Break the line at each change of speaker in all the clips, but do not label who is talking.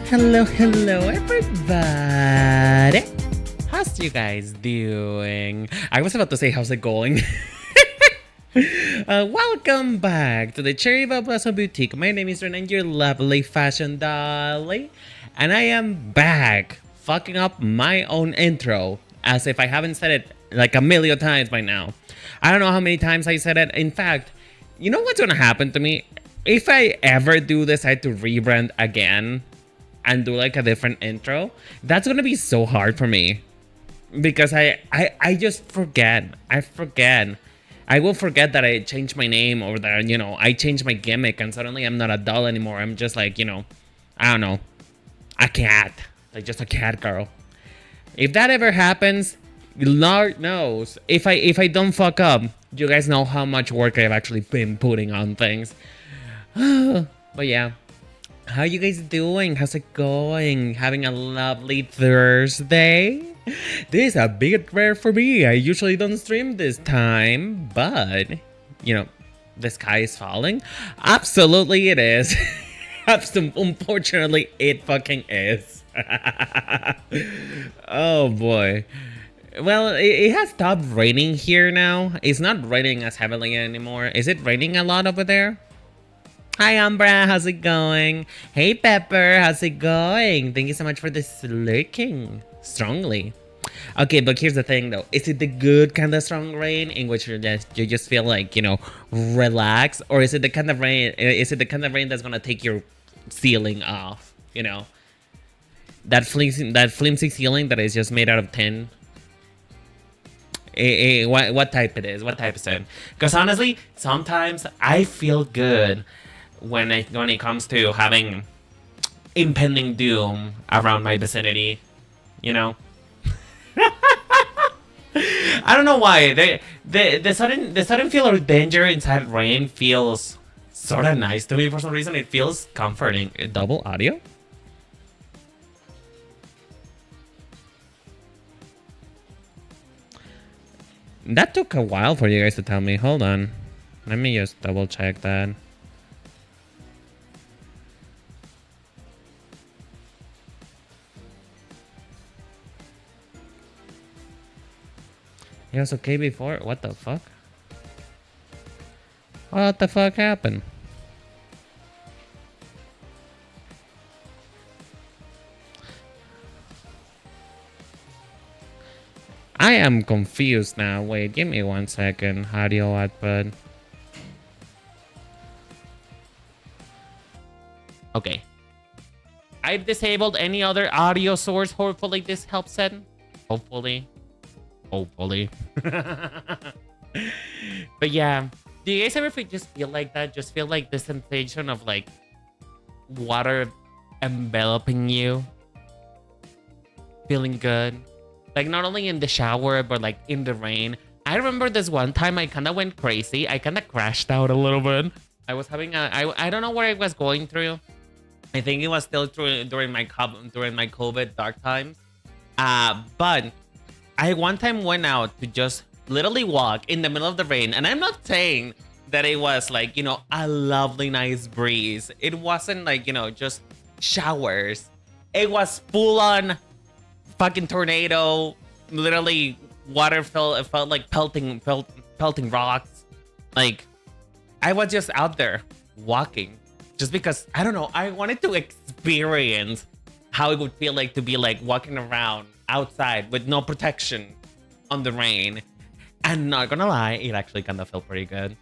Hello, everybody. How's you guys doing? I was about to say, how's it going? Welcome back to the Cherry Blossom Boutique. My name is Renan, your lovely fashion dolly. And I am back, fucking up my own intro, as if I haven't said it like a million times by now. I don't know how many times I said it. In fact, you know what's gonna happen to me? If I ever do decide to rebrand again and do like a different intro, that's gonna be so hard for me. Because I just forget. I will forget that I changed my name or that, I changed my gimmick and suddenly I'm not a doll anymore. I'm just like, I don't know, a cat. Like just a cat girl. If that ever happens, Lord knows. If I don't fuck up, you guys know how much work I've actually been putting on things. But yeah. How you guys doing? How's it going? Having a lovely Thursday? This is a bit rare for me. I usually don't stream this time, but, the sky is falling. Absolutely it is. Unfortunately, it fucking is. Oh boy. Well, it has stopped raining here now. It's not raining as heavily anymore. Is it raining a lot over there? Hi, Umbra. How's it going? Hey, Pepper. How's it going? Thank you so much for this lurking strongly. Okay, but here's the thing, though. Is it the good kind of strong rain in which you just feel like, relax? Or is it the kind of rain? Is it the kind of rain that's gonna take your ceiling off? That flimsy ceiling that is just made out of tin. What type it is? What type is it? Because honestly, sometimes I feel good when it comes to having impending doom around my vicinity, I don't know why the sudden feel of danger inside rain feels sort of nice to me for some reason. It feels comforting. Double audio. That took a while for you guys to tell me. Hold on. Let me just double check that. It was okay before? What the fuck? What the fuck happened? I am confused now. Wait, give me 1 second. Audio output. Okay. I've disabled any other audio source. Hopefully this helps it. Hopefully. But yeah. Do you guys ever just feel like that? Just feel like the sensation of like water enveloping you? Feeling good? Like, not only in the shower, but, like, in the rain. I remember this one time I kind of went crazy. I kind of crashed out a little bit. I was having I don't know what I was going through. I think it was still during my COVID dark times. But I one time went out to just literally walk in the middle of the rain. And I'm not saying that it was, like, a lovely, nice breeze. It wasn't, like, just showers. It was full-on fucking tornado. Literally water felt like pelting rocks. Like, I was just out there walking just because, I don't know, I wanted to experience how it would feel like to be like walking around outside with no protection on the rain. And not gonna lie, it actually kind of felt pretty good.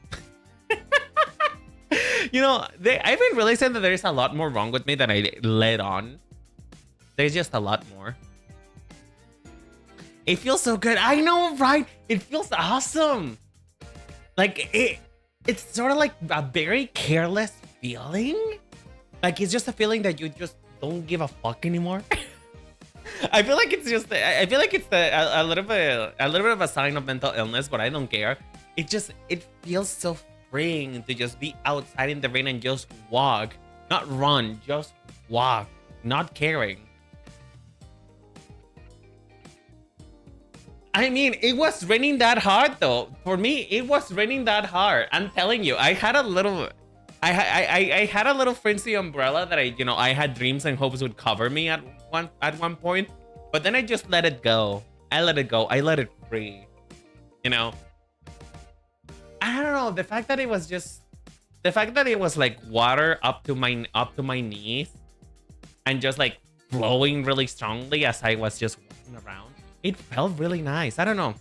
I've been realizing that there's a lot more wrong with me than I let on. There's just a lot more. It feels so good. I know, right? It feels awesome. Like, it's sort of like a very careless feeling. Like, it's just a feeling that you just don't give a fuck anymore. I feel like it's a little bit of a sign of mental illness, but I don't care. It feels so freeing to just be outside in the rain and just walk. Not run, just walk. Not caring. I mean, it was raining that hard, though. For me, it was raining that hard. I'm telling you, I had a little... I had a little frenzy umbrella that I had dreams and hopes would cover me at one point, but then I just let it go. I let it go. I let it free. You know. I don't know. The fact that it was like water up to my knees and just like flowing really strongly as I was just walking around. It felt really nice. I don't know.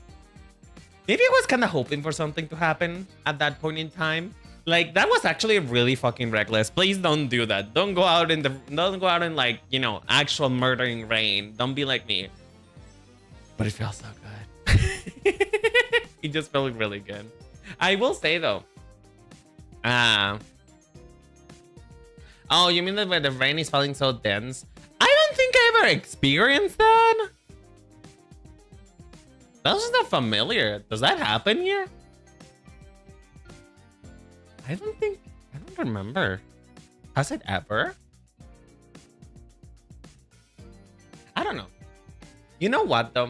Maybe I was kind of hoping for something to happen at that point in time. Like, that was actually really fucking reckless. Please don't do that. Don't go out in like, actual murdering rain. Don't be like me. But it felt so good. It just felt really good. I will say though. Oh, you mean that where the rain is falling so dense? I don't think I ever experienced that. That's not familiar. Does that happen here? I don't remember. Has it ever? I don't know. You know what though?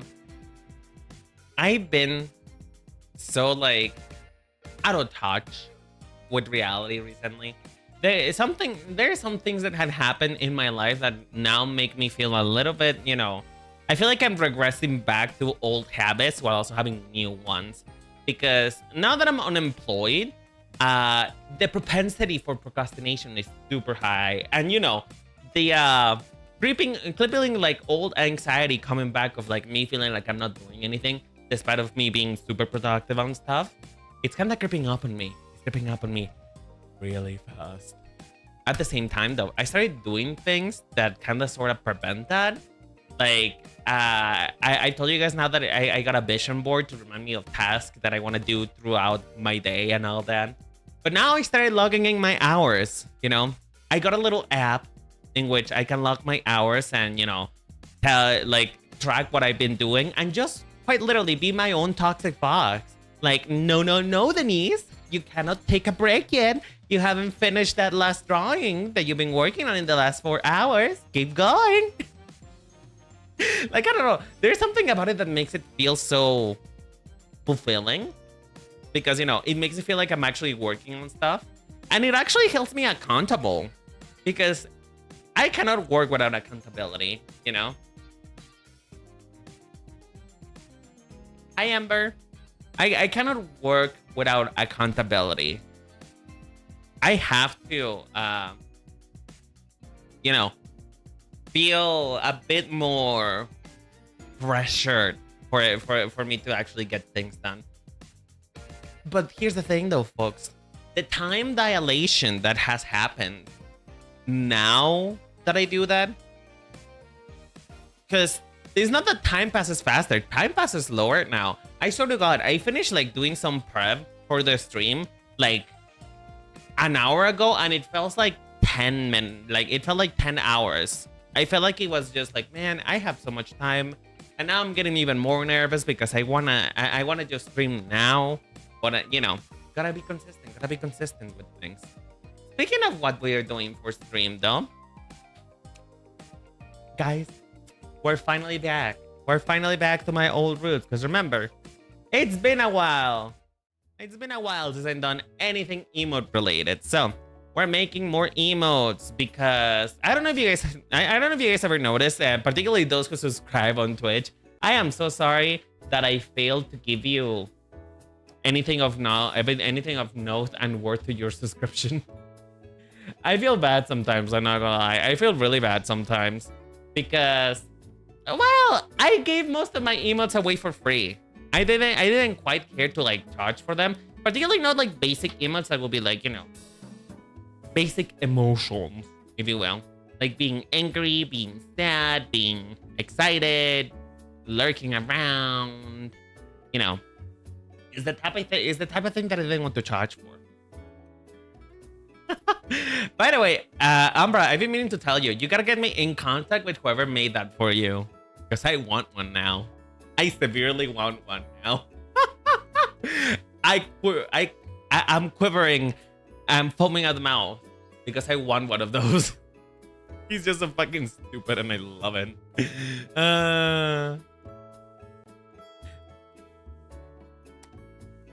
I've been so like out of touch with reality recently. There's some things that had happened in my life that now make me feel a little bit, I feel like I'm regressing back to old habits while also having new ones. Because now that I'm unemployed, the propensity for procrastination is super high. And the crippling like old anxiety coming back of like me feeling like I'm not doing anything despite of me being super productive on stuff. It's kind of creeping up on me. It's creeping up on me really fast. At the same time though, I started doing things that kind of sort of prevent that. Like, I told you guys now that I got a vision board to remind me of tasks that I want to do throughout my day and all that. But now I started logging in my hours, I got a little app in which I can log my hours and, track what I've been doing and just quite literally be my own toxic boss. Like, no, Denise, you cannot take a break yet. You haven't finished that last drawing that you've been working on in the last 4 hours. Keep going. Like, I don't know. There's something about it that makes it feel so fulfilling. Because, it makes me feel like I'm actually working on stuff. And it actually helps me accountable. Because I cannot work without accountability, Hi, Amber. I cannot work without accountability. I have to, feel a bit more pressured for me to actually get things done. But here's the thing though, folks. The time dilation that has happened now that I do that, because it's not that time passes faster, time passes slower now. I swear to God, I finished like doing some prep for the stream like an hour ago and it felt like 10 minutes, like it felt like 10 hours. I felt like it was just like, man, I have so much time. And now I'm getting even more nervous because I wanna just stream now. But gotta be consistent with things. Speaking of what we are doing for stream though, guys, we're finally back. We're finally back to my old roots. Because remember, it's been a while. It's been a while since I've done anything emote related. So we're making more emotes because I don't know if you guys ever noticed, particularly those who subscribe on Twitch. I am so sorry that I failed to give you anything of note and worth to your subscription. I feel bad sometimes, I'm not gonna lie. I feel really bad sometimes because, well, I gave most of my emotes away for free. I didn't quite care to like charge for them, particularly not like basic emotes that will be like, basic emotions, if you will, like being angry, being sad, being excited, lurking around, is the type of thing that I didn't want to charge for. By the way, Umbra, I've been meaning to tell you, you gotta get me in contact with whoever made that for you, because I want one now. I severely want one now. I'm quivering. I'm foaming at the mouth because I want one of those. He's just so fucking stupid and I love it.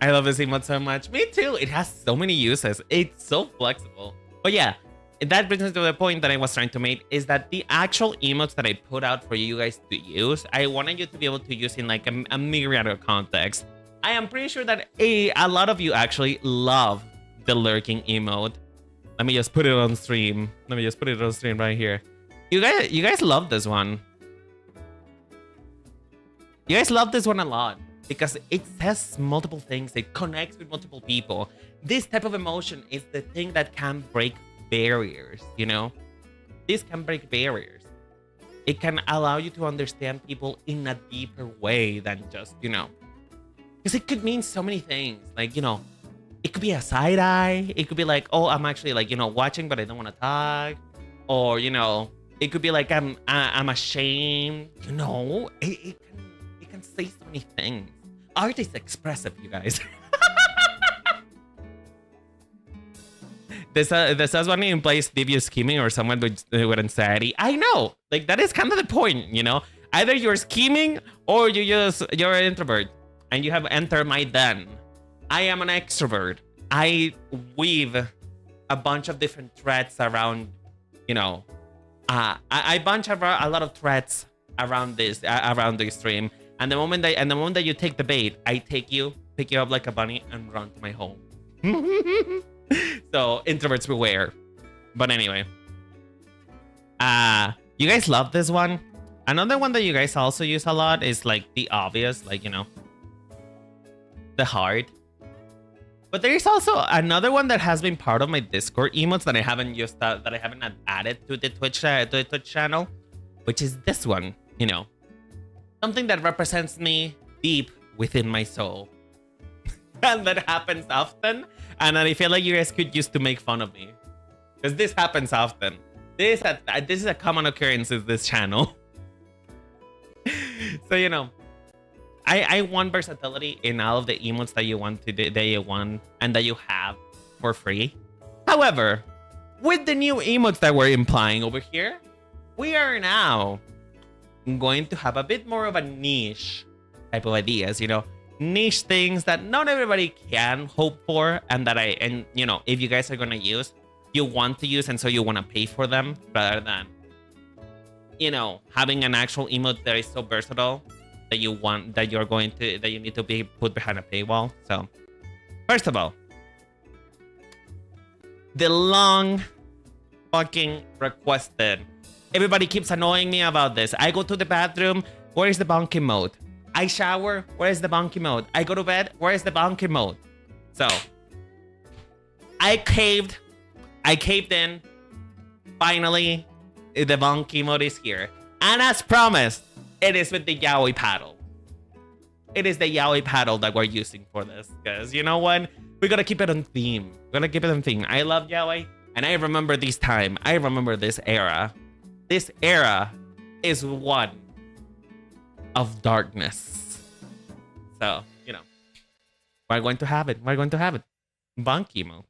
I love this emote so much. Me too. It has so many uses. It's so flexible. But yeah, that brings us to the point that I was trying to make is that the actual emotes that I put out for you guys to use, I wanted you to be able to use in like a myriad of context. I am pretty sure that a lot of you actually love the lurking emote. Let me just put it on stream. Let me just put it on stream right here. You guys love this one. You guys love this one a lot because it says multiple things. It connects with multiple people. This type of emotion is the thing that can break barriers, you know? This can break barriers. It can allow you to understand people in a deeper way than just, you know, because it could mean so many things. Like, you know, it could be a side eye. It could be like, oh, I'm actually like, you know, watching, but I don't want to talk. Or, you know, it could be like, I'm ashamed. You know, it can say so many things. Art is expressive, you guys. This says one in place devious scheming or someone with anxiety. I know, like that is kind of the point, you know. Either you're scheming or you're an introvert and you have entered my den. I am an extrovert. I weave a bunch of different threads around, you know, I bunch a lot of threads around this stream. And the moment that you take the bait, I pick you up like a bunny and run to my home. So introverts beware. But anyway, you guys love this one. Another one that you guys also use a lot is like the obvious, like, you know, the heart. But there is also another one that has been part of my Discord emotes that I haven't used, that I haven't added to the Twitch channel, which is this one. You know, something that represents me deep within my soul. And that happens often, and I feel like you guys could use to make fun of me, because this happens often. This is a common occurrence in this channel. So, you know, I want versatility in all of the emotes that you want and that you have for free. However, with the new emotes that we're implying over here, we are now going to have a bit more of a niche type of ideas, you know, niche things that not everybody can hope for, and you know, if you guys are gonna use, you want to use, and so you want to pay for them rather than, you know, having an actual emote that is so versatile that you need to be put behind a paywall. So, first of all, the long fucking requested. Everybody keeps annoying me about this. I go to the bathroom. Where is the bonk emote? I shower. Where is the bonk emote? I go to bed. Where is the bonk emote? So, I caved in. Finally, the bonk emote is here. And as promised, it is with the yaoi paddle. It is the yaoi paddle that we're using for this. Because you know what? We gotta keep it on theme. I love yaoi. And I remember this time. I remember this era. This era is one of darkness. So, you know, we're going to have it. Bonk emote.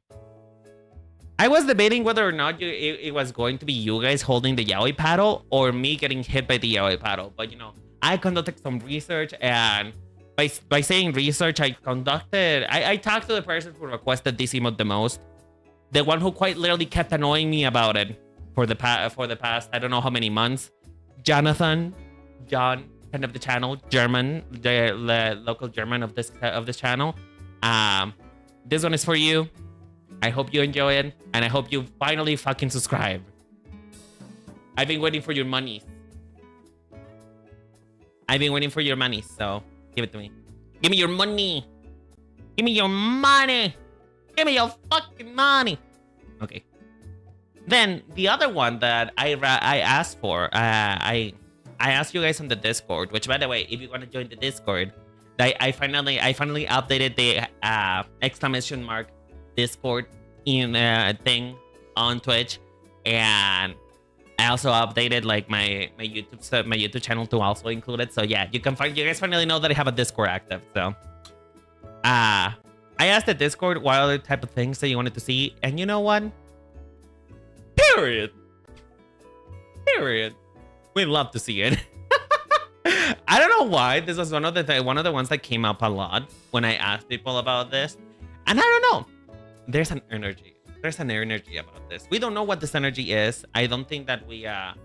I was debating whether or not it was going to be you guys holding the yaoi paddle or me getting hit by the yaoi paddle. But, you know, I conducted some research, and by saying research, I talked to the person who requested this emote the most. The one who quite literally kept annoying me about it for the past I don't know how many months. John, friend of the channel, German, the local German of this channel. This one is for you. I hope you enjoy it, and I hope you finally fucking subscribe. I've been waiting for your money. So give it to me. Give me your money. Give me your money. Give me your fucking money. Okay. Then the other one that I asked for, I asked you guys on the Discord, which, by the way, if you want to join the Discord, I finally updated the exclamation mark Discord in thing on Twitch, and I also updated like my YouTube channel to also include it. So yeah, you guys finally know that I have a Discord active. So I asked the Discord what other type of things that you wanted to see, and you know what? Period. We love to see it. I don't know know why. This was one of the ones that came up a lot when I asked people about this. And I don't know. There's an energy. There's an energy about this. We don't know what this energy is. I don't think that we are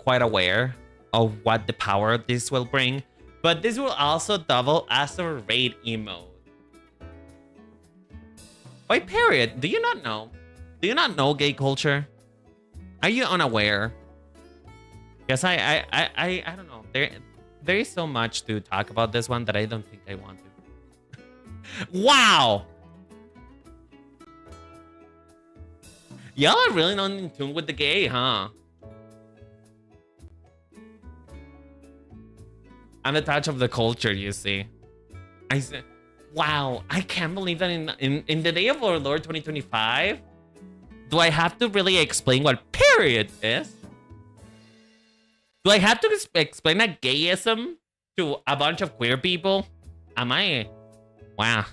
quite aware of what the power of this will bring. But this will also double as a raid emote. Wait, period. Do you not know? Do you not know gay culture? Are you unaware? Yes, I don't know. There is so much to talk about this one that I don't think I want to. Wow! Y'all are really not in tune with the gay, huh? I'm the touch of the culture, you see. I said, wow, I can't believe that in the day of our Lord 2025, do I have to really explain what period is? Do I have to explain a gayism to a bunch of queer people? Am I? Wow.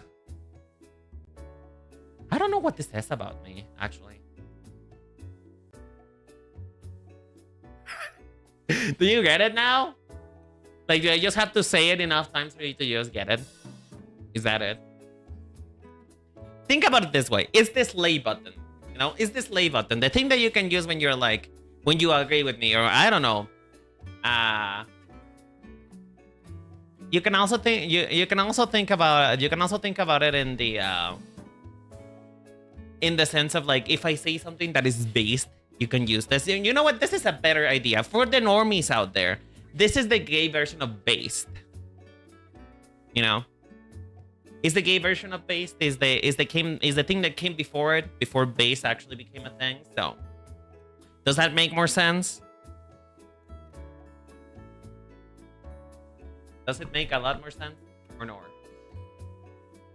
I don't know what this says about me, actually. Do you get it now? Like, do I just have to say it enough times for you to just get it? Is that it? Think about it this way. It's this lay button. You know, it's this lay button. The thing that you can use when you're like, when you agree with me, or I don't know. You can also think you can also think about it in the sense of like, if I say something that is based, you can use this. You know what? This is a better idea for the normies out there. This is the gay version of based. You know, is the gay version of based is the thing that came before it, before based actually became a thing. So, does that make more sense? Does it make a lot more sense or no?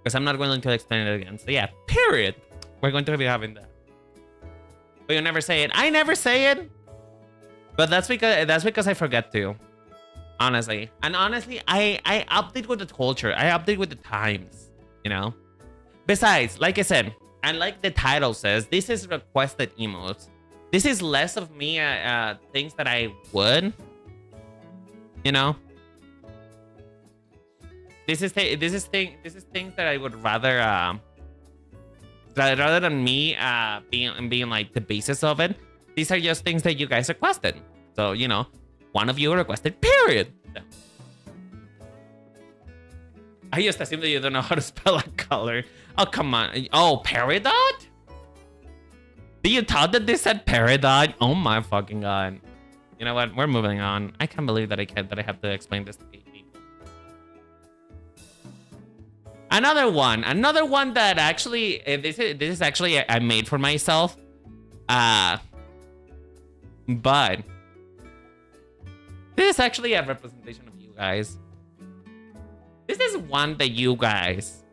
Because I'm not willing to explain it again. So yeah, period. We're going to be having that. But you never say it. I never say it. But that's because I forget to. Honestly. And honestly, I update with the culture. I update with the times. You know? Besides, like I said, and like the title says, this is requested emotes. This is less of me things that I would. You know? This is things that I would rather rather than me being like the basis of it. These are just things that you guys requested. So, you know, one of you requested, period. So. I just assume that you don't know how to spell a color. Oh, come on. Oh, peridot? Do you thought that this said peridot? Oh my fucking god. You know what? We're moving on. I can't believe that I have to explain this to people. Another one that actually, this is actually I made for myself. But this is actually a representation of you guys. This is one that you guys.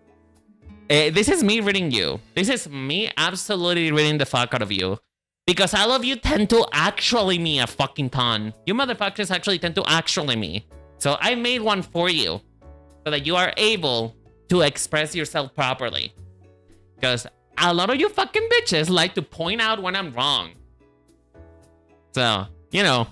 This is me reading you. This is me absolutely reading the fuck out of you. Because all of you tend to actually me a fucking ton. You motherfuckers actually tend to actually me. So I made one for you. So that you are able to express yourself properly. Because a lot of you fucking bitches like to point out when I'm wrong. So, you know,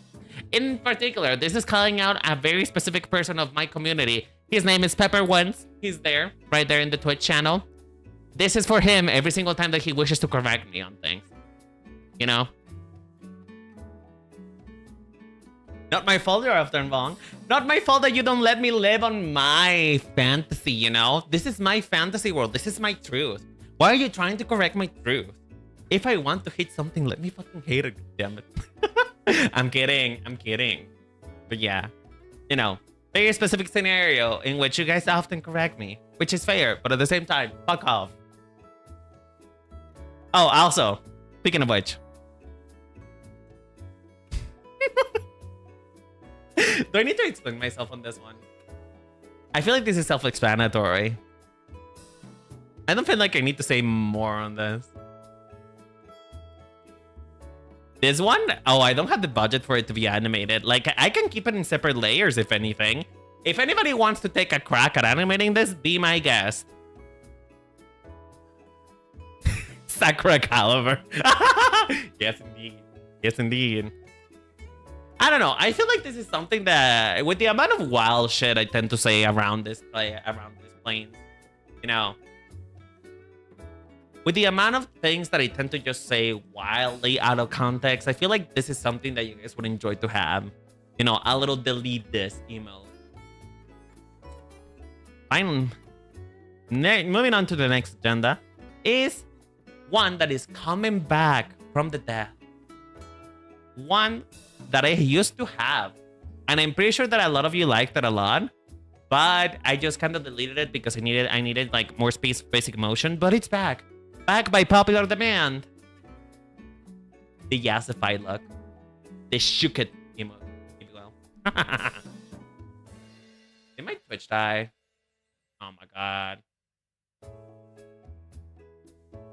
in particular, this is calling out a very specific person of my community. His name is Pepper Wentz. He's there, right there in the Twitch channel. This is for him every single time that he wishes to correct me on things. You know? Not my fault you're often wrong. Not my fault that you don't let me live on my fantasy, you know? This is my fantasy world. This is my truth. Why are you trying to correct my truth? If I want to hate something, let me fucking hate it, damn it. I'm kidding. But yeah, you know, very specific scenario in which you guys often correct me, which is fair, but at the same time, fuck off. Oh, also, speaking of which. Do I need to explain myself on this one? I feel like this is self-explanatory. I don't feel like I need to say more on this. This one? Oh, I don't have the budget for it to be animated. Like, I can keep it in separate layers, if anything. If anybody wants to take a crack at animating this, be my guest. Sakura Caliber. Yes, indeed. Yes, indeed. I don't know. I feel like this is something that, with the amount of wild shit I tend to say around this plane, you know, with the amount of things that I tend to just say wildly out of context, I feel like this is something that you guys would enjoy to have. You know, a little delete this email. Fine. Moving on to the next agenda is one that is coming back from the dead. One that I used to have. And I'm pretty sure that a lot of you liked it a lot. But I just kind of deleted it because I needed like more space for basic emotion. But it's back. Back by popular demand. The yassified look. The shook it emote. If you will. Did my Twitch die? Oh my god.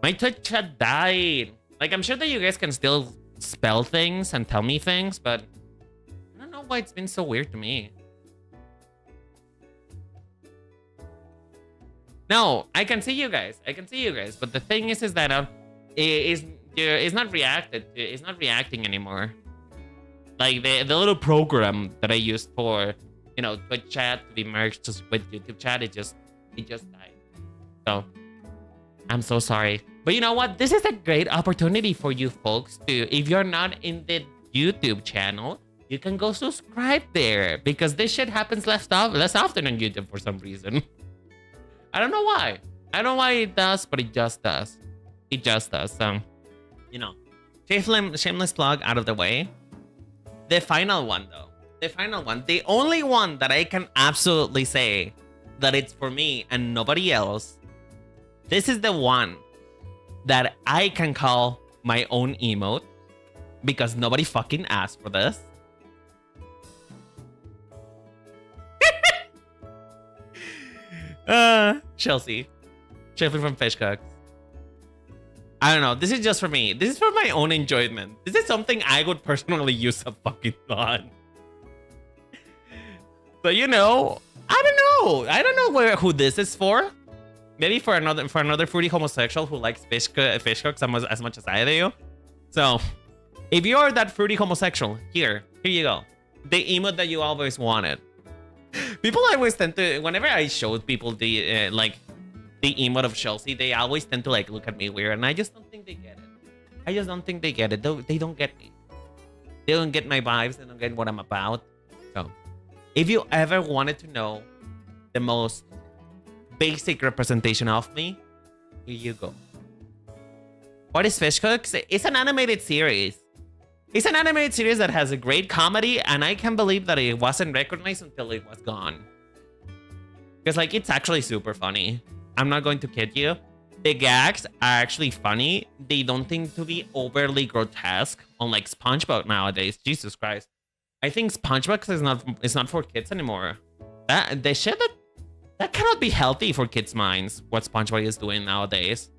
My Twitch chat died. Like, I'm sure that you guys can still spell things and tell me things, but I don't know why it's been so weird to me. No, I can see you guys. I can see you guys. But the thing is that it's not reacted. It's not reacting anymore. Like the little program that I used for, you know, Twitch chat to be merged with YouTube chat, it just died. So I'm so sorry. But you know what? This is a great opportunity for you folks to, if you're not in the YouTube channel, you can go subscribe there, because this shit happens less often on YouTube for some reason. I don't know why. I don't know why it does, but it just does. It just does. So, you know, shameless plug out of the way. The final one, though. The final one. The only one that I can absolutely say that it's for me and nobody else. This is the one that I can call my own emote, because nobody fucking asked for this. Chelsea from Fish Cooks. I don't know. This is just for me. This is for my own enjoyment. This is something I would personally use a fucking lot. So, you know, I don't know who this is for. Maybe for another fruity homosexual who likes fish cooks as much as I do. So, if you're that fruity homosexual, here you go. The emote that you always wanted. People always tend to, whenever I showed people the the emote of Chelsea, they always tend to like look at me weird, and I just don't think they get it. I just don't think they get it. They don't get me. They don't get my vibes. They don't get what I'm about. So, if you ever wanted to know the most basic representation of me, here you go. What is Fish Cooks? It's an animated series. It's an animated series that has a great comedy, and I can't believe that it wasn't recognized until it was gone. Because, like, it's actually super funny. I'm not going to kid you. The gags are actually funny. They don't seem to be overly grotesque, unlike SpongeBob nowadays. Jesus Christ. I think SpongeBob is not for kids anymore. The shit that cannot be healthy for kids' minds, what SpongeBob is doing nowadays.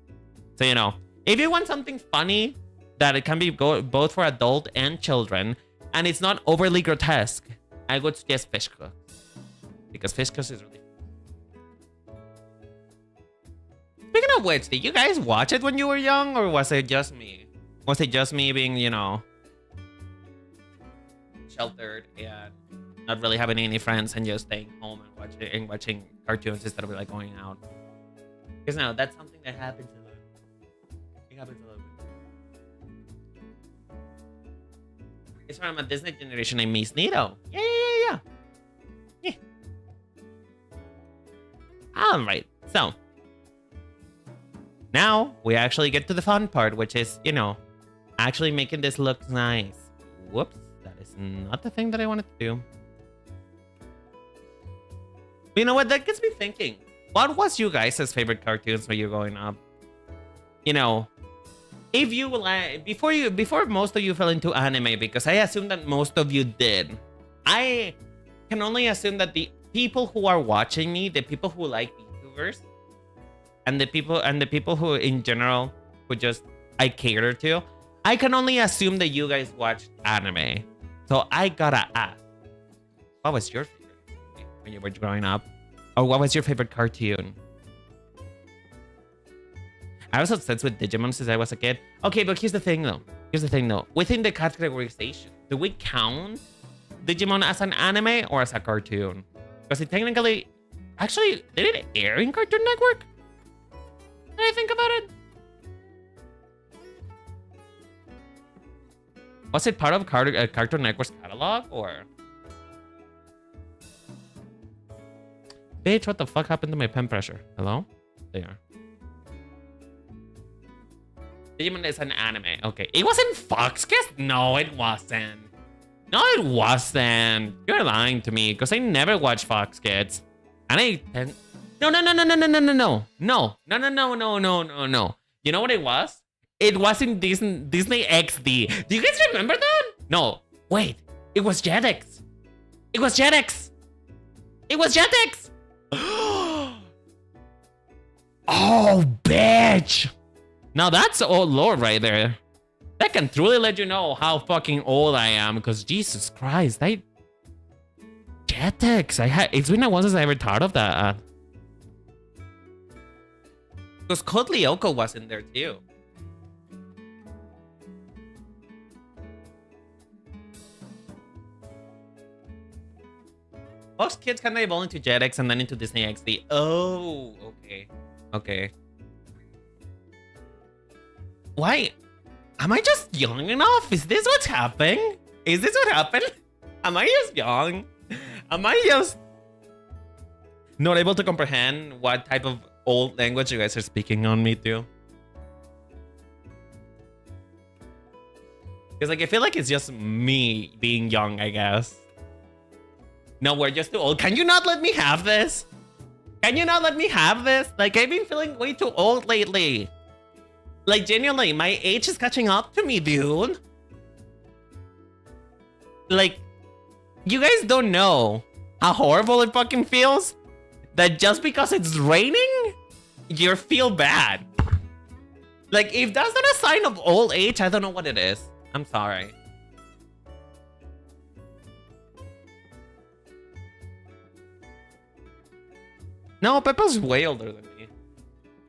So, you know, if you want something funny, that it can be both for adult and children, and it's not overly grotesque, I would suggest Fish Cooks. Because Fish Cooks is really fun. Speaking of which, did you guys watch it when you were young, or was it just me? Was it just me being, you know, sheltered and not really having any friends and just staying home and watching cartoons instead of like going out? Because no, that's something that happens a lot. It happens a little bit. It's from a Disney generation. I miss Nito. Yeah. All right. So now we actually get to the fun part, which is, you know, actually making this look nice. Whoops. That is not the thing that I wanted to do. But you know what? That gets me thinking. What was you guys' favorite cartoons when you were growing up? You know, if you like, before most of you fell into anime, because I assume that most of you did. I can only assume that the people who are watching me, the people who like VTubers, and the people who in general who just I cater to, I can only assume that you guys watched anime. So I gotta ask, what was your favorite when you were growing up? Or what was your favorite cartoon? I was obsessed with Digimon since I was a kid. Okay, but here's the thing though. Within the categorization, do we count Digimon as an anime or as a cartoon? Because it technically... Actually, did it air in Cartoon Network? Did I think about it? Was it part of Cartoon Network's catalog, or...? Bitch, what the fuck happened to my pen pressure? Hello? There. Digimon is an anime. Okay. It wasn't Fox Kids? No, it wasn't. No, it wasn't. You're lying to me, because I never watched Fox Kids. And I... No. No. You know what it was? It was in Disney XD. Do you guys remember that? No. Wait. It was Jetix. It was Jetix. It was Jetix. Oh, bitch. Now that's old lore right there. That can truly let you know how fucking old I am. Because Jesus Christ, Jetix. It's been a while since I ever thought of that. Because Code Lyoko was in there too. Fox Kids kind of evolved into Jetix and then into Disney XD. Oh, okay. Okay. Why? Am I just young enough? Is this what's happening? Is this what happened? Am I just young? Am I just not able to comprehend what type of old language you guys are speaking on me too? Because like I feel like it's just me being young, I guess. No, we're just too old. Can you not let me have this? Can you not let me have this? Like, I've been feeling way too old lately. Like, genuinely, my age is catching up to me, dude. Like, you guys don't know how horrible it fucking feels? That just because it's raining, you feel bad. Like, if that's not a sign of old age, I don't know what it is. I'm sorry. No, Pepper's way older than me.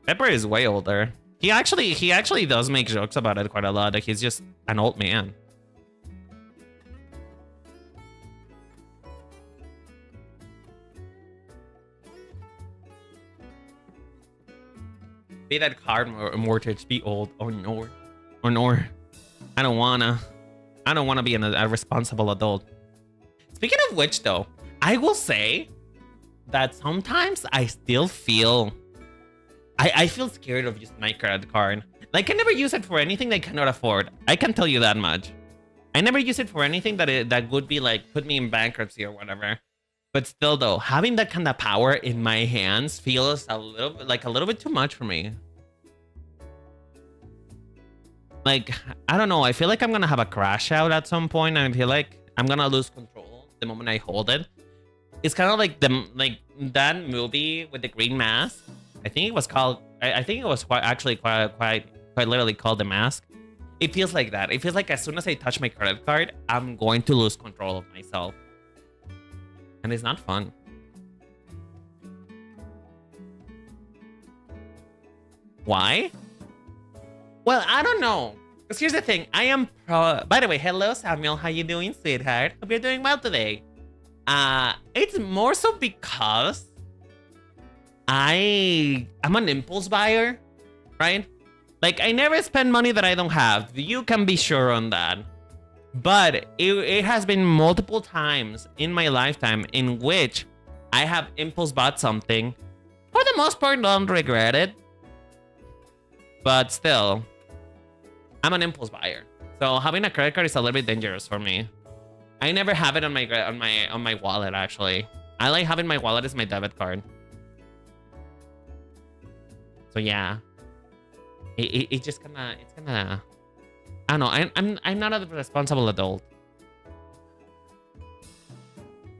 Pepper is way older. He actually does make jokes about it quite a lot. Like he's just an old man. Pay that card mortgage. Be old or no. I don't wanna be a responsible adult. Speaking of which, though, I will say that sometimes I still feel I feel scared of using my credit card. Like I never use it for anything that I cannot afford. I can tell you that much. I never use it for anything that would be like put me in bankruptcy or whatever. But still though, having that kind of power in my hands feels a little bit too much for me. Like, I don't know, I feel like I'm gonna have a crash out at some point, and I feel like I'm gonna lose control the moment I hold it. It's kind of like that movie with the green mask. I think it was called. I think it was quite literally called The Mask. It feels like that. It feels like as soon as I touch my credit card, I'm going to lose control of myself, and it's not fun. Why? Well, I don't know. Because here's the thing. I am by the way, hello Samuel. How you doing, sweetheart? Hope you're doing well today. It's more so because I'm an impulse buyer, right? Like I never spend money that I don't have. You can be sure on that. But it has been multiple times in my lifetime in which I have impulse bought something. For the most part, don't regret it. But still, I'm an impulse buyer. So having a credit card is a little bit dangerous for me. I never have it on my wallet actually. I like having my wallet as my debit card. So yeah, it just it's kinda. I don't know. I'm not a responsible adult.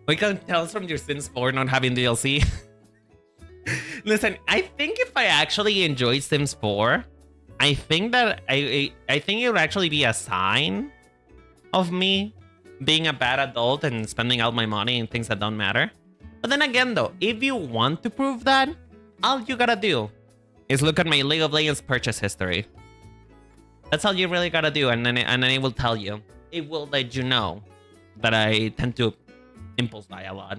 We can tell from your Sims 4 not having DLC. Listen, I think if I actually enjoyed Sims 4, I think that I think it would actually be a sign of me being a bad adult and spending out my money in things that don't matter. But then again though, if you want to prove that, all you gotta do is look at my League of Legends purchase history. That's all you really gotta do, and then it will tell you. It will let you know that I tend to impulse buy a lot.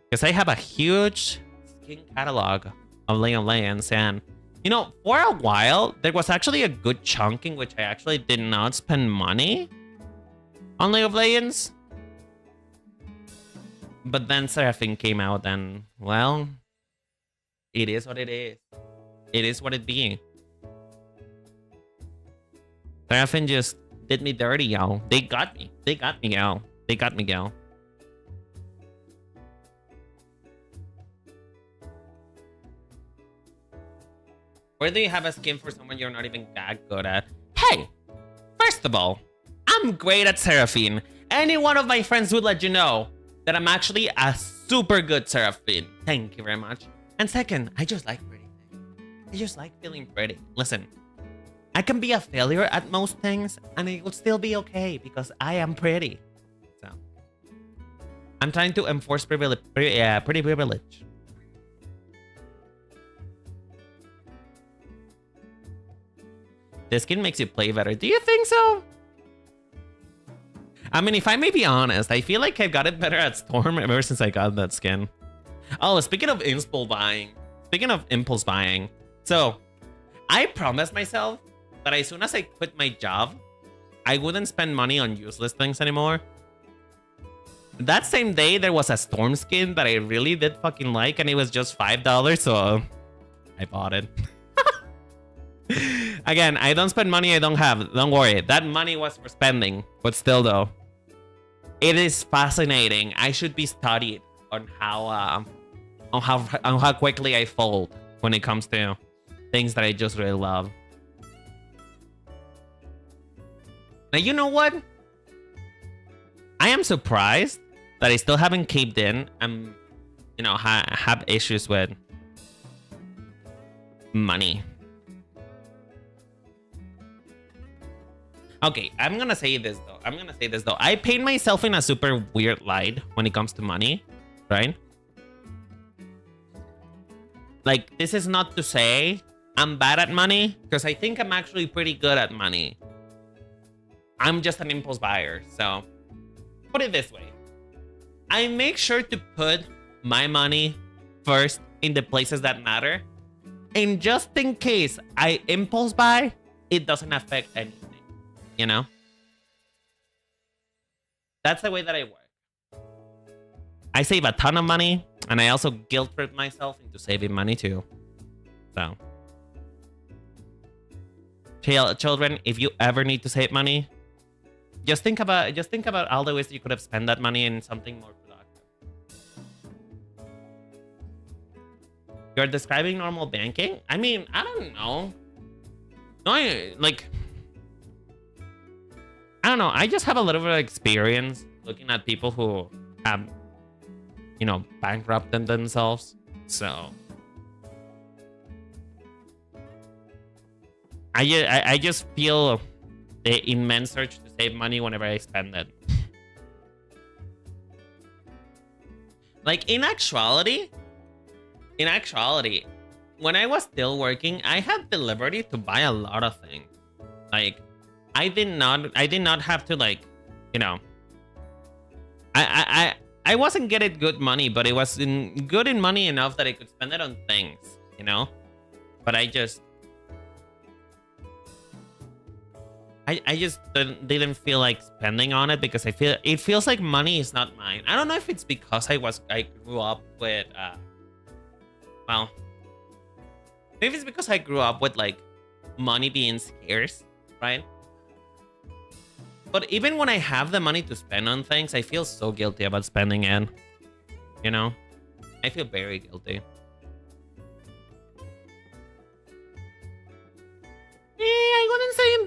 Because I have a huge skin catalog of League of Legends, and you know, for a while there was actually a good chunk in which I actually did not spend money on League of Legends. But then Seraphine came out, and well, it is what it is. It is what it be. Seraphine just did me dirty, y'all. They got me. They got me, y'all. They got me, y'all. Where do you have a skin for someone you're not even that good at? Hey, first of all, I'm great at Seraphine. Any one of my friends would let you know that I'm actually a super good Seraphine. Thank you very much. And second, I just like pretty things. I just like feeling pretty. Listen, I can be a failure at most things and it will still be okay because I am pretty. So, I'm trying to enforce pretty privilege. This skin makes you play better. Do you think so? I mean, if I may be honest, I feel like I've got it better at Storm ever since I got that skin. Oh, speaking of impulse buying. So, I promised myself that as soon as I quit my job, I wouldn't spend money on useless things anymore. That same day, there was a Storm skin that I really did fucking like, and it was just $5, so I bought it. Again, I don't spend money I don't have. Don't worry. That money was for spending. But still, though, it is fascinating. I should be studied on how quickly I fold when it comes to things that I just really love. Now, you know what? I am surprised that I still haven't caved in and, you know, have issues with money. Okay, I'm gonna say this though. I paint myself in a super weird light when it comes to money, right? Like, this is not to say I'm bad at money, because I think I'm actually pretty good at money. I'm just an impulse buyer, so put it this way. I make sure to put my money first in the places that matter, and just in case I impulse buy, it doesn't affect anything. You know? That's the way that I work. I save a ton of money, and I also guilt trip myself into saving money too. So, children, if you ever need to save money, just think about all the ways that you could have spent that money in something more productive. You're describing normal banking? I mean, I don't know. No, I don't know. I just have a little bit of experience looking at people who have, you know, bankrupted themselves. So I just feel the immense urge to save money whenever I spend it. Like, in actuality, when I was still working, I had the liberty to buy a lot of things. Like, I did not have to, like, you know, I wasn't getting good money, but it was good in money enough that I could spend it on things, you know. But I just didn't feel like spending on it because it feels like money is not mine. I don't know if it's because I grew up with well, maybe it's because I grew up with, like, money being scarce, right? But even when I have the money to spend on things, I feel so guilty about spending it. You know? I feel very guilty. I wouldn't say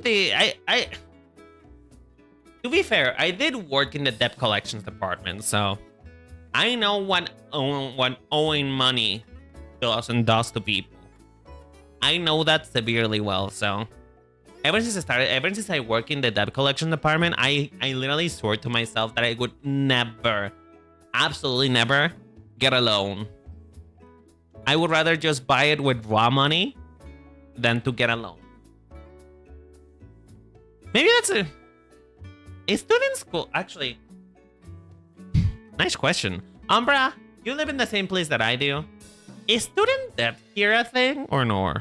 to be fair, I did work in the debt collections department, so I know what owing money does to people. I know that severely well, so ever since I work in the debt collection department, I literally swore to myself that I would never, absolutely never, get a loan. I would rather just buy it with raw money than to get a loan. Maybe that's a student school. Actually, nice question. Umbra, you live in the same place that I do. Is student debt here a thing or no?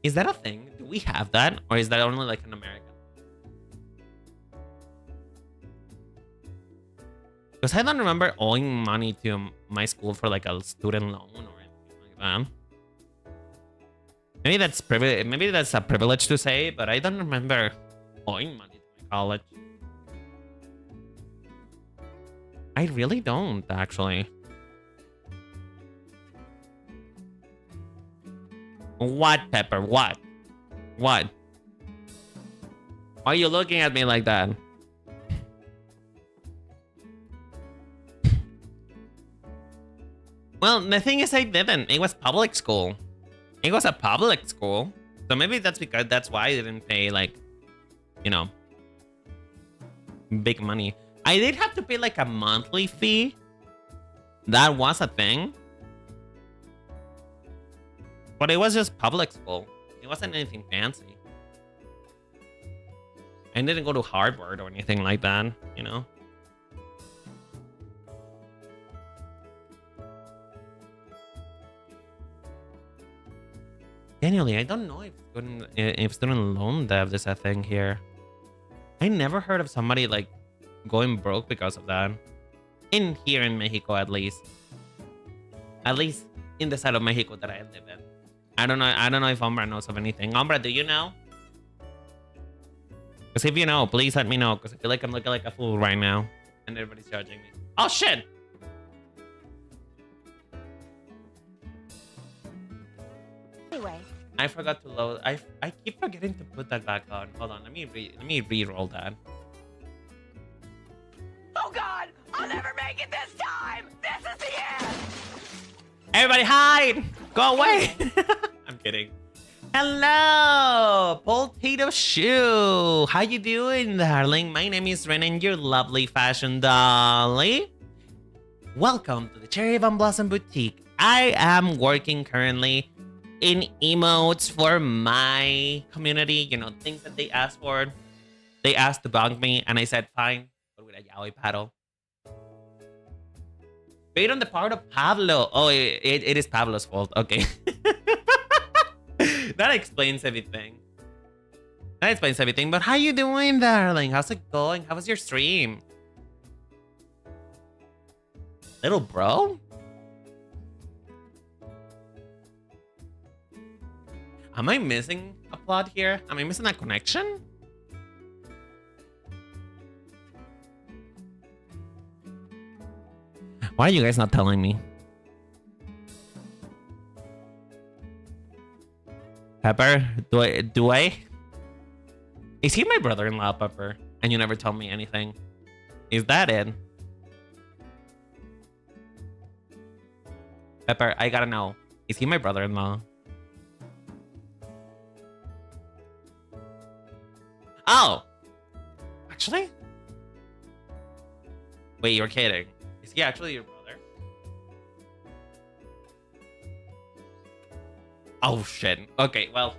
Is that a thing? Do we have that? Or is that only like in America? Because I don't remember owing money to my school for like a student loan or anything like that. Maybe that's a privilege to say, but I don't remember owing money to my college. I really don't, actually. What, Pepper? What? What? Why are you looking at me like that? Well, the thing is, I didn't. It was public school. It was a public school. So maybe that's why I didn't pay, like, you know, big money. I did have to pay like a monthly fee. That was a thing. But it was just public school. It wasn't anything fancy. I didn't go to Harvard or anything like that, you know? Genuinely, I don't know if student loan debt is a thing here. I never heard of somebody like going broke because of that. Here in Mexico, at least. At least in the side of Mexico that I live in. I don't know if Umbra knows of anything. Umbra, do you know? Because if you know, please let me know. Because I feel like I'm looking like a fool right now. And everybody's judging me. Oh, shit!
Anyway.
I forgot to load. I keep forgetting to put that back on. Hold on, let me re-roll that.
Oh God! I'll never make it this time! This is the end!
Everybody hide! Go away! I'm kidding. Hello! Potato Shoe! How you doing, darling? My name is Ren and your lovely fashion dolly. Welcome to the Cherry Van Blossom Boutique. I am working currently in emotes for my community. You know, things that they asked for. They asked to bug me, and I said, fine. But with a yaoi paddle. Wait on the part of Pablo. Oh, it is Pablo's fault. Okay. That explains everything. That explains everything. But how you doing, darling? How's it going? How was your stream? Little bro? Am I missing a plot here? Am I missing a connection? Why are you guys not telling me? Pepper, do I? Is he my brother-in-law, Pepper? And you never tell me anything. Is that it? Pepper, I gotta know. Is he my brother-in-law? Oh! Actually? Wait, you're kidding. Is he actually your brother? Oh, shit. Okay, well.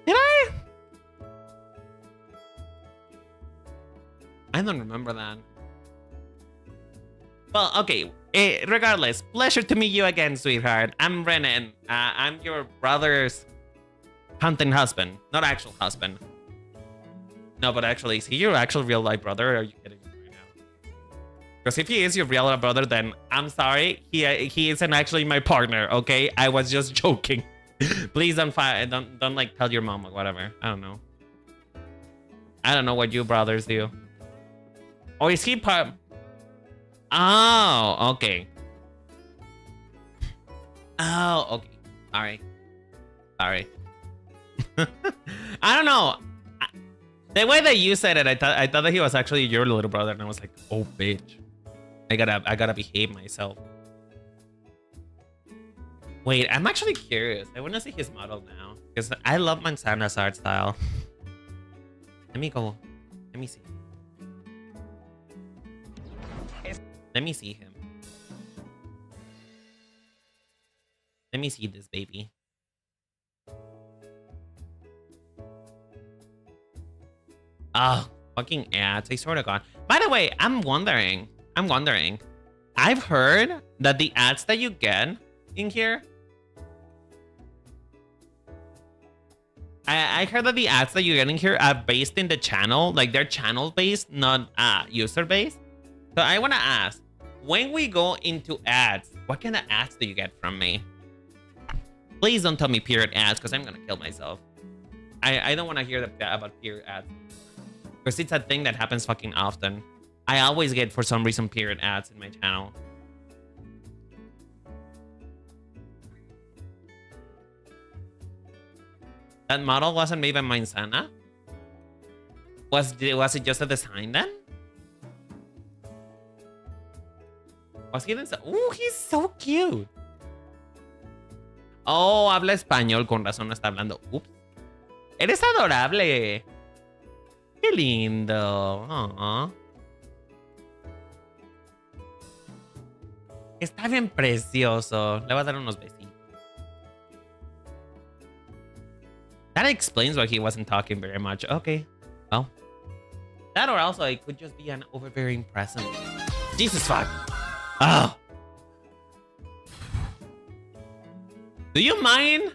Did I? I don't remember that. Well, okay. Regardless, pleasure to meet you again, sweetheart. I'm Renan. I'm your brother's hunting husband. Not actual husband. No, but actually, is he your actual real-life brother, or are you kidding me right now? Because if he is your real-life brother, then I'm sorry. He isn't actually my partner, okay? I was just joking. Please don't like tell your mom or whatever. I don't know. I don't know what you brothers do. Or is he part... Oh, okay. Oh, okay. Sorry. Sorry. I don't know. The way that you said it, I thought that he was actually your little brother, and I was like, oh, bitch. I gotta behave myself. Wait, I'm actually curious. I want to see his model now, because I love Manzana's art style. Let me go. Let me see. Let me see him. Let me see this baby. Oh, fucking ads. I swear to God. By the way, I'm wondering. I've heard that the ads that you get in here. I heard that the ads that you get in here are based in the channel. Like they're channel based, not user based. So I want to ask, when we go into ads, what kind of ads do you get from me? Please don't tell me period ads, because I'm going to kill myself. I don't want to hear about period ads. Because it's a thing that happens fucking often. I always get, for some reason, period ads in my channel. That model wasn't made by Mainsana? Was it just a design then? Was he design? Ooh, he's so cute. Oh, habla español, con razón no está hablando. Ups. Eres adorable. Qué lindo. Aww. Está bien precioso. Le voy a dar unos besitos. That explains why he wasn't talking very much. Okay. Well. That or also it could just be an overbearing presence. Jesus fuck. Oh. Do you mind?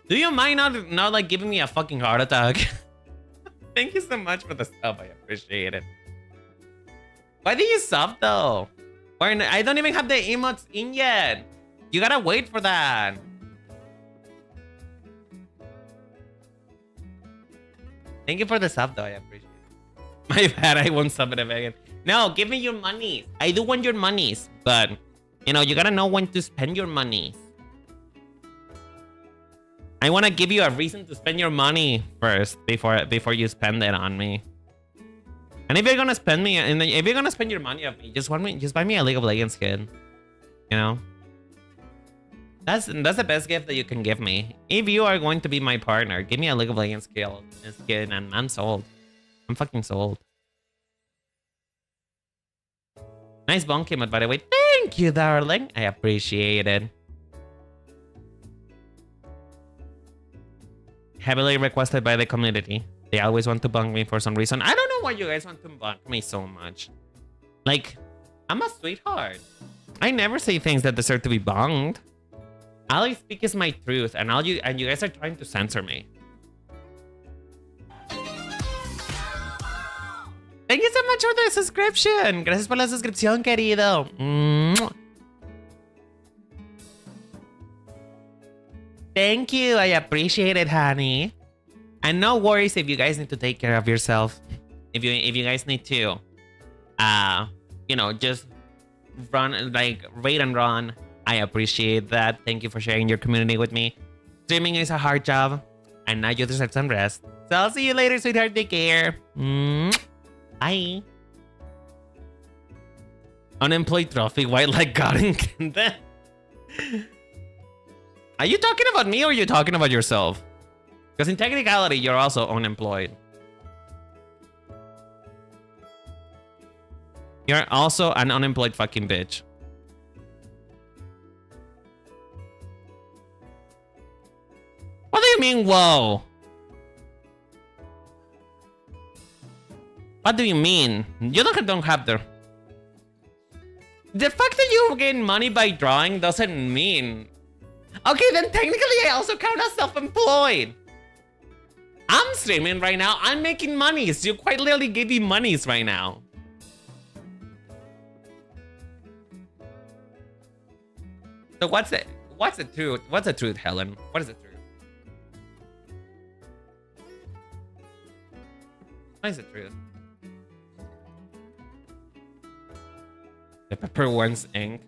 Do you mind not like giving me a fucking heart attack? Thank you so much for the sub. I appreciate it. Why did you sub though? I don't even have the emotes in yet. You gotta wait for that. Thank you for the sub though. I appreciate it. My bad. I won't sub it again. No, give me your monies. I do want your monies, but you know, you gotta know when to spend your monies. I want to give you a reason to spend your money first before you spend it on me. And if you're gonna spend me, and if you're gonna spend your money on me, just buy me a League of Legends skin. You know, that's the best gift that you can give me. If you are going to be my partner, give me a League of Legends skin, and I'm sold. I'm fucking sold. Nice bonk emote, by the way. Thank you, darling. I appreciate it. Heavily requested by the community. They always want to bunk me for some reason. I don't know why you guys want to bunk me so much. Like, I'm a sweetheart. I never say things that deserve to be bunked. All I speak is my truth, and you guys are trying to censor me. Thank you so much for the subscription. Gracias por la suscripción, querido. Thank you. I appreciate it, honey. And no worries if you guys need to take care of yourself. If you guys need to, you know, just run, like, raid and run. I appreciate that. Thank you for sharing your community with me. Streaming is a hard job, and now you deserve some rest. So I'll see you later, sweetheart. Take care. Bye. Unemployed trophy, white like God in Kenda. Are you talking about me or are you talking about yourself? Because in technicality, you're also unemployed. You're also an unemployed fucking bitch. What do you mean, whoa? What do you mean? You don't have the... The fact that you gain money by drawing doesn't mean... Okay, then technically I also count as self-employed. I'm streaming right now. I'm making monies. You quite literally gave me monies right now. So what's the truth? What's the truth, Helen? What is the truth? What is the truth? The pepper one's ink.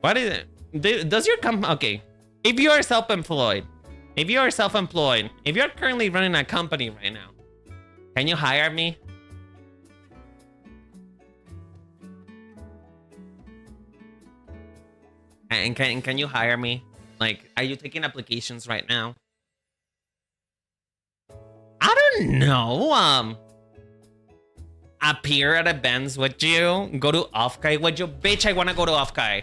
What is it? Does your company... Okay. If you are self-employed, if you're currently running a company right now, can you hire me? And can you hire me? Like, are you taking applications right now? I don't know. Appear at events with you. Go to Offkai with you. Bitch, I want to go to Offkai.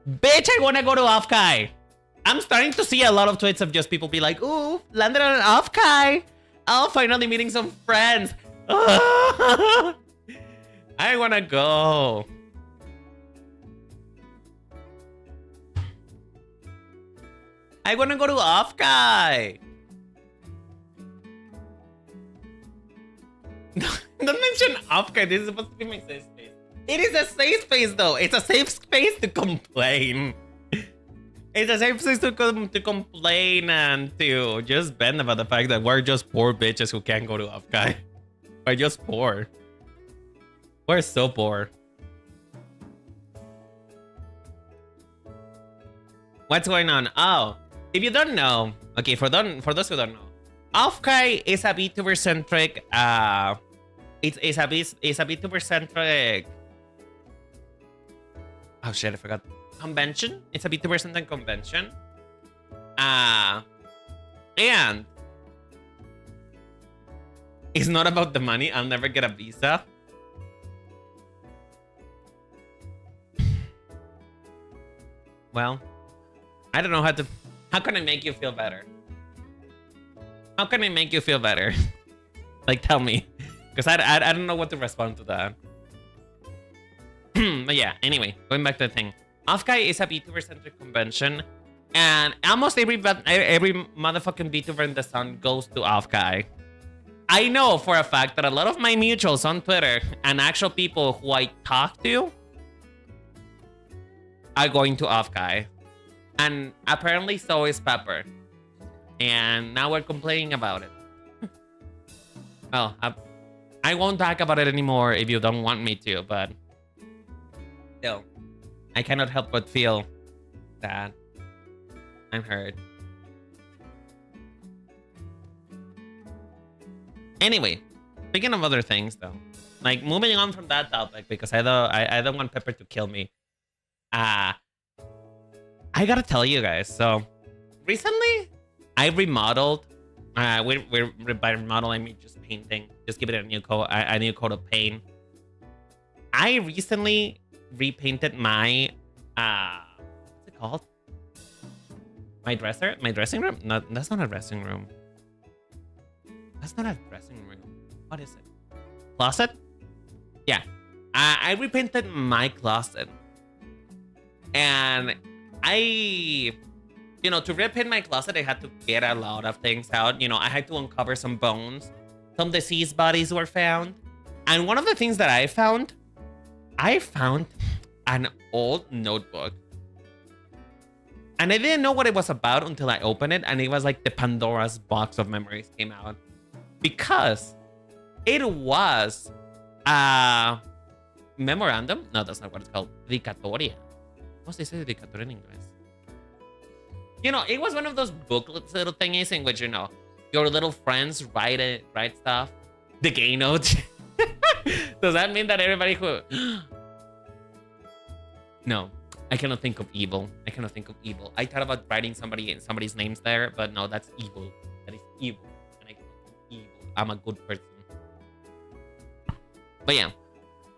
Bitch, I wanna go to Offkai. I'm starting to see a lot of tweets of just people be like, ooh, landed on Offkai. Oh, finally meeting some friends. I wanna go. I wanna go to Offkai. Don't mention Offkai. This is supposed to be my safe space. It is a safe space, though. It's a safe space to complain. It's a safe space to complain and to just bend about the fact that we're just poor bitches who can't go to Offkai. We're just poor. We're so poor. What's going on? Oh, if you don't know, okay, for those who don't know, Offkai is a VTuber centric. It's a VTuber centric. Oh shit, I forgot. Convention. It's a VTuber centric convention. And it's not about the money. I'll never get a visa. Well, I don't know how to. How can I make you feel better? How can I make you feel better? Like, tell me, because I don't know what to respond to that. But yeah, anyway, going back to the thing. Offkai is a VTuber-centric convention, and almost every motherfucking VTuber in the sun goes to Offkai. I know for a fact that a lot of my mutuals on Twitter and actual people who I talk to are going to Offkai. And apparently so is Pepper. And now we're complaining about it. Well, I won't talk about it anymore if you don't want me to, but still, I cannot help but feel sad. I'm hurt. Anyway, speaking of other things though, like moving on from that topic because I don't want Pepper to kill me. I gotta tell you guys, so recently I remodeled. By remodel I mean just painting, just give it a new coat of paint. I recently repainted my what's it called? My dressing room? No, that's not a dressing room. That's not a dressing room. What is it? Closet? Yeah. I repainted my closet. And to repaint my closet, I had to get a lot of things out. I had to uncover some bones. Some deceased bodies were found. And one of the things that I found an old notebook. And I didn't know what it was about until I opened it. And it was like the Pandora's box of memories came out. Because it was a memorandum. No, that's not what it's called. Dedicatoria. What's they say dedicatoria in English? It was one of those booklets little thingies in which, your little friends write stuff. The gay note. Does that mean that everybody who... No, I cannot think of evil. I thought about writing somebody's names there, but no, that's evil. That is evil. And I cannot think evil. I'm a good person. But yeah.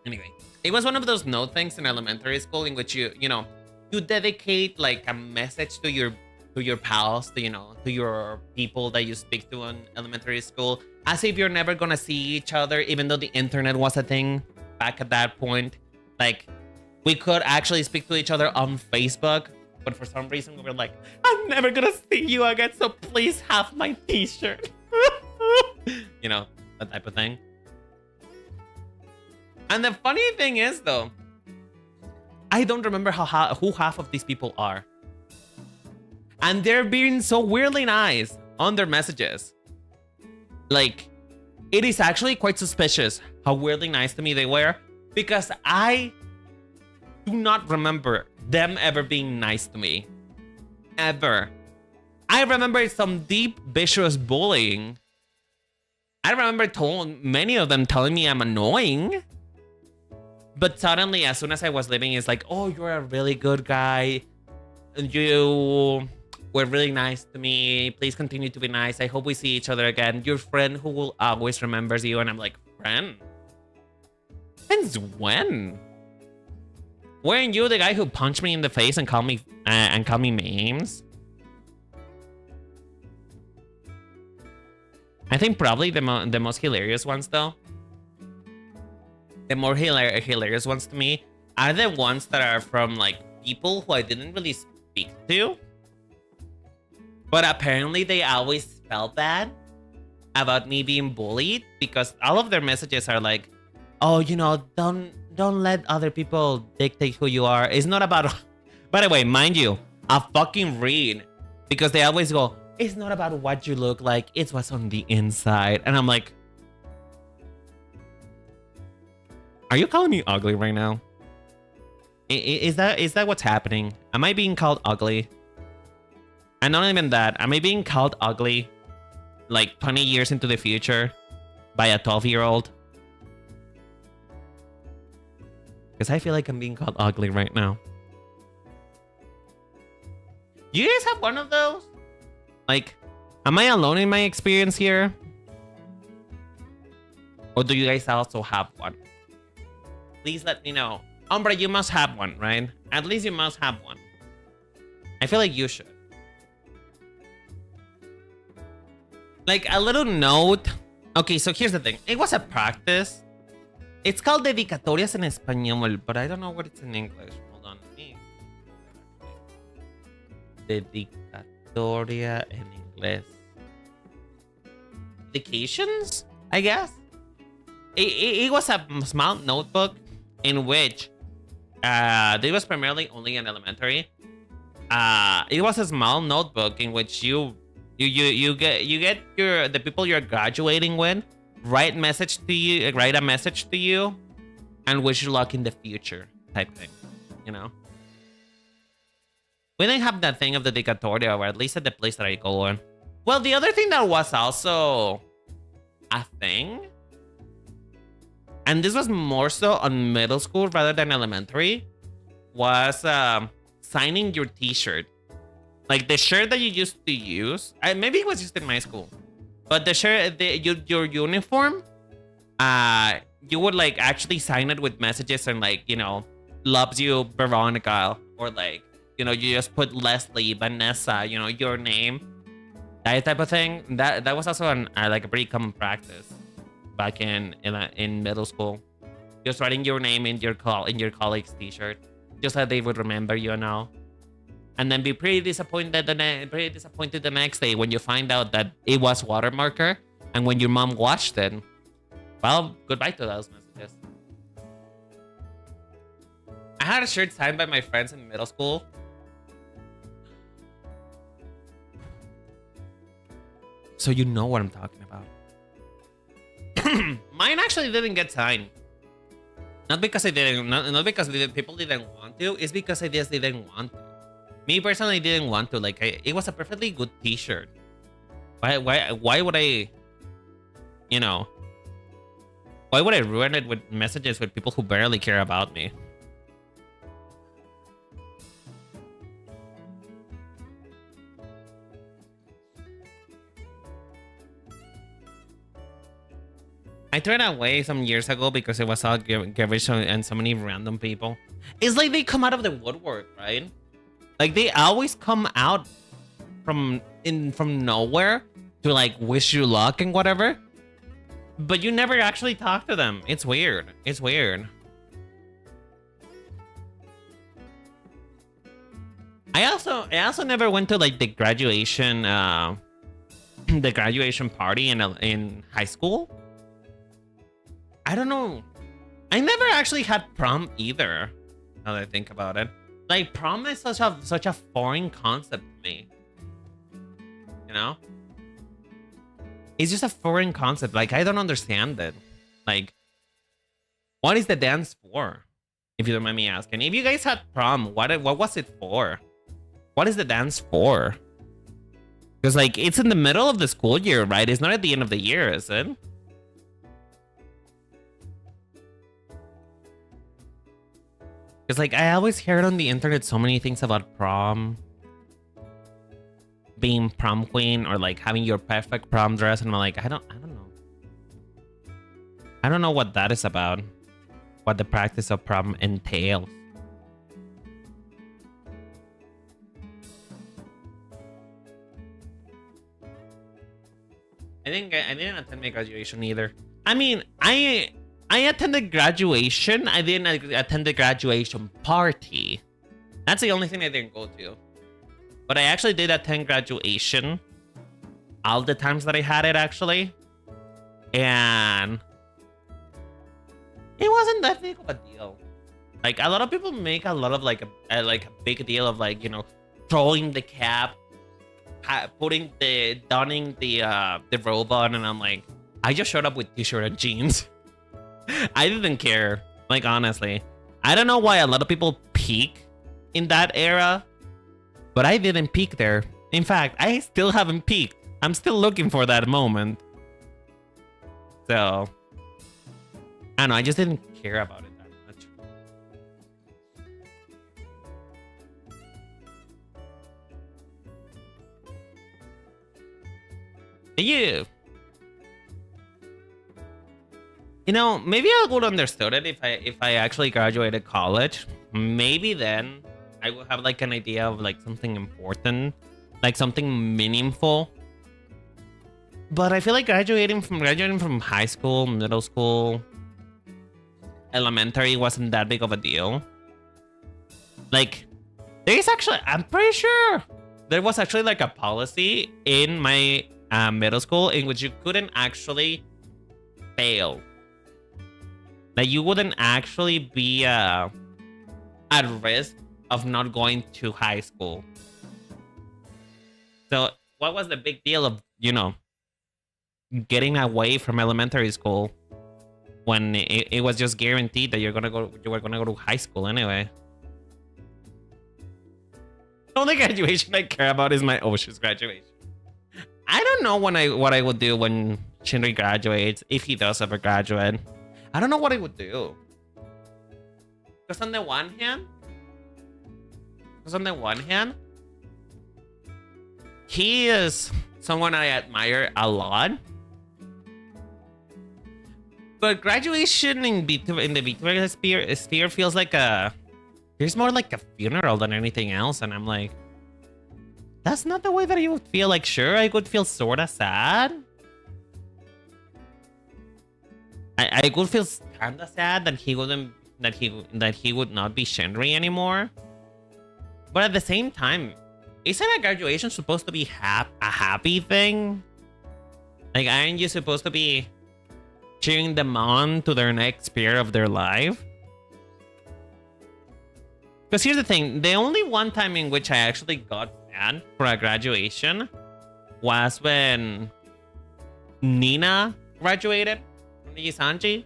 Anyway, it was one of those note things in elementary school in which you dedicate like a message to your pals, to your people that you speak to in elementary school, as if you're never gonna see each other, even though the internet was a thing back at that point. Like, we could actually speak to each other on Facebook, but for some reason we were like, I'm never gonna see you again, so please have my t-shirt. That type of thing. And the funny thing is, though, I don't remember who half of these people are. And they're being so weirdly nice on their messages. Like, it is actually quite suspicious how weirdly nice to me they were, because I do not remember them ever being nice to me. Ever. I remember some deep, vicious bullying. I remember many of them telling me I'm annoying. But suddenly, as soon as I was leaving, it's like, oh, you're a really good guy. You were really nice to me. Please continue to be nice. I hope we see each other again. Your friend who will always remembers you. And I'm like, friend? Since when? Weren't you the guy who punched me in the face and called me memes? I think probably the most hilarious ones though. The more hilarious ones to me are the ones that are from like people who I didn't really speak to, but apparently they always felt bad about me being bullied because all of their messages are like, "Oh, you know, don't let other people dictate who you are. It's not about." By the way, mind you, I fucking read because they always go, "It's not about what you look like. It's what's on the inside." And I'm like, are you calling me ugly right now? Is that what's happening? Am I being called ugly? And not even that. Am I being called ugly like 20 years into the future by a 12-year-old? Because I feel like I'm being called ugly right now. Do you guys have one of those? Like, am I alone in my experience here? Or do you guys also have one? Please let me know. Umbra, you must have one, right? At least you must have one. I feel like you should. Like a little note. Okay, so here's the thing. It was a practice. It's called dedicatorias en español, but I don't know what it's in English. Hold on. Dedicatoria en inglés. Dedications, I guess. It was a small notebook in which it was primarily only in elementary. It was a small notebook in which you get the people you're graduating with write a message to you and wish you luck in the future type thing, you know. We didn't have that thing of the dedicatoria, or at least at the place that I go on. Well, the other thing that was also a thing, and this was more so on middle school rather than elementary, was signing your t-shirt. Like the shirt that you used to use, maybe it was just in my school, but the shirt, your uniform, you would like actually sign it with messages and like, you know, loves you, Veronica, or like, you know, you just put Leslie, Vanessa, you know, your name, that type of thing. That was also like a pretty common practice back in middle school. Just writing your name in your colleague's t-shirt, just so they would remember you now. And then be pretty disappointed the next day when you find out that it was watermarker, and when your mom watched it, well, goodbye to those messages. I had a shirt signed by my friends in middle school. So you know what I'm talking about. Mine actually didn't get signed. Not because I didn't, not because people didn't want to. It's because I just didn't want to. Me personally didn't want to. Like, it was a perfectly good t-shirt. Why would I, you know, why would I ruin it with messages with people who barely care about me? I threw it away some years ago because it was all garbage and so many random people. It's like they come out of the woodwork, right? Like they always come out from nowhere to like wish you luck and whatever. But you never actually talk to them. It's weird. It's weird. I also never went to like the graduation party in high school. I don't know. I never actually had prom either. Now that I think about it, like prom is such a foreign concept to me. You know, it's just a foreign concept. Like I don't understand it. Like, what is the dance for? If you don't mind me asking, if you guys had prom, what was it for? What is the dance for? Because like it's in the middle of the school year, right? It's not at the end of the year, is it? Because like I always heard on the internet so many things about prom, being prom queen, or like having your perfect prom dress, and I'm like, I don't know. I don't know what that is about. What the practice of prom entails. I didn't attend my graduation either. I mean, I attended graduation. I didn't attend the graduation party. That's the only thing I didn't go to. But I actually did attend graduation all the times that I had it, actually. And it wasn't that big of a deal. Like, a lot of people make a lot of like a big deal of, like, you know, throwing the cap, donning the robe on, and I'm like, I just showed up with t-shirt and jeans. I didn't care, like, honestly. I don't know why a lot of people peak in that era, but I didn't peak there. In fact, I still haven't peaked. I'm still looking for that moment. So, I don't know, I just didn't care about it that much. You know, maybe I would understood it if I actually graduated college. Maybe then I would have like an idea of like something important, like something meaningful. But I feel like graduating from high school, middle school, elementary wasn't that big of a deal. Like, there's actually, I'm pretty sure there was actually like a policy in my middle school in which you couldn't actually fail. Like, you wouldn't actually be at risk of not going to high school. So what was the big deal of, you know, getting away from elementary school when it was just guaranteed that you were gonna go to high school anyway? The only graduation I care about is my Osha's graduation. I don't know what I would do when Shinri graduates, if he does ever graduate. I don't know what I would do. Because on the one hand, he is someone I admire a lot. But graduation in the Victoria sphere feels like it's more like a funeral than anything else. And I'm like, that's not the way that you would feel. Like, sure, I would feel sort of sad. I would feel kind of sad that he would not be Shinri anymore. But at the same time, isn't a graduation supposed to be a happy thing? Like, aren't you supposed to be cheering them on to their next year of their life? Because here's the thing, the only one time in which I actually got sad for a graduation was when Nina graduated from the Isanji.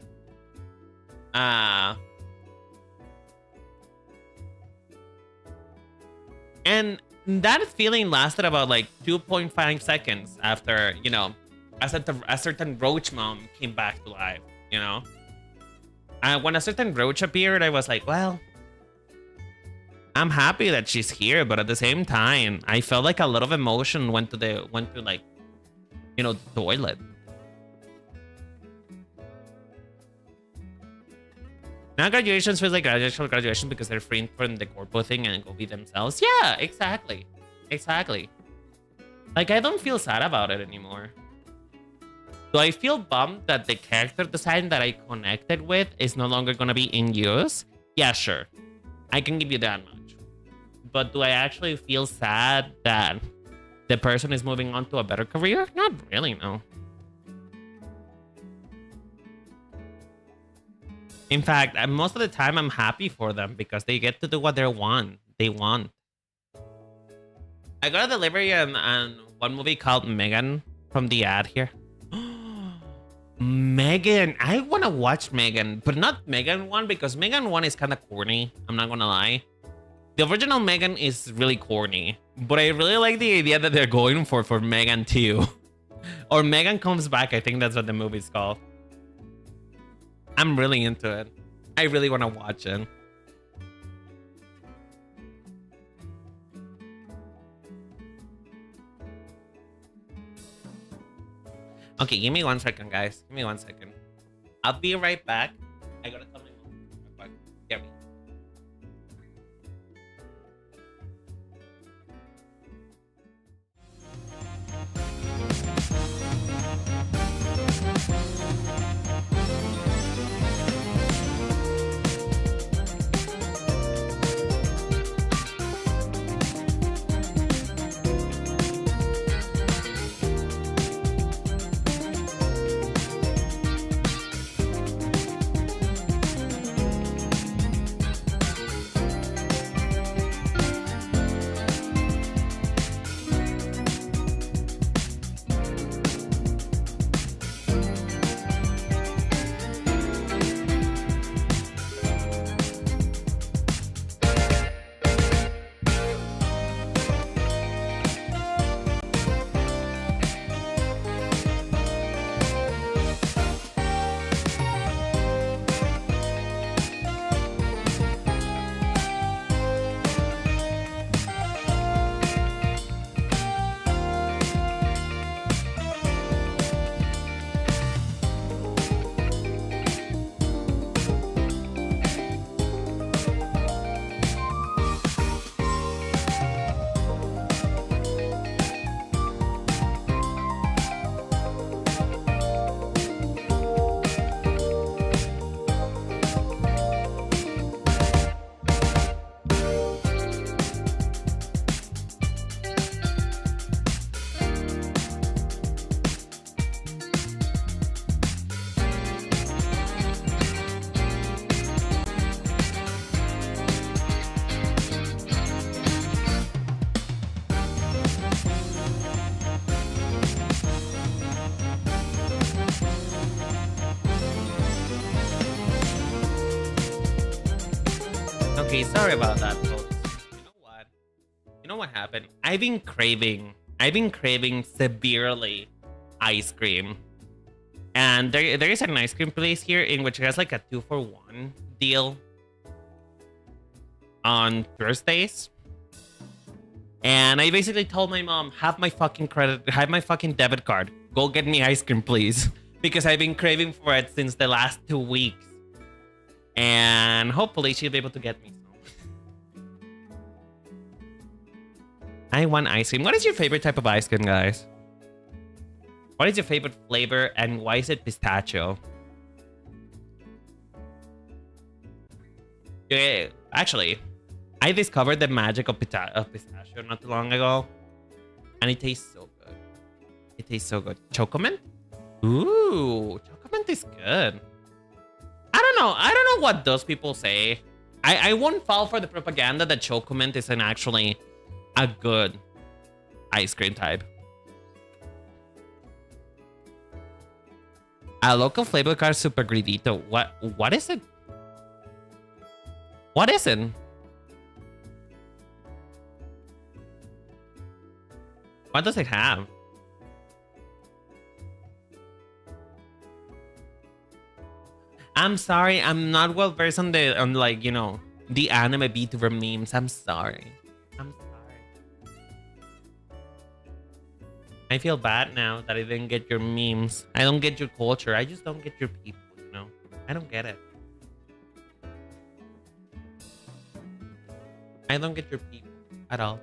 And that feeling lasted about like 2.5 seconds after, you know, a certain roach mom came back to life, you know? When a certain roach appeared, I was like, well, I'm happy that she's here, but at the same time, I felt like a lot of emotion went to like, you know, the toilet. Now graduations feels like actual graduation because they're free from the corpo thing and go be themselves. Yeah, exactly. Exactly. Like, I don't feel sad about it anymore. Do I feel bummed that the character design that I connected with is no longer gonna be in use? Yeah, sure. I can give you that much. But do I actually feel sad that the person is moving on to a better career? Not really, no. In fact, most of the time I'm happy for them because they get to do what they want. I got a delivery on one movie called Megan from the ad here. Megan, I want to watch Megan, but not Megan 1 because Megan 1 is kind of corny. I'm not gonna lie. The original Megan is really corny, but I really like the idea that they're going for Megan 2. Or Megan Comes Back, I think that's what the movie's called. I'm really into it. I really want to watch it. Okay, give me 1 second, guys. Give me 1 second. I'll be right back. I gotta tell my mom. Get me. Okay, sorry about that, folks. You know what? You know what happened? I've been craving severely ice cream. And there is an ice cream place here in which has like a 2-for-1 deal on Thursdays. And I basically told my mom, have my fucking debit card. Go get me ice cream, please. Because I've been craving for it since the last 2 weeks. And hopefully she'll be able to get me some. I want ice cream. What is your favorite type of ice cream, guys? What is your favorite flavor and why is it pistachio? Yeah, actually, I discovered the magic of pistachio not too long ago. And it tastes so good. It tastes so good. Chocomint? Ooh, Chocomint is good. I don't know what those people say. I won't fall for the propaganda that Chocomint isn't actually a good ice cream type. A local flavor car super gridito. What is it? What is it? What does it have? I'm sorry, I'm not well versed on the like, you know, the anime VTuber memes. I'm sorry. I'm sorry. I feel bad now that I didn't get your memes. I don't get your culture. I just don't get your people, you know? I don't get it. I don't get your people at all.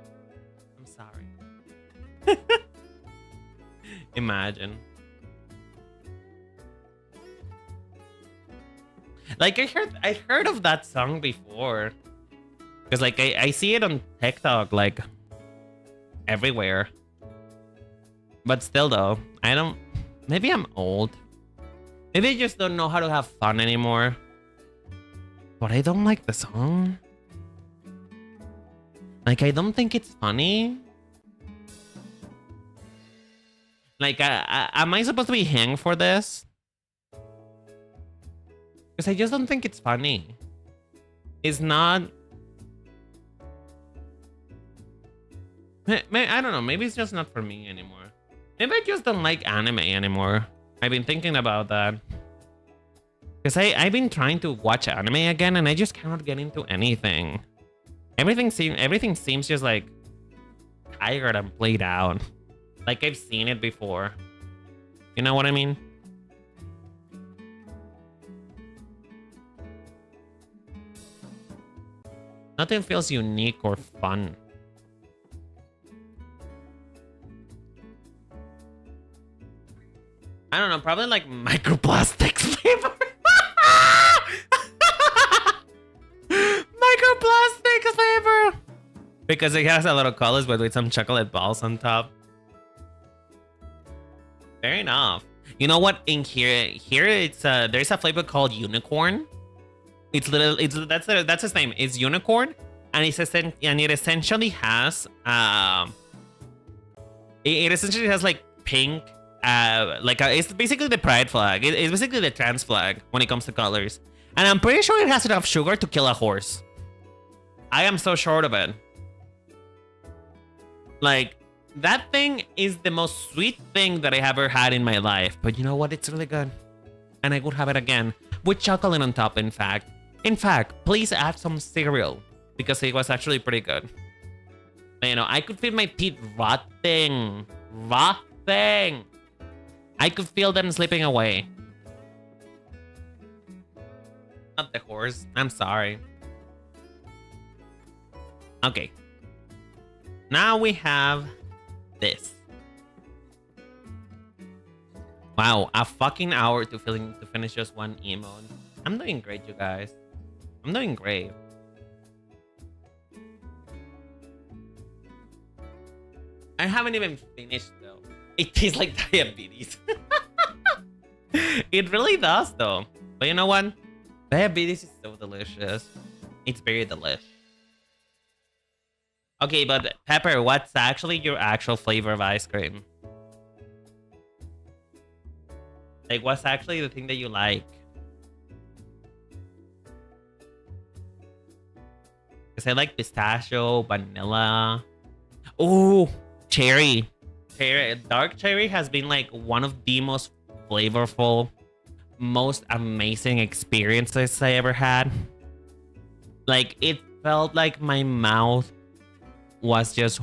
I'm sorry. Imagine. Like I heard of that song before. Because like I see it on TikTok like everywhere. But still though, I don't, maybe I'm old. Maybe I just don't know how to have fun anymore. But I don't like the song. Like I don't think it's funny. Like am I supposed to be hanged for this? Because I just don't think it's funny. It's not... I don't know. Maybe it's just not for me anymore. Maybe I just don't like anime anymore. I've been thinking about that. Because I've been trying to watch anime again and I just cannot get into anything. Everything seems just like tired and played out. Like I've seen it before. You know what I mean? Nothing feels unique or fun. I don't know, probably like microplastics flavor. Microplastics flavor. Because it has a lot of colors, but with some chocolate balls on top. Fair enough. You know what? In here it's there's a flavor called unicorn. That's his name. It's unicorn, and it essentially has it essentially has like pink, it's basically the pride flag. It's basically the trans flag when it comes to colors, and I'm pretty sure it has enough sugar to kill a horse. I am so sure of it. Like that thing is the most sweet thing that I ever had in my life. But you know what? It's really good, and I would have it again with chocolate on top. In fact, please add some cereal because it was actually pretty good. But, you know, I could feel my teeth rotting. I could feel them slipping away. Not the horse. I'm sorry. Okay. Now we have this. Wow, a fucking hour to finish just one emote. I'm doing great, you guys. I'm doing great. I haven't even finished though. It tastes like diabetes. It really does though. But you know what? Diabetes is so delicious. It's very delish. Okay, but Pepper, what's actually your actual flavor of ice cream? Like, what's actually the thing that you like? Because I like pistachio, vanilla. Oh, cherry. Dark cherry has been like one of the most flavorful, most amazing experiences I ever had. Like, it felt like my mouth was just...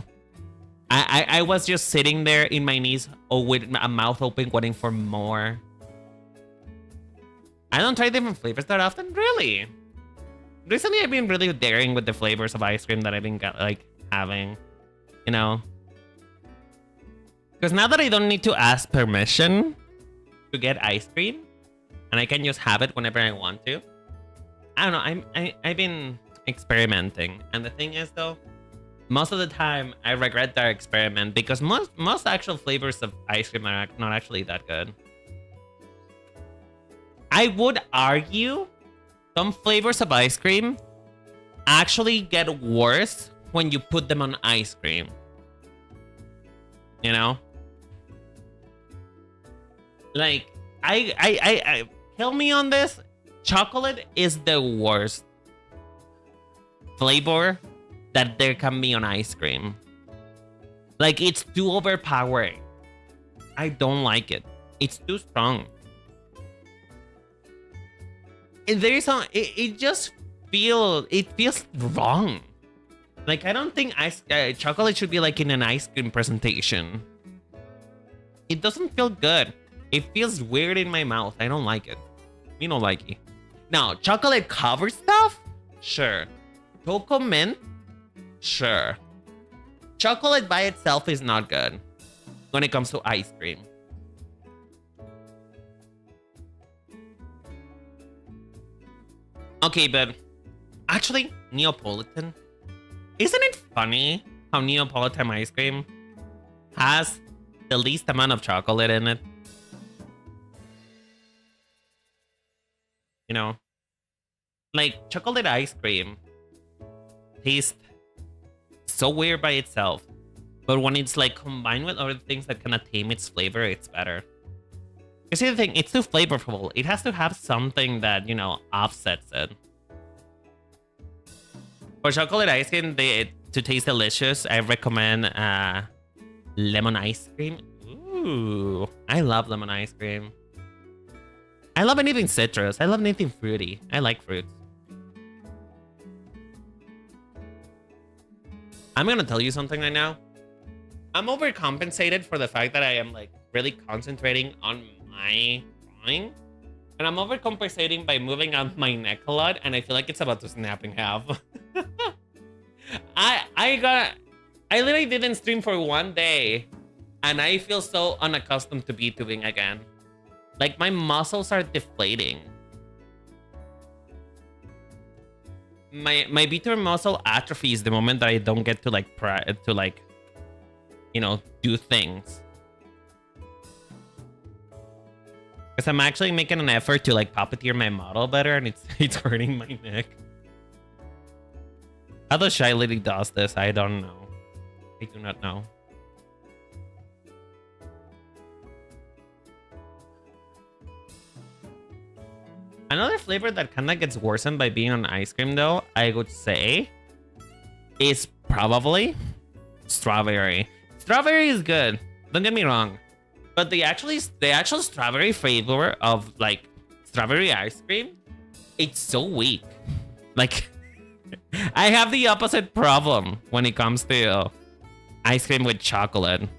I was just sitting there in my knees with a mouth open waiting for more. I don't try different flavors that often, really. Recently, I've been really daring with the flavors of ice cream that I've been having, you know? Because now that I don't need to ask permission to get ice cream, and I can just have it whenever I want to. I don't know, I've been experimenting. And the thing is, though, most of the time, I regret that experiment because most actual flavors of ice cream are not actually that good. I would argue some flavors of ice cream actually get worse when you put them on ice cream. You know? Like, I kill me on this. Chocolate is the worst flavor that there can be on ice cream. Like, it's too overpowering. I don't like it. It's too strong. And there is some, it just feels wrong. Like, I don't think chocolate should be like in an ice cream presentation. It doesn't feel good. It feels weird in my mouth. I don't like it. Me no like it. Now, chocolate covered stuff? Sure. Cocoa mint? Sure. Chocolate by itself is not good when it comes to ice cream. Okay, but actually, Neapolitan. Isn't it funny how Neapolitan ice cream has the least amount of chocolate in it? You know? Like, chocolate ice cream tastes so weird by itself. But when it's like combined with other things that kind of tame its flavor, it's better. You see the thing, it's too flavorful. It has to have something that, you know, offsets it. For chocolate ice cream, to taste delicious, I recommend lemon ice cream. Ooh, I love lemon ice cream. I love anything citrus. I love anything fruity. I like fruits. I'm gonna tell you something right now. I'm overcompensated for the fact that I am like really concentrating on my drawing. And I'm overcompensating by moving out my neck a lot, and I feel like it's about to snap in half. I literally didn't stream for 1 day, and I feel so unaccustomed to VTubing again. Like, my muscles are deflating. My VTuber muscle atrophies the moment that I don't get to like you know, do things. Because I'm actually making an effort to like puppeteer my model better, and it's hurting my neck. How the Shy Lady does this, I don't know. I do not know. Another flavor that kind of gets worsened by being on ice cream, though, I would say, is probably strawberry. Strawberry is good. Don't get me wrong. But the actual strawberry flavor of like strawberry ice cream, it's so weak. Like, I have the opposite problem when it comes to ice cream with chocolate.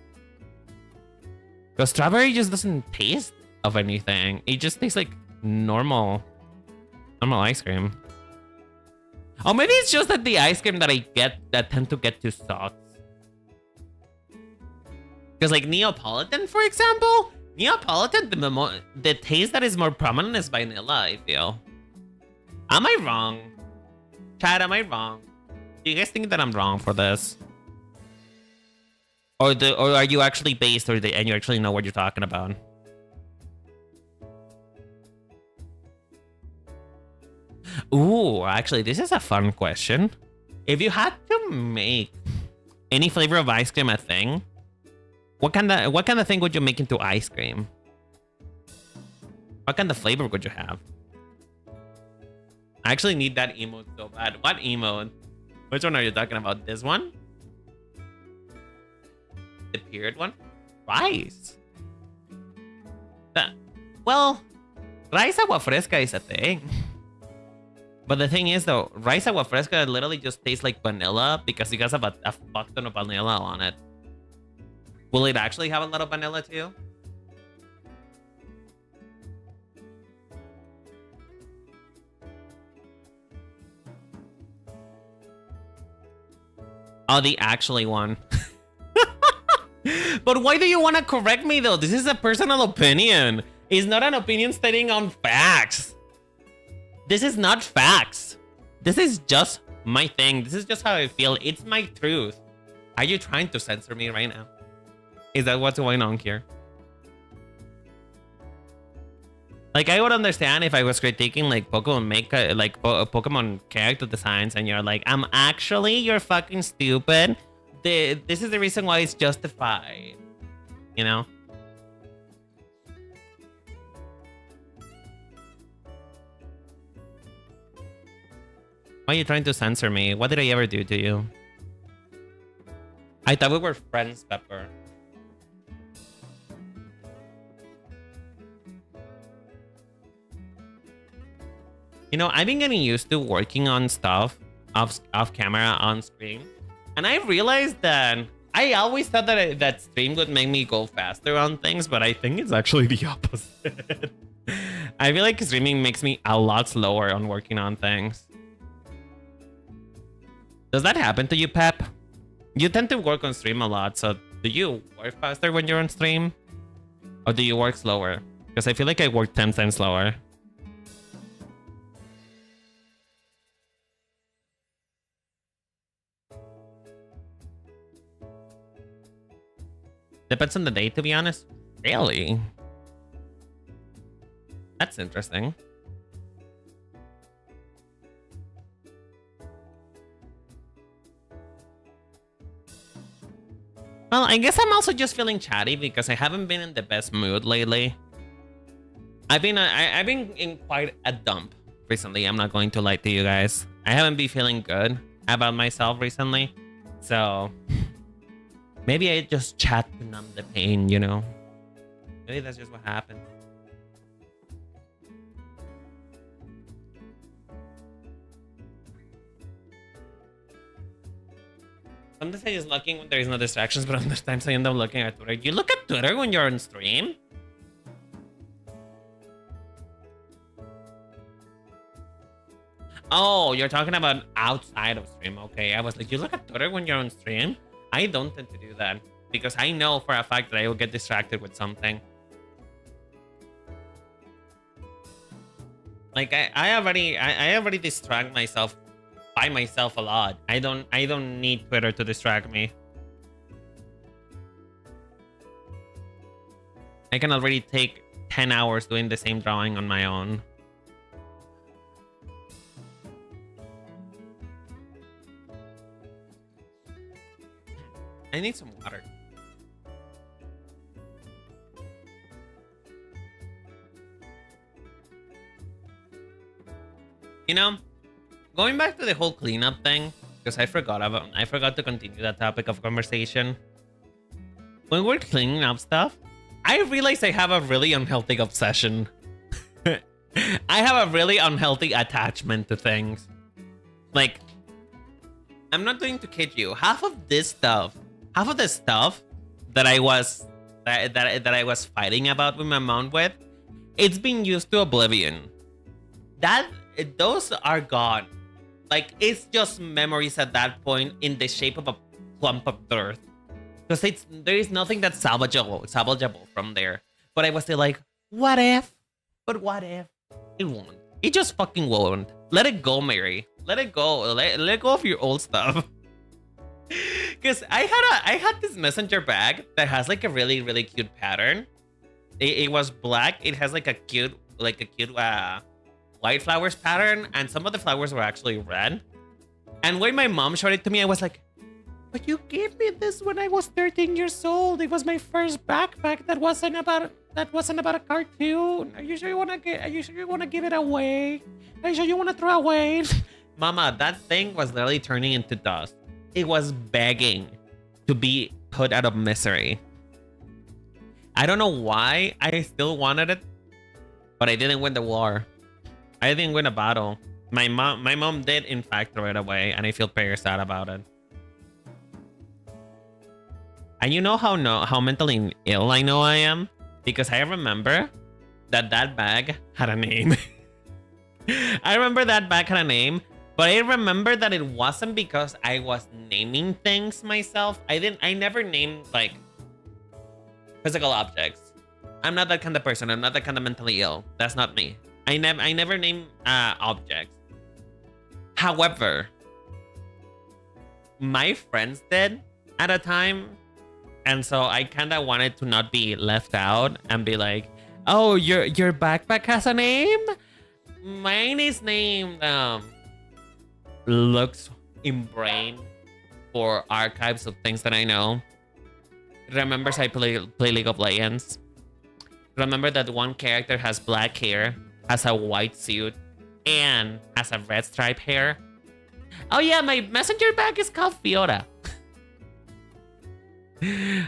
Because strawberry just doesn't taste of anything. It just tastes like normal ice cream. Or maybe it's just that the ice cream that I get that tend to get too soft. Because like Neapolitan, for example, Neapolitan, the taste that is more prominent is vanilla, I feel. Am I wrong? Chad, am I wrong? Do you guys think that I'm wrong for this? Or are you actually based and you actually know what you're talking about? Ooh, actually, this is a fun question. If you had to make any flavor of ice cream a thing, what kind of thing would you make into ice cream? What kind of flavor would you have? I actually need that emote so bad. What emote? Which one are you talking about? This one? The period one? Rice. Well, rice agua fresca is a thing. But the thing is, though, rice agua fresca literally just tastes like vanilla because it has a fuck ton of vanilla on it. Will it actually have a lot of vanilla too? Oh, the actually one. But why do you want to correct me, though? This is a personal opinion. It's not an opinion stating on facts. This is not facts. This is just my thing. This is just how I feel. It's my truth. Are you trying to censor me right now? Is that what's going on here? Like, I would understand if I was critiquing like Pokemon Pokemon character designs, and you're like, you're fucking stupid. This is the reason why it's justified. You know? Why are you trying to censor me? What did I ever do to you? I thought we were friends, Pepper. You know, I've been getting used to working on stuff off camera on screen. And I realized that I always thought that that stream would make me go faster on things, but I think it's actually the opposite. I feel like streaming makes me a lot slower on working on things. Does that happen to you, Pep? You tend to work on stream a lot, so do you work faster when you're on stream? Or do you work slower? Because I feel like I work 10 times slower. Depends on the day, to be honest. Really? That's interesting. Well, I guess I'm also just feeling chatty because I haven't been in the best mood lately. I've been in quite a dump recently. I'm not going to lie to you guys. I haven't been feeling good about myself recently. So maybe I just chat to numb the pain, you know? Maybe that's just what happened. Sometimes I just looking when there is no distractions, but other times I end up looking at Twitter. You look at Twitter when you're on stream? Oh, you're talking about outside of stream. Okay, I was like, you look at Twitter when you're on stream? I don't tend to do that because I know for a fact that I will get distracted with something. Like I already distract myself by myself a lot. I don't need Twitter to distract me. I can already take 10 hours doing the same drawing on my own. I need some water. You know, going back to the whole cleanup thing, because I forgot to continue that topic of conversation. When we're cleaning up stuff, I realize I have a really unhealthy obsession. I have a really unhealthy attachment to things. Like, I'm not going to kid you. Half of the stuff that I was fighting about with my mom with, it's been used to oblivion. Those are gone. Like, it's just memories at that point in the shape of a clump of dirt. Because there is nothing that's salvageable from there. But I was still like, what if? But what if? It won't. It just fucking won't. Let it go, Mary. Let it go. Let go of your old stuff. Because I had this messenger bag that has like a really, really cute pattern. It was black. It has like a cute white flowers pattern, and some of the flowers were actually red. And when my mom showed it to me, I was like, but you gave me this when I was 13 years old. It was my first backpack that wasn't about a cartoon. Are you sure you wanna give it away? Are you sure you wanna throw away? Mama, that thing was literally turning into dust. It was begging to be put out of misery. I don't know why I still wanted it, but I didn't win the war. I didn't win a battle. My mom did in fact throw it away, and I feel very sad about it. And you know how mentally ill I know I am? Because I remember that bag had a name. I remember that bag had a name, but I remember that it wasn't because I was naming things myself. I never named like physical objects. I'm not that kind of person. I'm not that kind of mentally ill. That's not me. I never name objects. However, my friends did at a time, and so I kind of wanted to not be left out and be like, "Oh, your backpack has a name? Mine is named looks in brain for archives of things that I know. Remembers I play League of Legends. Remember that one character has black hair, has a white suit, and has a red stripe hair. Oh yeah, my messenger bag is called Fiora."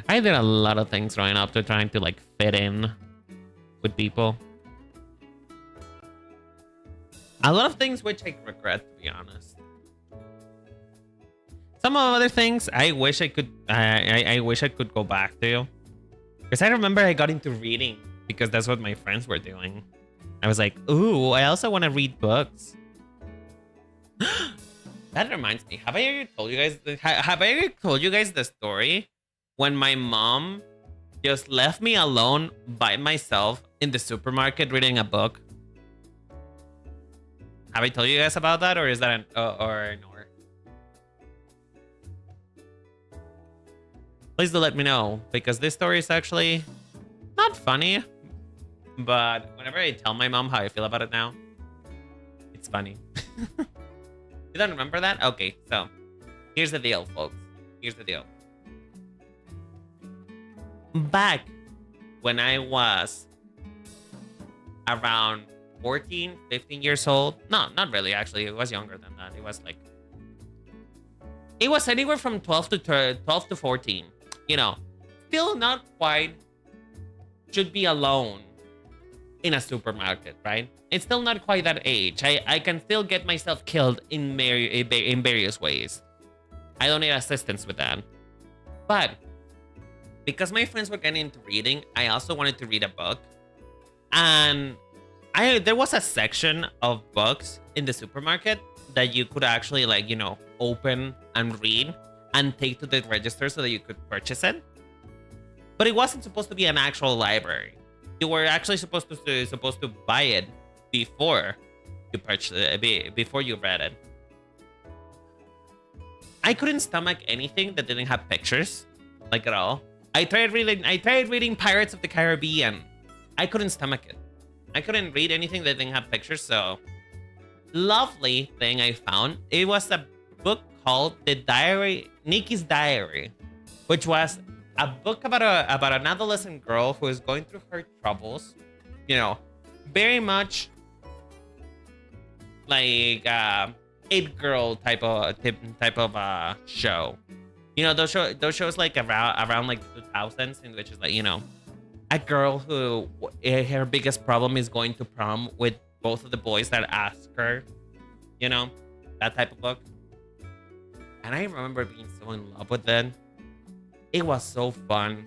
I did a lot of things growing up to trying to like fit in with people. A lot of things which I regret, to be honest. Some other things I wish I could I wish I could go back to. Because I remember I got into reading because that's what my friends were doing. I was like, ooh, I also want to read books. That reminds me. Have I ever told you guys the story when my mom just left me alone by myself in the supermarket reading a book? Have I told you guys about that, or is that or no? Please do let me know, because this story is actually not funny, but whenever I tell my mom how I feel about it now, it's funny. You don't remember that? Okay, so here's the deal, folks. Here's the deal. Back when I was around 14, 15 years old. No, not really, actually. It was younger than that. It was like... It was anywhere from 12 to 14. You know, still not quite should be alone in a supermarket, right? It's still not quite that age. I can still get myself killed in various ways. I don't need assistance with that. But because my friends were getting into reading, I also wanted to read a book. And there was a section of books in the supermarket that you could actually, like, you know, open and read and take to the register so that you could purchase it. But it wasn't supposed to be an actual library. You were actually supposed to buy it before you purchased it, before you read it. I couldn't stomach anything that didn't have pictures, like at all. I tried reading Pirates of the Caribbean. I couldn't stomach it. I couldn't read anything that didn't have pictures. So, lovely thing I found. It was a book called Nikki's Diary, which was a book about an adolescent girl who is going through her troubles. You know, very much like It Girl type of show. You know, those shows like around like the 2000s, in which is like, you know, a girl who her biggest problem is going to prom with both of the boys that ask her. You know, that type of book. And I remember being so in love with it. It was so fun.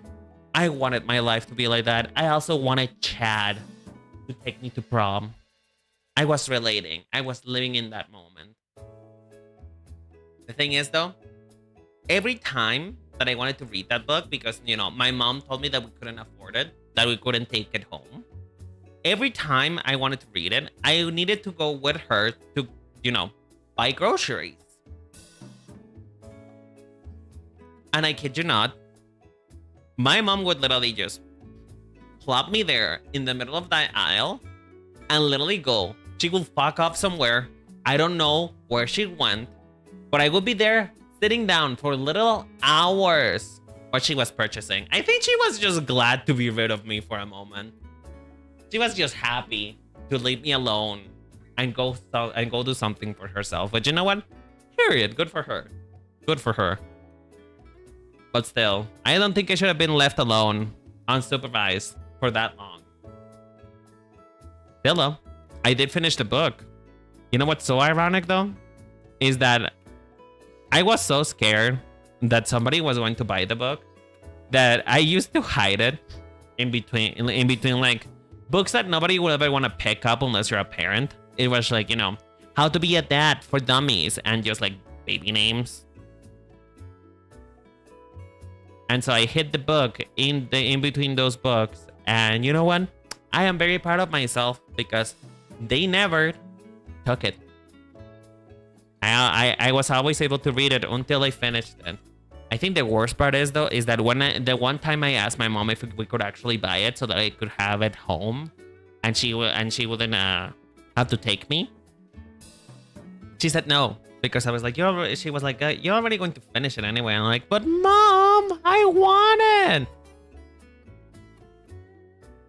I wanted my life to be like that. I also wanted Chad to take me to prom. I was relating. I was living in that moment. The thing is, though, every time that I wanted to read that book, because, you know, my mom told me that we couldn't afford it, that we couldn't take it home. Every time I wanted to read it, I needed to go with her to, you know, buy groceries. And I kid you not, my mom would literally just plop me there in the middle of that aisle and literally go. She would fuck off somewhere. I don't know where she went, but I would be there sitting down for little hours while she was purchasing. I think she was just glad to be rid of me for a moment. She was just happy to leave me alone and go do something for herself. But you know what? Period. Good for her. Good for her. But still, I don't think I should have been left alone, unsupervised, for that long. Still though, I did finish the book. You know what's so ironic though? Is that I was so scared that somebody was going to buy the book that I used to hide it in between like books that nobody would ever want to pick up unless you're a parent. It was like, you know, how to be a dad for dummies and just like baby names. And so I hid the book in between those books. And you know what? I am very proud of myself because they never took it. I was always able to read it until I finished it. I think the worst part is though, is that the one time I asked my mom if we could actually buy it so that I could have it home, and she wouldn't have to take me. She said no because I was like, she was like, you're already going to finish it anyway. I'm like, but mom, I want it.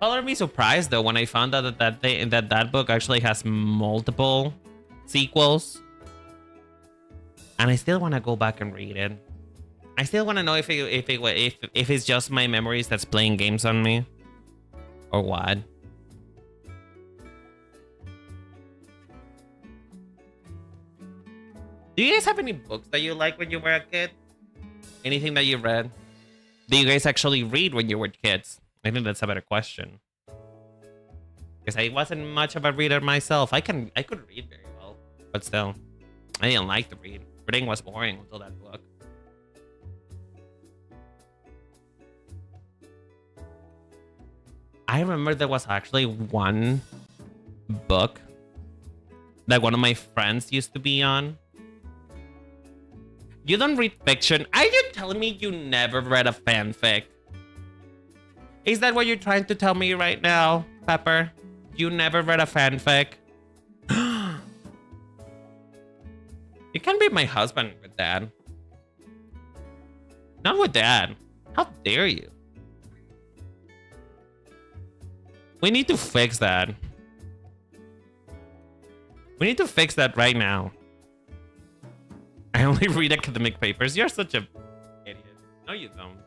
Color me surprised though when I found out that book actually has multiple sequels, and I still want to go back and read it. I still want to know if it's just my memories that's playing games on me, or what. Do you guys have any books that you like when you were a kid? Anything that you read? Do you guys actually read when you were kids? I think that's a better question. Because I wasn't much of a reader myself. I could read very well, but still, I didn't like to read. Reading was boring until that book. I remember there was actually one book that one of my friends used to be on. You don't read fiction? Are you telling me you never read a fanfic? Is that what you're trying to tell me right now, Pepper? You never read a fanfic? You can't be my husband with that. Not with that. How dare you? We need to fix that. We need to fix that right now. I only read academic papers. You're such a idiot. No, you don't.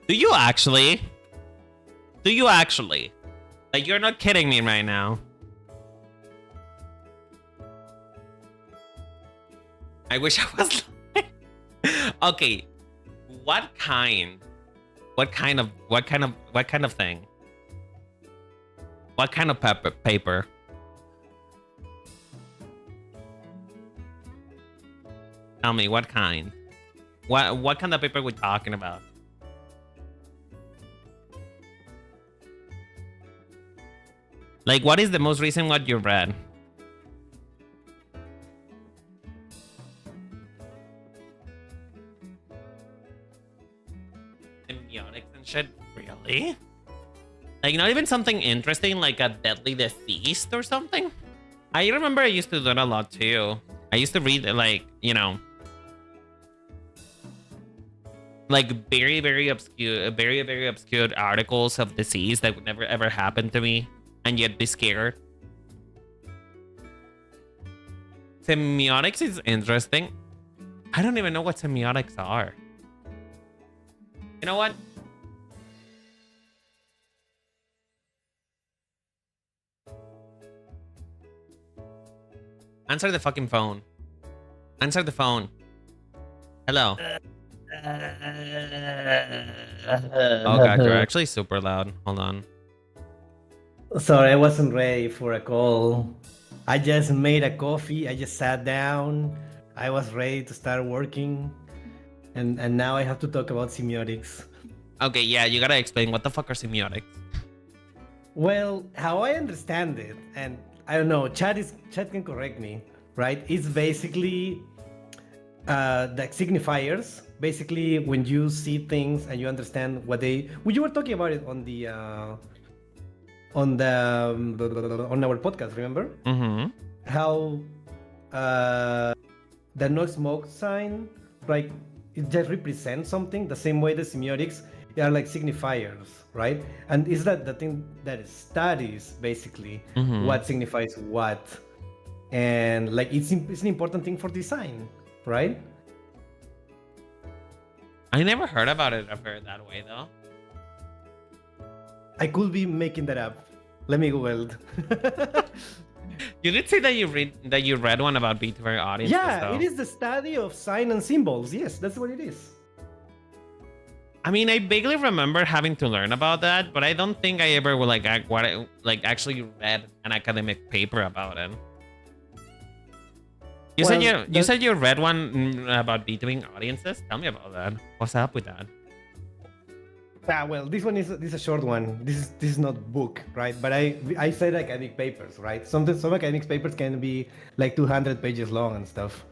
Do you actually? Do you actually? Like, you're not kidding me right now. I wish I was like... Okay. What kind of thing? What kind of paper? Tell me, what kind? What kind of paper are we talking about? Like, what is the most recent one you read? Semiotics and shit? Really? Like, not even something interesting like a Deadly Deceased or something? I remember I used to do that a lot too. I used to read, like, you know, like very obscure articles of disease that would never ever happen to me, and yet be scared. Semiotics is interesting. I don't even know what semiotics are. You know what? Answer the fucking phone. Answer the phone. Hello. Oh god, you're actually super loud. Hold on.
Sorry, I wasn't ready for a call. I just made a coffee. I just sat down. I was ready to start working. And now I have to talk about semiotics.
Okay, yeah, you gotta explain what the fuck are semiotics.
Well, how I understand it, and I don't know, chat can correct me, right? It's basically the signifiers. Basically, when you see things and you understand what they... Well, you were talking about it on the on our podcast, remember?
Mm-hmm.
How the no smoke sign, right? it just represents something the same way the semiotics they are like signifiers, right? And is that the thing that studies basically what signifies what, and like it's an important thing for design, right?
I never heard about it ever that way though.
I could be making that up. Let me Google it.
You did say that you read one about B2B audiences.
Yeah,
though.
it is the study of sign and symbols. Yes, that's what it is.
I mean, I vaguely remember having to learn about that, but I don't think I ever would actually read an academic paper about it. You said you read one about B2B audiences. Tell me about that. What's up with that?
Well, this is a short one. This is not book, right? But I said academic papers, right? Some academic papers can be like 200 pages long and stuff.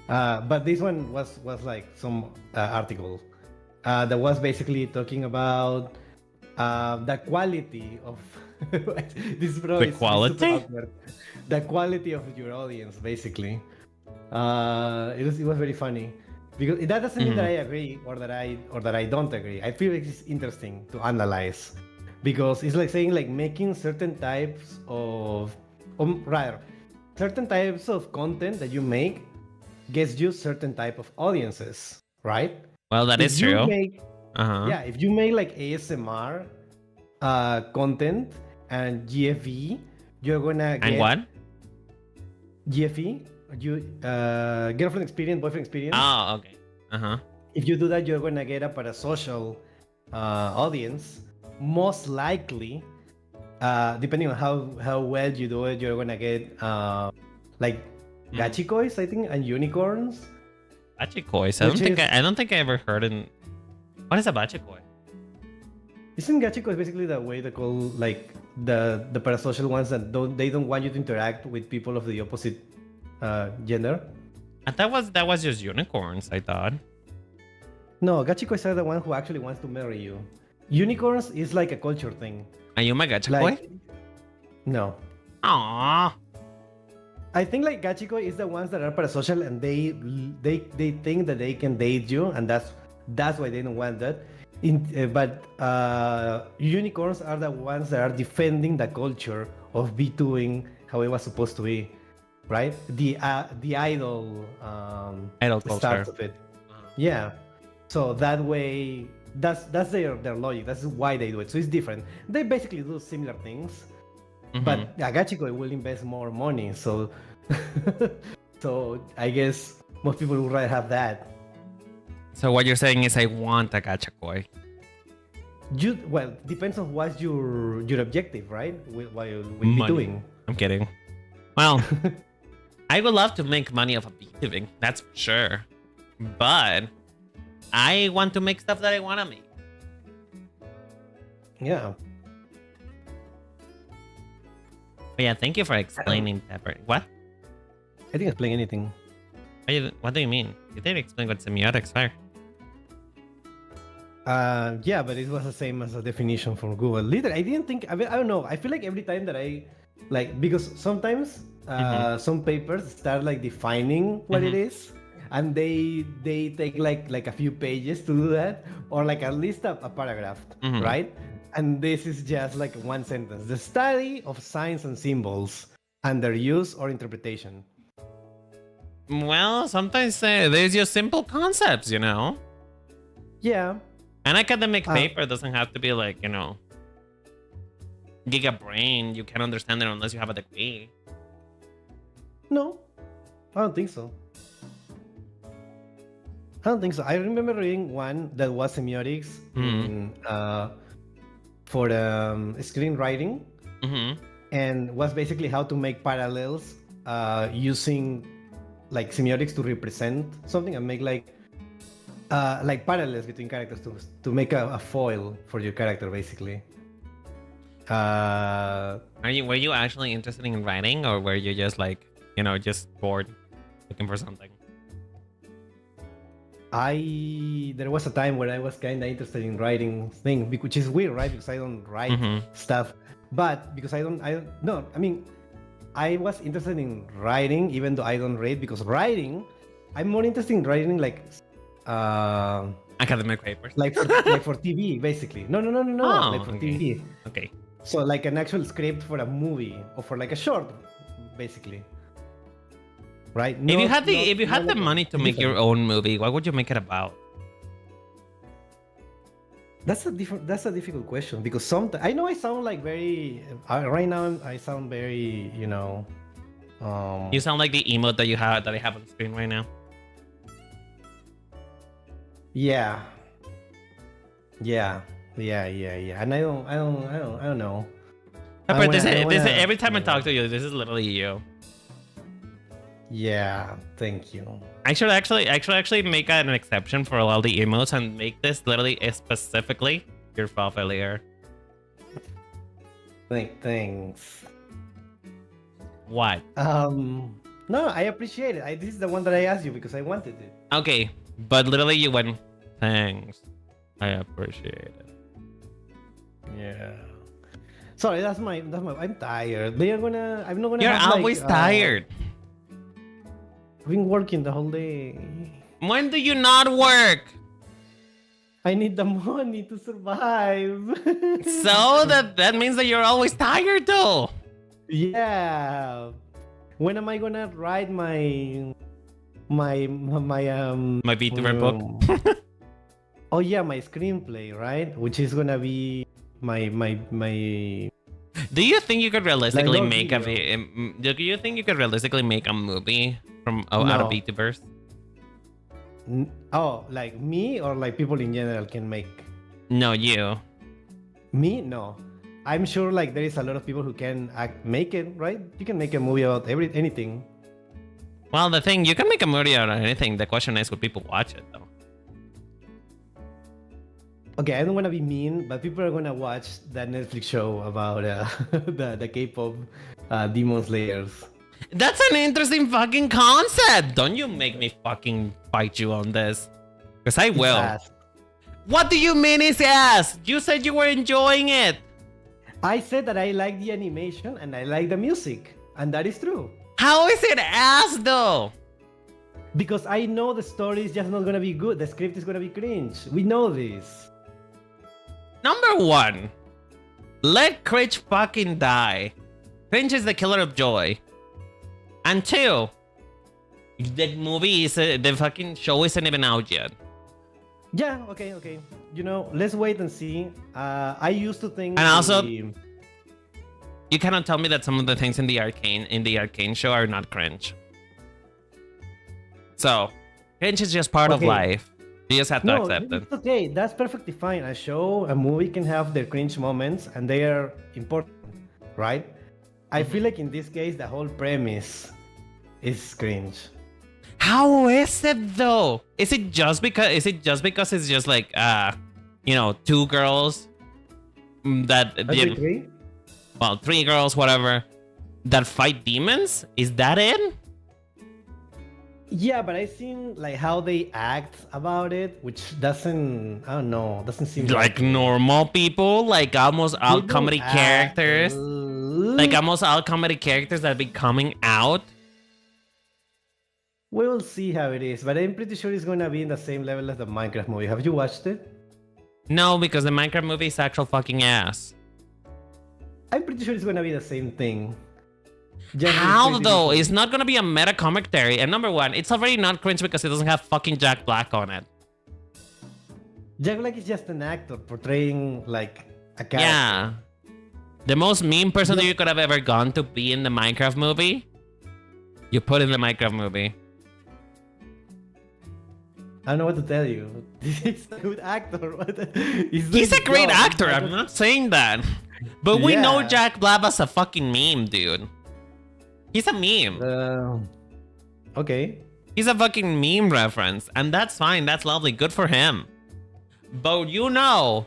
But this one was like some article that was basically talking about the quality of this
The quality?
The quality of your audience, basically. It was very funny. Because that doesn't mean that I agree or that I don't agree. I feel like it's interesting to analyze, because it's like saying like making certain types of, rather, certain types of content that you make gets you certain type of audiences, right?
Well, that is true.
Yeah, if you make like ASMR content and GFE, you're gonna get
And what?
GFE. Girlfriend experience, boyfriend experience.
Oh, okay.
If you do that, you're gonna get a parasocial audience. Most likely, depending on how well you do it, you're gonna get like gachikois, I think, and unicorns.
Bachikois. I don't think I ever heard in. What is a bachikoi?
Isn't gachikois basically the way they call like the parasocial ones that they don't want you to interact with people of the opposite gender?
And that was just unicorns, I thought.
No, gachikois are the one who actually wants to marry you. Unicorns is like a culture thing.
Are you my gachikoi?
No.
Aww.
I think like gachikoi is the ones that are parasocial and they think that they can date you, and that's why they don't want that. But unicorns are the ones that are defending the culture of B2ing how it was supposed to be, right? The idol
culture.
start of it. Yeah. So that way, that's their logic. That's why they do it. So it's different. They basically do similar things, but a gachikoi will invest more money. So, so I guess most people would rather have that.
So what you're saying is I want a gachikoi.
Well, depends on what's your objective, right? What you'll be
Money.
doing.
I'm kidding. Well, I would love to make money off of B2B, that's for sure. But I want to make stuff that I want to make.
Yeah.
But yeah, thank you for explaining that. What?
I didn't explain anything.
What do you mean? You didn't explain what semiotics are.
Yeah, but it was the same as a definition from Google. Literally, I didn't think. I don't know. I feel like every time that I because sometimes some papers start like defining what it is, and they take like a few pages to do that, or like at least a paragraph, right? And this is just like one sentence: the study of signs and symbols and their use or interpretation.
Well, sometimes there's just simple concepts, you know?
Yeah.
An academic paper doesn't have to be like, you know, giga brain. You can't understand it unless you have a degree.
No, I don't think so. I remember reading one that was semiotics for screenwriting, and was basically how to make parallels using like semiotics to represent something and make like parallels between characters to make a foil for your character, basically.
Were you actually interested in writing, or were you just like, you know, just bored looking for something?
There was a time where I was kind of interested in writing things, which is weird, right? Because I don't write stuff, but because I mean, I was interested in writing even though I don't read, because writing, I'm more interested in writing like
Academic papers.
like for TV, basically. No,
Oh,
like for
okay.
TV.
Okay.
So like an actual script for a movie or for like a short, basically. Right?
If you had
Not
the
like
money to make your own movie, what would you make it about?
That's a difficult question because sometimes I know I sound like very right now I sound very,
You sound like the emote that I have on the screen right now.
yeah. Yeah. And I don't know.
Pepper,
I wanna-
every time I talk to you, this is literally you.
Yeah, thank you.
I should actually make an exception for all the emotes and make this literally specifically your profile here.
Thanks.
What?
No, I appreciate it. This is the one that I asked you because I wanted it.
Okay, but literally you went, thanks. I appreciate it.
Yeah. Sorry, that's my. I'm tired. I'm not gonna.
You're
have,
always tired.
I've been working the whole day.
When do you not work?
I need the money to survive.
So that means that you're always tired though.
Yeah. When am I gonna write my
VTuber book?
Oh yeah, my screenplay, right? Which is gonna be my.
Do you think you could realistically
no
make
video.
do you think you could realistically make a movie from out of
No.
VTubers?
Oh, like me or like people in general can make.
No, you.
Me? No. I'm sure like there is a lot of people who can make it, right? You can make a movie about anything.
Well, the thing, you can make a movie out of anything. The question is, would people watch it though?
Okay, I don't want to be mean, but people are gonna watch that Netflix show about the K-pop Demon Slayers.
That's an interesting fucking concept. Don't you make me fucking fight you on this. Because I will.
Fast.
What do you mean it's ass? You said you were enjoying it.
I said that I like the animation and I like the music, and that is true.
How is it ass though?
Because I know the story is just not gonna be good. The script is gonna be cringe. We know this.
Number one, let cringe fucking die. Cringe is the killer of joy. And two, the movie is the fucking show isn't even out yet.
Yeah, okay. Let's wait and see. I used to think.
And also, you cannot tell me that some of the things in the arcane show are not cringe. So, cringe is just part of life. You just have to accept it.
It's okay. That's perfectly fine. A movie can have their cringe moments, and they are important, right? I feel like in this case, the whole premise is cringe.
How is it though? Is it just because it's just like two girls that
Three?
well, three girls, whatever, that fight demons? Is that it?
Yeah, but I seen like how they act about it, which doesn't seem
Like normal people, like almost all
They don't
comedy
act,
characters, like almost all comedy characters that be coming out.
We will see how it is, but I'm pretty sure it's gonna be in the same level as the Minecraft movie. Have you watched it?
No, because the Minecraft movie is actual fucking ass.
I'm pretty sure it's gonna be the same thing.
How though? It's not gonna be a meta commentary. And number one, it's already not cringe because it doesn't have fucking Jack Black on it.
Jack Black is just an actor portraying like a character.
Yeah. The most mean person that you could have ever gone to be in the Minecraft movie, you put in the Minecraft movie.
I don't know what to tell you. He's a good actor.
He's a great actor. I'm not saying that. But we know Jack Black as a fucking meme, dude. He's a meme.
Okay.
He's a fucking meme reference. And that's fine. That's lovely. Good for him. But you know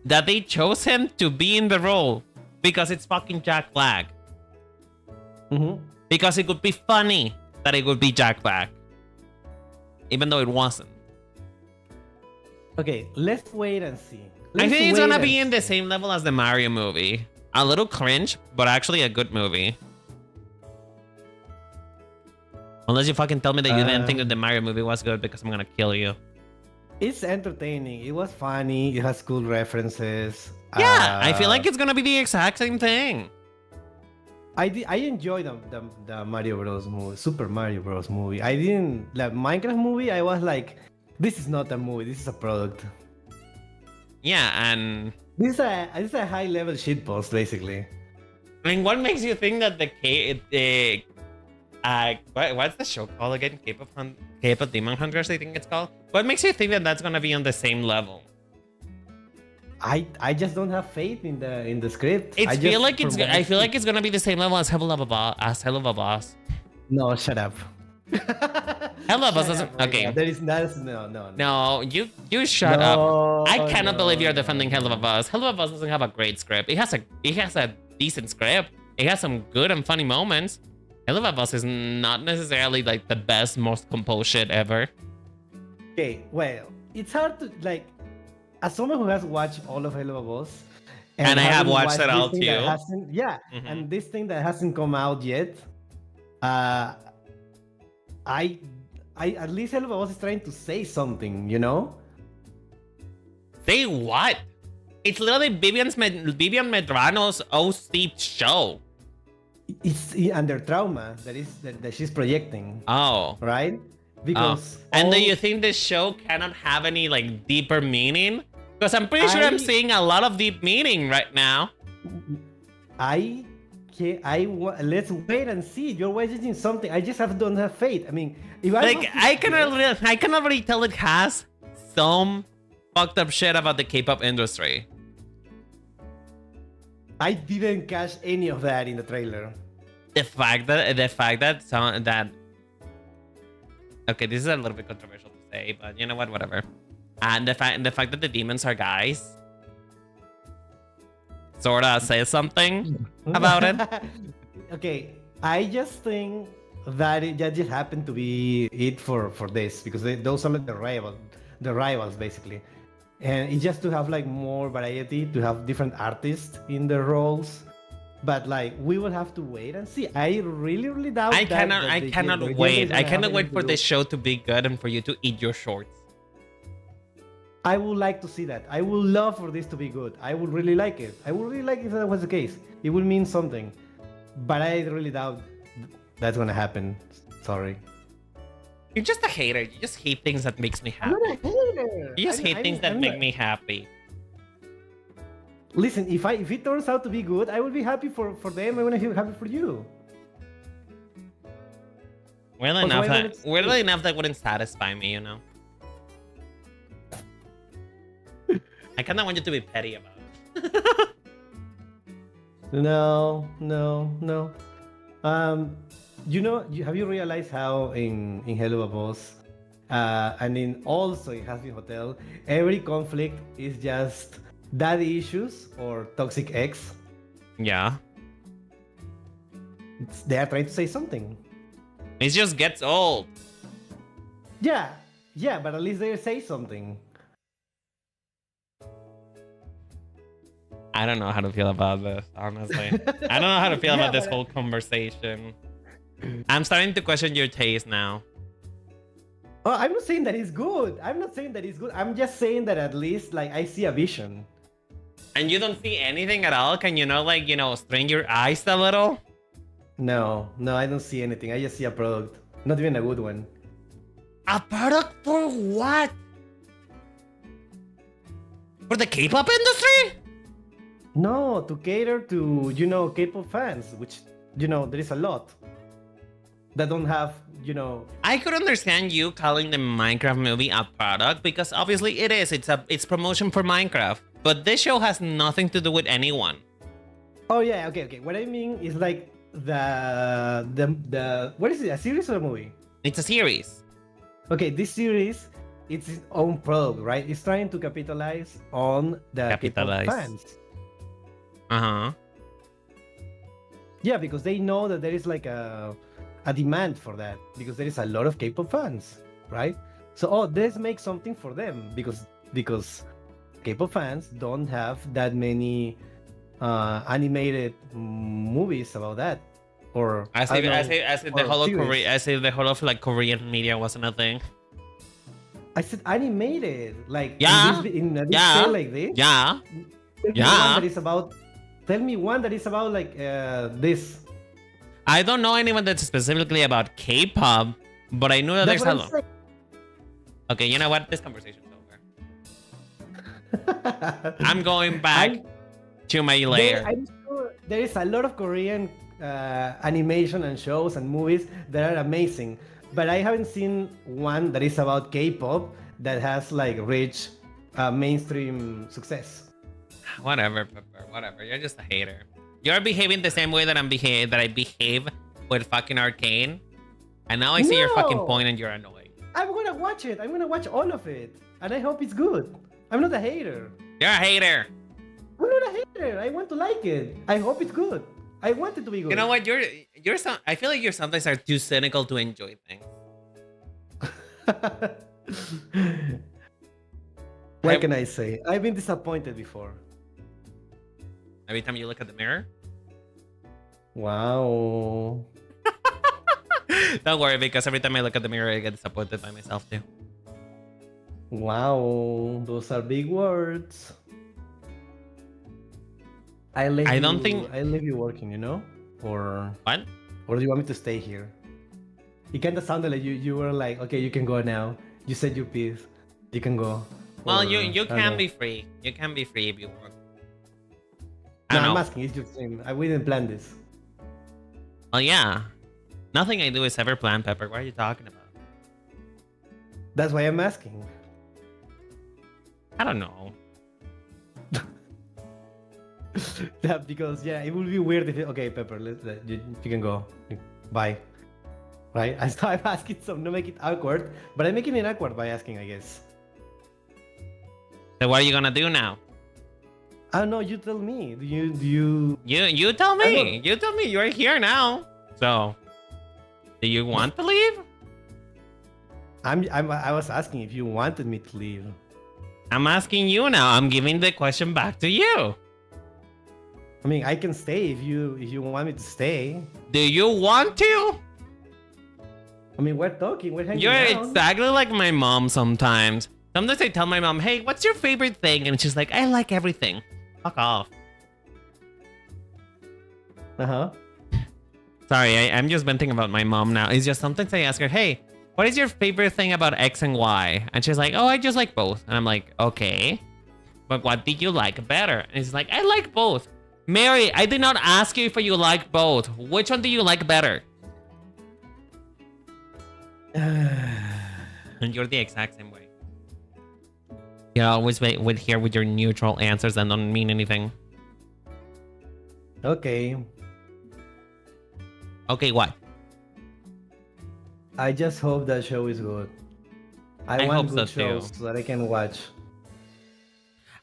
that they chose him to be in the role because it's fucking Jack Black. Because it would be funny that it would be Jack Black. Even though it wasn't.
Okay, let's wait and see.
I think it's gonna be in the same level as the Mario movie. A little cringe, but actually a good movie. Unless you fucking tell me that you didn't think that the Mario movie was good, because I'm gonna kill you.
It's entertaining. It was funny. It has cool references.
Yeah, I feel like it's gonna be the exact same thing.
I enjoyed the Mario Bros. Movie, Super Mario Bros. Movie. I didn't like Minecraft movie. I was like, this is not a movie. This is a product.
Yeah, and
This is a high level shitpost basically.
I mean, what makes you think that what's the show called again? K-pop Demon Hunters, I think it's called. What makes you think that that's gonna be on the same level?
I just don't have faith in the script.
I feel like it's gonna be the same level as Hell of a Boss.
No, shut up.
Hell of a Boss
Shut
doesn't.
up right
Okay.
now. That's no.
No, you shut up. I cannot believe you're defending Hell of a Boss. Hell of a Boss doesn't have a great script. It has a decent script. It has some good and funny moments. Hell of a Boss is not necessarily like the best, most composed shit ever.
Okay, well, it's hard to like, as someone who has watched all of Hello Boss,
And I have
haven't
watched it
this
all
thing that
too.
hasn't- Yeah,
Mhm.
and this thing that hasn't come out yet, I at least Hello Boss is trying to say something, you know?
Say what? It's literally Vivian Medrano's OC show.
It's under trauma that she's projecting,
Oh.
right?
Oh.
Because
And do
all-
you think this show cannot have any like deeper meaning? Because I'm pretty sure I'm seeing a lot of deep meaning right now.
let's wait and see. You're waiting something. I just don't have faith. I mean, if
Like I can already tell it has some fucked up shit about the K-pop industry.
I didn't catch any of that in the trailer.
The fact that okay, this is a little bit controversial to say, but you know what, whatever. And the fact that the demons are guys sorta says something about it.
Okay, I just think that that just happened to be it for this because those are like the rivals basically, and it's just to have like more variety, to have different artists in the roles. But like we will have to wait and see. I really doubt.
I cannot wait. I cannot wait for this show to be good and for you to eat your shorts.
I would like to see that. I would love for this to be good. I would really like it. I would really like if that was the case. It would mean something. But I really doubt that's gonna happen. Sorry.
You're just a hater. You just hate things that makes me
I'm
happy.
not a hater.
You just hate things that
I'm
make
not-
me happy.
Listen, if it turns out to be good, I will be happy for them. I want to be happy for you.
Weirdly
Also,
enough,
I wanted to-
weirdly enough, that wouldn't satisfy me, you know. I kind of want you to be petty about it.
No. Have you realized how in Hello Boss, and in also in Has Been Hotel, every conflict is just daddy issues or toxic ex.
Yeah.
They are trying to say something.
It just gets old.
Yeah, but at least they say something.
I don't know how to feel about this, honestly. I don't know how to feel
Yeah,
about this
but-
whole conversation. I'm starting to question your taste now.
Oh, I'm not saying that it's good. I'm just saying that at least like I see a vision.
And you don't see anything at all? Can you not, like, strain your eyes a little?
No, I don't see anything. I just see a product. Not even a good one.
A product for what? For the K-pop industry?
No, to cater to, K-pop fans, which, there is a lot that don't have,
I could understand you calling the Minecraft movie a product because obviously it is. It's promotion for Minecraft. But this show has nothing to do with anyone.
Oh yeah, okay. What I mean is like the what is it? A series or a movie?
It's a series.
Okay, this series, it's its own product, right? It's trying to capitalize on the K-pop
Capitalize.
fans.
Uh-huh.
Yeah, because they know that there is like a demand for that because there is a lot of K-pop fans, right? So let's make something for them because K-pop fans don't have that many animated movies about that. Or
As
I
if
don't know,
the
or
whole of
series.
Korea, as if the whole of like Korean media wasn't a thing.
I said animated, like
Yeah.
in a big
Yeah.
scale like this.
Yeah.
Tell me
Yeah.
one that is about. Tell me one that is about like this.
I don't know anyone that's specifically about K-pop, but I know that
That's
there's
what I'm
a.
saying.
Okay, you know what? This conversation's over. I'm going back to my lair.
I'm sure there is a lot of Korean animation and shows and movies that are amazing, but I haven't seen one that is about K-pop that has like rich mainstream success.
Whatever, Pepper. Whatever. You're just a hater. You're behaving the same way that I behave with fucking Arcane, and now I see your fucking
No!
point and you're annoyed.
I'm gonna watch it. I'm gonna watch all of it, and I hope it's good. I'm not a hater.
You're a hater.
I'm not a hater. I want to like it. I hope it's good. I want it to be good.
You know what? You're some. I feel like you sometimes are too cynical to enjoy things.
What can I say? I've been disappointed before.
Every time you look at the mirror.
Wow.
Don't worry, because every time I look at the mirror, I get disappointed by myself too.
Wow. Those are big words. I
don't think-
I leave you working, you know? Or
What?
do you want me to stay here? It kind of sounded like you were like, okay, you can go now. You said your piece. You can go.
Well,
Or,
you
I don't
can
know.
be free. You can be free if you work.
No,
I don't
I'm
know.
asking. It's your thing. We didn't plan this.
Well, yeah. Nothing I do is ever planned, Pepper. What are you talking about?
That's why I'm asking.
I don't know.
Yeah, because yeah, it would be weird if okay, Pepper, you can go. Bye. Right? I'm asking some to make it awkward, but I'm making it awkward by asking, I guess.
So what are you gonna do now?
I don't know. You tell me. Do you?
You tell
I
me. You tell me. You're here now. So, do you want to leave?
I was asking if you wanted me to leave.
I'm asking you now. I'm giving the question back to you.
I mean, I can stay if you want me to stay.
Do you want to?
I mean, we're talking. We're hanging
You're
out.
exactly like my mom sometimes. Sometimes I tell my mom, hey, what's your favorite thing? And she's like, I like everything. Fuck off.
Uh-huh.
Sorry, I'm just venting about my mom now. It's just sometimes I ask her, hey, what is your favorite thing about X and Y? And she's like, oh, I just like both. And I'm like, okay. But what do you like better? And she's like, I like both. Mary, I did not ask you if you like both. Which one do you like better? And you're the exact same way. You always wait here with your neutral answers that don't mean anything.
Okay.
Okay, what?
I just hope that show is good. I want
hope
good
so, too.
shows so that I can watch.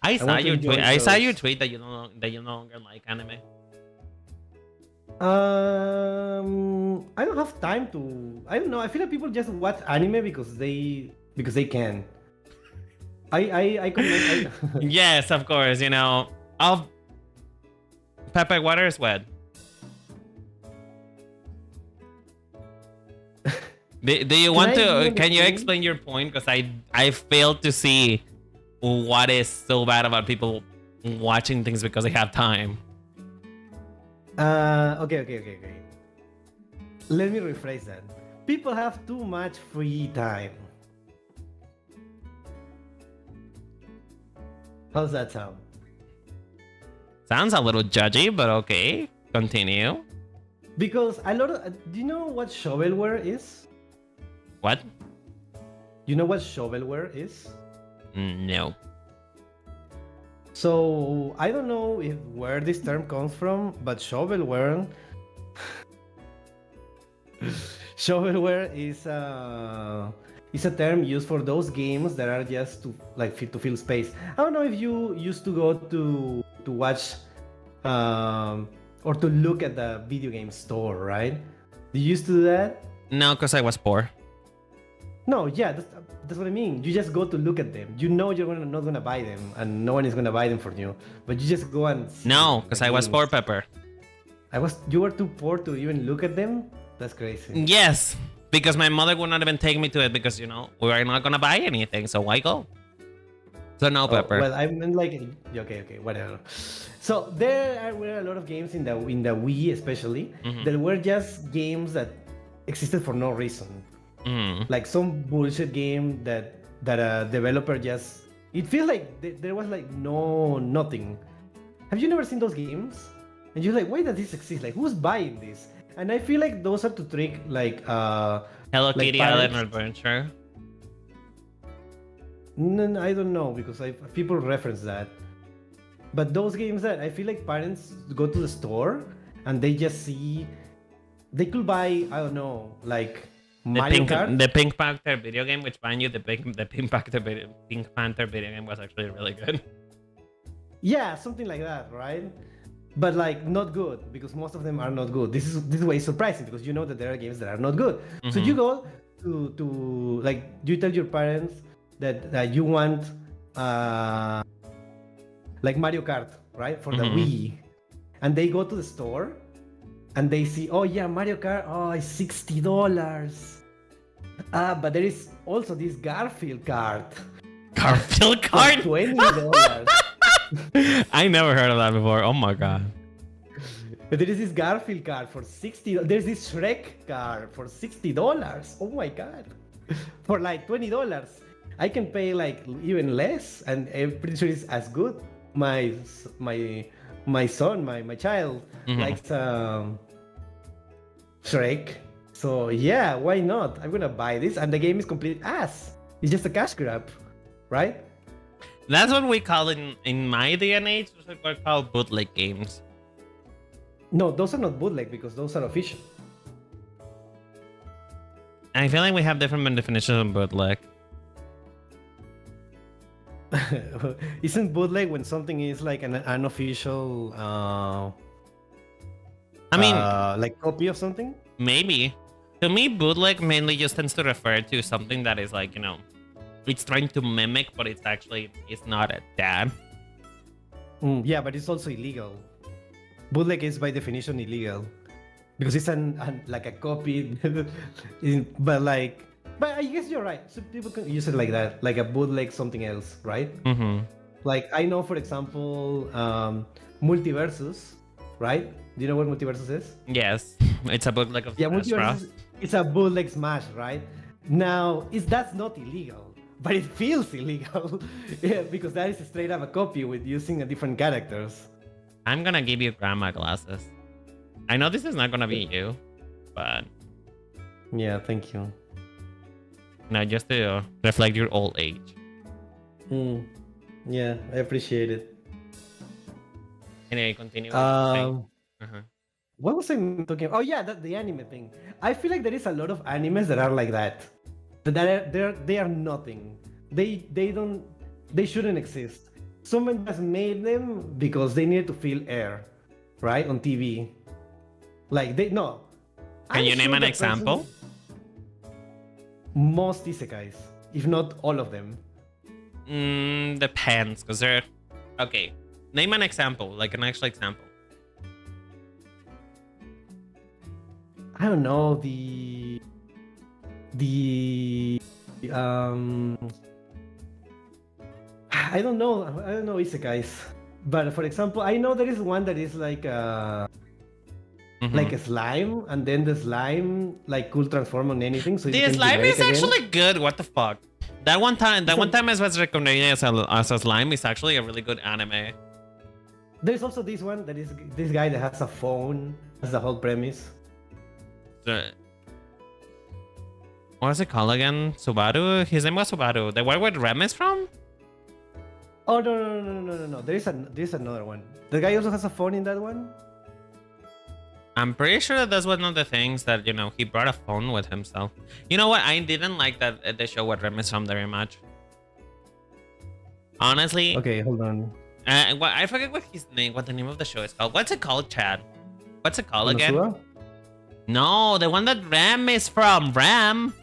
I saw
want to
your
enjoy
tweet. I saw
shows.
your tweet that you no longer like anime.
I don't have time to. I don't know. I feel like people just watch anime because they can. I comment.
Yes, of course. You know, of Pepe Water is wet. Do you want
I
to?
do
Can you
anything?
explain your point? Because I failed to see what is so bad about people watching things because they have time.
Okay. Let me rephrase that. People have too much free time. How's that sound?
Sounds a little judgy, but okay. Continue.
Because a lot of. Do you know what shovelware is?
What?
You know what shovelware is?
No.
So I don't know where this term comes from, but shovelware. Shovelware is a term used for those games that are just to fill space. I don't know if you used to go to watch or to look at the video game store, right? Did you used to do that?
No, because I was poor.
No, yeah, that's what I mean. You just go to look at them. You know you're not gonna buy them, and no one is gonna buy them for you. But you just go and see
No,
the
because I was
games.
poor, Pepper.
You were too poor to even look at them. That's crazy.
Yes, because my mother would not even take me to it because we are not gonna buy anything, so why go? So no, Pepper.
Well, I mean, like, okay, whatever. So were a lot of games in the Wii, especially, that were just games that existed for no reason. Like some bullshit game that a developer just. It feels like there was like nothing. Have you never seen those games? And you're like, why does this exist? Like, who's buying this? And I feel like those are to trick like
Hello Kitty Island Adventure.
No, I don't know because people reference that. But those games that I feel like parents go to the store and they just see, they could buy, I don't know, like Mario Kart.
The Pink Panther video game, which mind you, the Pink Panther video game was actually really good.
Yeah, something like that, right? But like not good because most of them are not good. This is why it's surprising because you know that there are games that are not good. So you go to like you tell your parents that you want like Mario Kart, right? For the Wii. And they go to the store and they see, oh yeah, Mario Kart, oh, it's $60. But there is also this Garfield card.
Garfield card?
$20.
I never heard of that before. Oh my god.
But there is this Garfield card for $60. There's this Shrek card for $60. Oh my god. For like $20. I can pay like even less and I'm pretty sure it's as good. My son, my child likes Shrek. So yeah, why not? I'm gonna buy this and the game is complete ass. It's just a cash grab, right?
That's what we call it in my day and age. Those are called bootleg games.
No, those are not bootleg because those are official.
I feel like we have different definitions of bootleg.
Isn't bootleg when something is like an unofficial like copy of something?
Maybe. To me, bootleg mainly just tends to refer to something that is like, it's trying to mimic, but it's not that.
Yeah, but it's also illegal. Bootleg is by definition illegal because it's like a copy. But I guess you're right. So people can use it like that, like a bootleg something else, right? Like I know, for example, Multiversus, right? Do you know what Multiversus is?
Yes, it's a bootleg of
Multiversus.
Smash.
It's a bootleg Smash, right? Now, that's not illegal, but it feels illegal because that is straight up a copy with using a different characters.
I'm gonna give you grandma glasses. I know this is not gonna be you, but
yeah, thank you.
Now just to reflect your old age.
Yeah, I appreciate it.
Anyway, continue.
What was I talking about? Oh yeah, the anime thing. I feel like there is a lot of animes that are like that. They are nothing. They shouldn't exist. Someone has made them because they needed to fill air, right, on TV. Like
Can you name an example?
Most isekais, if not all of them.
Depends, because they're okay. Name an example, like an actual example.
I don't know I don't know isekais, but for example, I know there is one that is like like a slime, and then the slime like could transform on anything. So
the slime is actually good. What the fuck? That one time I was recommended as a slime is actually a really good anime.
There's also this one that is this guy that has a phone. That's the whole premise.
What is it called again? Subaru? His name was Subaru. The one where Rem is from?
Oh no. There's another one. The guy also has a phone in that one.
I'm pretty sure that that's one of the things that he brought a phone with himself. You know what? I didn't like that the show with Rem is from very much. Honestly.
Okay, hold on.
I forget what the name of the show is called. What's it called, Chad? What's it called again? No, the one that Ram is from. Ram.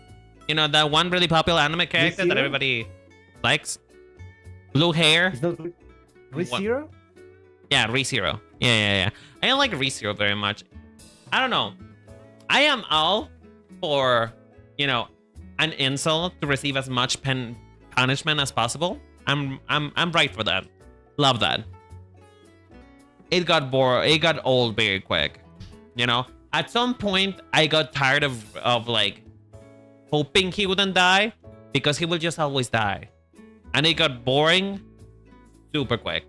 That one really popular anime character that everybody likes. Blue hair.
Is that ReZero?
Yeah, ReZero. Yeah. I don't like ReZero very much. I don't know. I am all for you know, an insult to receive as much punishment as possible, I'm right for that. Love that. It got bored. It got old very quick. You know, at some point I got tired of like hoping he wouldn't die because he will just always die, and it got boring super quick.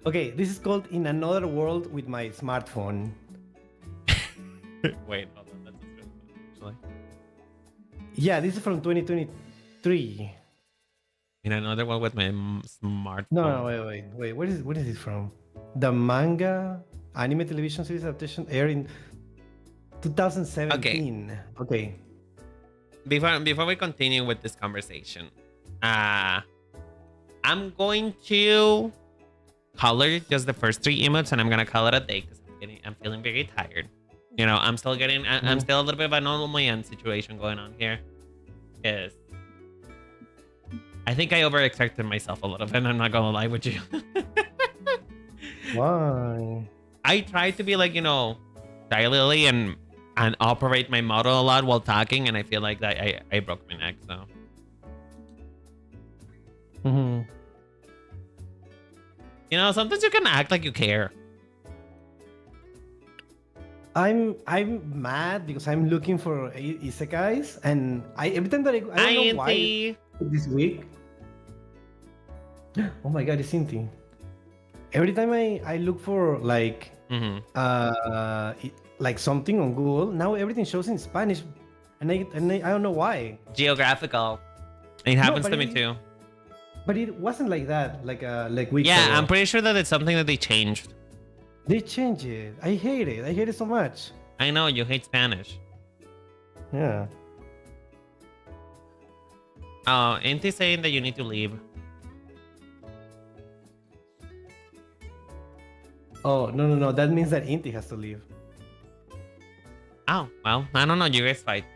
Okay, this is called In Another World with My Smartphone.
Wait, hold on. That's really fun, actually.
Yeah, this is from 2023.
In another one with my smartphone.
No, wait. What is it from? The manga anime television series adaptation aired in 2017. Okay.
Before we continue with this conversation, I'm going to color just the first 3 emotes, and I'm gonna call it a day because I'm feeling very tired. You know, I'm still I'm still a little bit of a normal man situation going on here. Is I think I overexerted myself a little bit. I'm not gonna lie with you.
Why?
I tried to be like, you know, stylish and operate my model a lot while talking, and I feel like that I broke my neck. So. You know, sometimes you can act like you care.
I'm mad because I'm looking for isekais, and every time that I don't know why this week. Oh my god, it's Inti. Every time I look for like like something on Google, now everything shows in Spanish, and I don't know why.
Geographical. It happens to me too.
But it wasn't like that, like weeks
yeah,
ago.
I'm pretty sure that it's something that they changed.
They changed it. I hate it. I hate it so much.
I know you hate Spanish.
Yeah.
Oh, ain't they saying that you need to leave?
Oh, no. That means that Inti has to leave.
Oh, well, I don't know. You guys fight.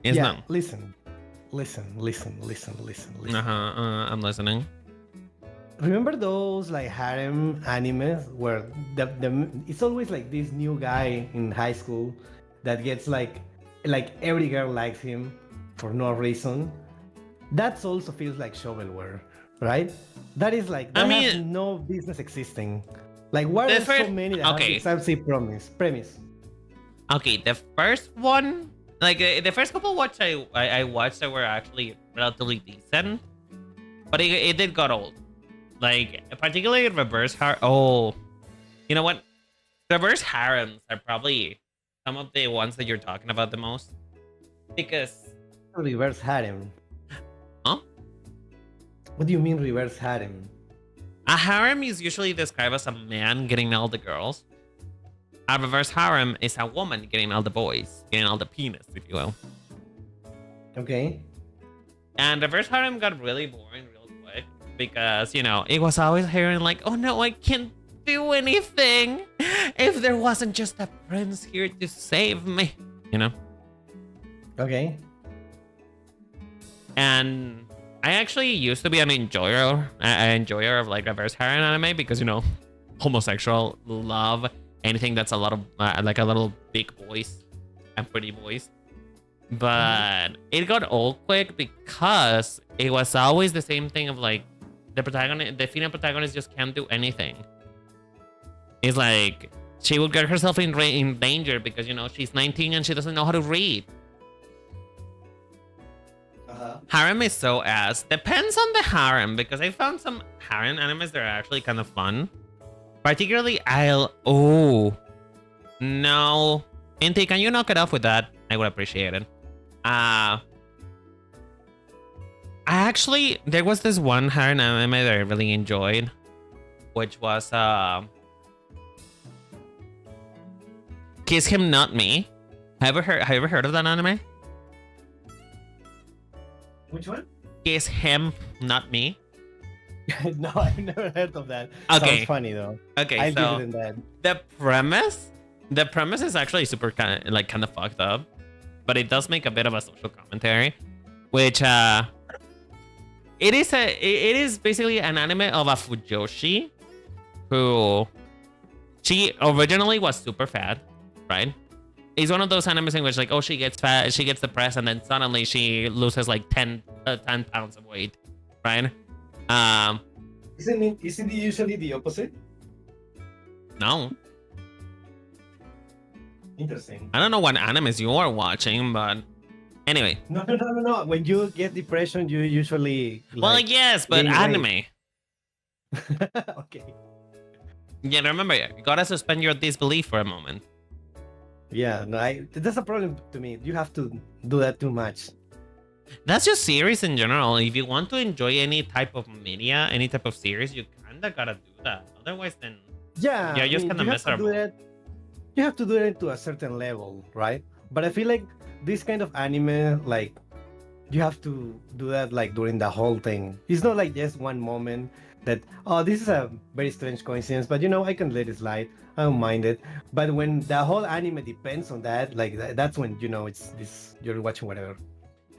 Yes,
yeah,
no.
Listen.
I'm listening.
Remember those like harem animes where it's always like this new guy in high school that gets like every girl likes him for no reason? That also feels like shovelware, right? That is like that has no business existing. Like why are there so many that have the exact same premise? Okay,
the first one, like the first couple I watched that were actually relatively decent, but it did got old. Like particularly reverse harem. Oh, you know what? Reverse harems are probably some of the ones that you're talking about the most, because
reverse harem.
Huh?
What do you mean reverse harem?
A harem is usually described as a man getting all the girls. A reverse harem is a woman getting all the boys, getting all the penis, if you will.
Okay.
And reverse harem got really boring real quick because, you know, it was always hearing like, oh no, I can't do anything if there wasn't just a prince here to save me, you know?
Okay.
And I actually used to be an enjoyer of like reverse harem anime because, you know, homosexual love anything that's a lot of like a little big boys and pretty boys. But it got old quick because it was always the same thing of like the female protagonist just can't do anything. It's like she will get herself in danger because, you know, she's 19 and she doesn't know how to read. Harem is so ass. Depends on the harem, because I found some harem animes that are actually kind of fun. Particularly, oh no, Inti, can you knock it off with that? I would appreciate it. Actually, there was this one harem anime that I really enjoyed, which was Kiss Him Not Me. Have you ever heard of that anime?
Which one?
Kiss Him Not Me.
No, I never heard of that.
Okay.
Sounds funny though.
Okay,
I'm
so
in that.
the premise is actually super kind of fucked up, but it does make a bit of a social commentary, which it is basically an anime of a fujoshi who she originally was super fat, right? It's one of those animes in which like, oh, she gets fat, she gets depressed, and then suddenly she loses like 10 pounds of weight, right?
Isn't it usually the opposite?
No.
Interesting.
I don't know what animes you are watching, but anyway.
No. When you get depression, you usually
Well, yes, but
gain
anime.
weight. Okay.
Yeah, remember, you gotta suspend your disbelief for a moment.
Yeah, no, that's a problem to me. You have to do that too much.
That's just series in general. If you want to enjoy any type of media, any type of series, you kinda gotta do that. Otherwise, then
Yeah,
you're just kinda miserable.
You have to do it to a certain level, right? But I feel like this kind of anime, like, you have to do that like during the whole thing. It's not like just one moment that, oh, this is a very strange coincidence, but I can let it slide. I don't mind it. But when the whole anime depends on that, like that's when it's this you're watching whatever.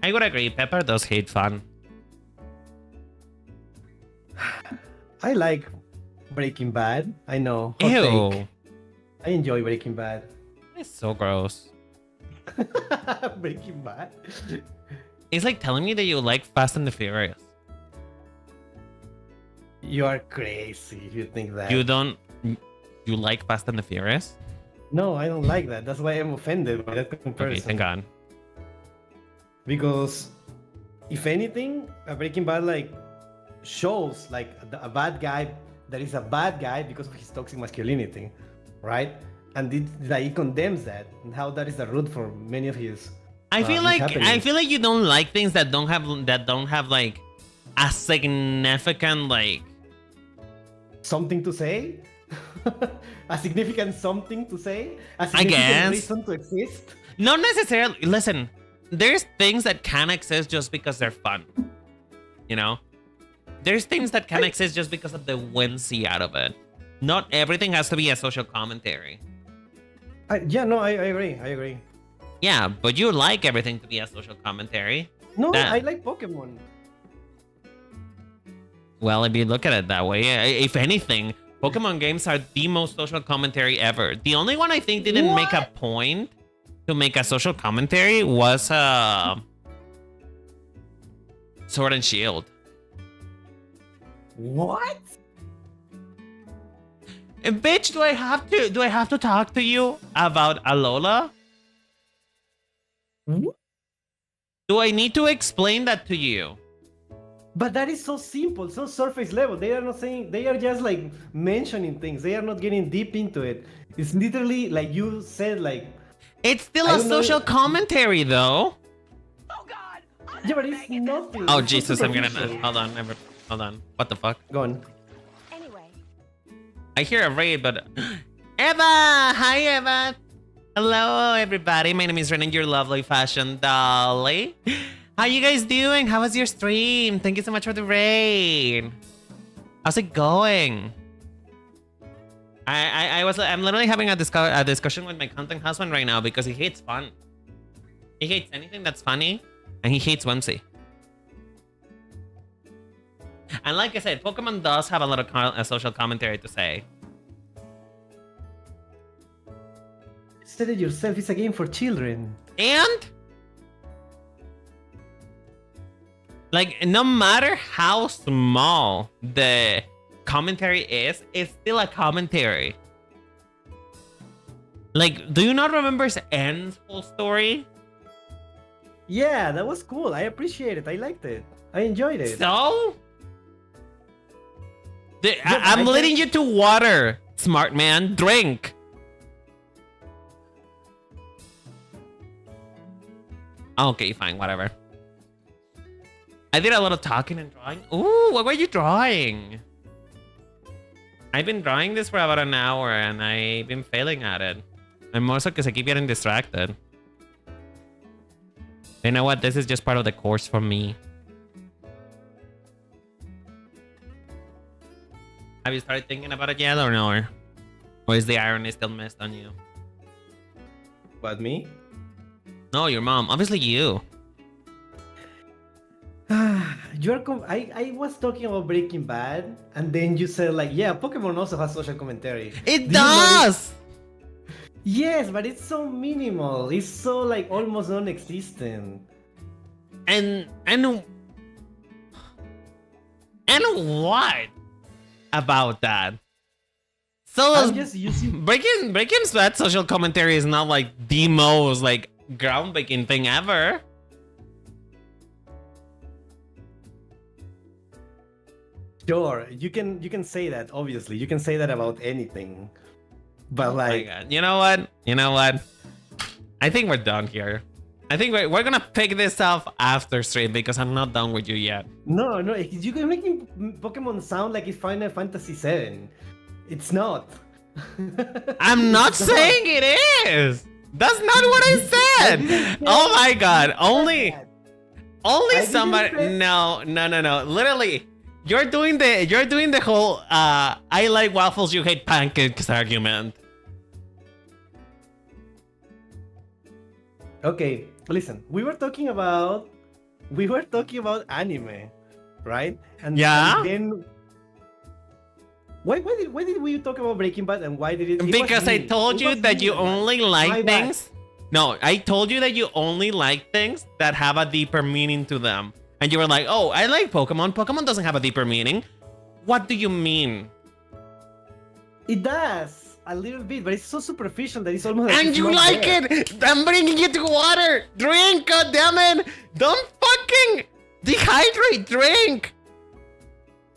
I would agree. Pepper does hate fun.
I like Breaking Bad. I know. Hot
Ew.
take. I enjoy Breaking Bad.
It's so gross.
Breaking Bad.
It's like telling me that you like Fast and the Furious.
You are crazy if you think that.
You don't. You like Fast and the Furious?
No, I don't like that. That's why I'm offended by that comparison.
Okay, thank God.
Because if anything, Breaking Bad like shows like a bad guy that is a bad guy because of his toxic masculinity, right? And he condemns that and how that is the root for many of his.
I feel like you don't like things that don't have like a significant like
something to say. A significant something to say. A
I guess
significant reason to exist.
Not necessarily. Listen, there's things that can exist just because they're fun. There's things that can exist just because of the whimsy out of it. Not everything has to be a social commentary.
I agree.
Yeah, but you like everything to be a social commentary.
No, I like Pokemon.
Well, if you look at it that way, if anything, Pokemon games are the most social commentary ever. The only one I think didn't make a point to make a social commentary was Sword and Shield.
What?
And bitch, do I have to talk to you about Alola?
What?
Do I need to explain that to you?
But that is so simple, so surface level. They are not saying, they are just like mentioning things. They are not getting deep into it. It's literally like you said, like.
It's still a social commentary, though.
Oh God!
Yeah, but it's nothing.
Oh
It's so
Jesus, I'm gonna
superficial.
hold on. What the fuck?
Go on.
Anyway.
I hear a raid, but Eva! Hi, Eva! Hello, everybody. My name is Ren, and your lovely fashion dolly. How you guys doing? How was your stream? Thank you so much for the raid. How's it going? I'm literally having a discussion with my content husband right now because he hates fun. He hates anything that's funny, and he hates whimsy. And like I said, Pokemon does have a lot of social commentary to say.
You said it yourself. It's a game for children.
And like, no matter how small the commentary is, it's still a commentary. Like, do you not remember N's whole story?
Yeah, that was cool. I appreciate it. I liked it. I enjoyed it.
So? I'm leading you to water, smart man. Drink. Okay, fine, whatever. I did a lot of talking and drawing. Ooh, what were you drawing? I've been drawing this for about an hour and I've been failing at it. And more so because I keep getting distracted. You know what? This is just part of the course for me. Have you started thinking about it yet or no? Or is the irony still missed on you?
What, me?
No, your mom. Obviously you.
I was talking about Breaking Bad, and then you said like, yeah, Pokemon also has social commentary.
It does!
Yes, but it's so minimal. It's so like almost non-existent.
And what about that? So
I'm just using.
breaking sweat social commentary is not like the most like groundbreaking thing ever.
Sure, you can say that. Obviously, you can say that about anything. But
Oh my
like,
God. You know what? I think we're done here. I think we're gonna pick this up after stream because I'm not done with you yet.
no, you can making Pokemon sound like it's Final Fantasy VII. It's not.
I'm not
It's
saying it is. That's not what I said.
didn't
Oh
say
my God. Only
that.
Only
I didn't
somebody.
say-
No. Literally, you're doing the whole I like waffles, you hate pancakes argument.
Okay, listen. We were talking about anime, right?
Yeah?
And then why did we talk about Breaking Bad and why did it? It was
Because I
me.
told
It
you
was
that
me,
you
man.
only
My
like
bad.
things. No, I told you that you only like things that have a deeper meaning to them. And you were like, oh, I like Pokemon. Pokemon doesn't have a deeper meaning. What do you mean?
It does a little bit, but it's so superficial that it's almost. Like
And
it's
you
not
like
there.
it! I'm bringing you to water! Drink, goddammit! Don't fucking dehydrate, drink!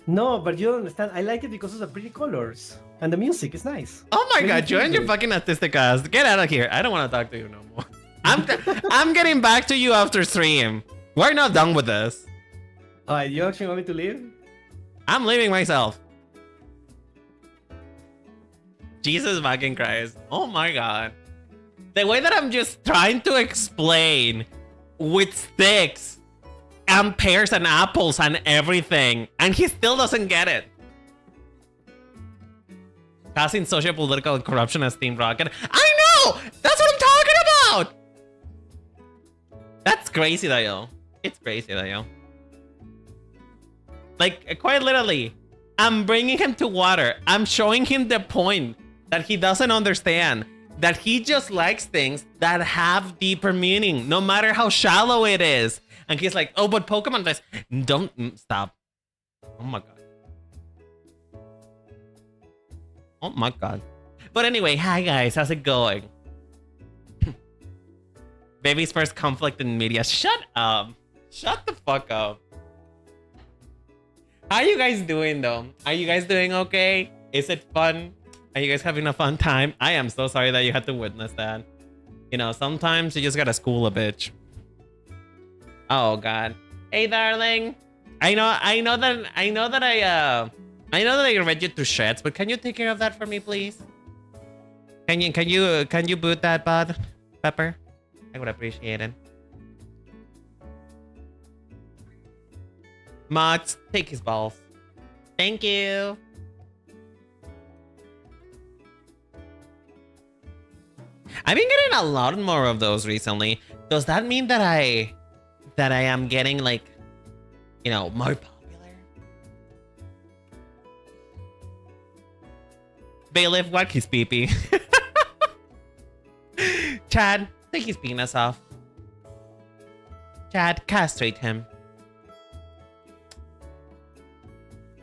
No, but you don't understand. I like it because of the pretty colors and the music is nice.
Oh my
Makes
God,
me
you
feel
and your
good.
fucking autistic ass. Get out of here. I don't want to talk to you no more. I'm getting back to you after stream. We're not done with this.
Alright, you actually want me to leave?
I'm leaving myself. Jesus fucking Christ. Oh my God. The way that I'm just trying to explain with sticks and pears and apples and everything, and he still doesn't get it. Passing social, political, and corruption as Team Rocket. I know! That's what I'm talking about! That's crazy, though. It's crazy, though. Like, quite literally, I'm bringing him to water. I'm showing him the point that he doesn't understand. That he just likes things that have deeper meaning, no matter how shallow it is. And he's like, oh, but Pokemon does. Don't stop. Oh my God. Oh my God. But anyway, hi guys, how's it going? Baby's first conflict in media. Shut up. Shut the fuck up. How are you guys doing though? Are you guys doing okay? Is it fun? Are you guys having a fun time? I am so sorry that you had to witness that. You know, sometimes you just gotta school a bitch. Oh God. Hey darling. I know that I read you to shreds, but can you take care of that for me, please? Can you boot that, bud? Pepper? I would appreciate it. Mods, take his balls. Thank you. I've been getting a lot more of those recently. Does that mean that I am getting like, you know, more popular? Bailiff, whack his pee-pee. Chad, take his penis off. Chad, castrate him.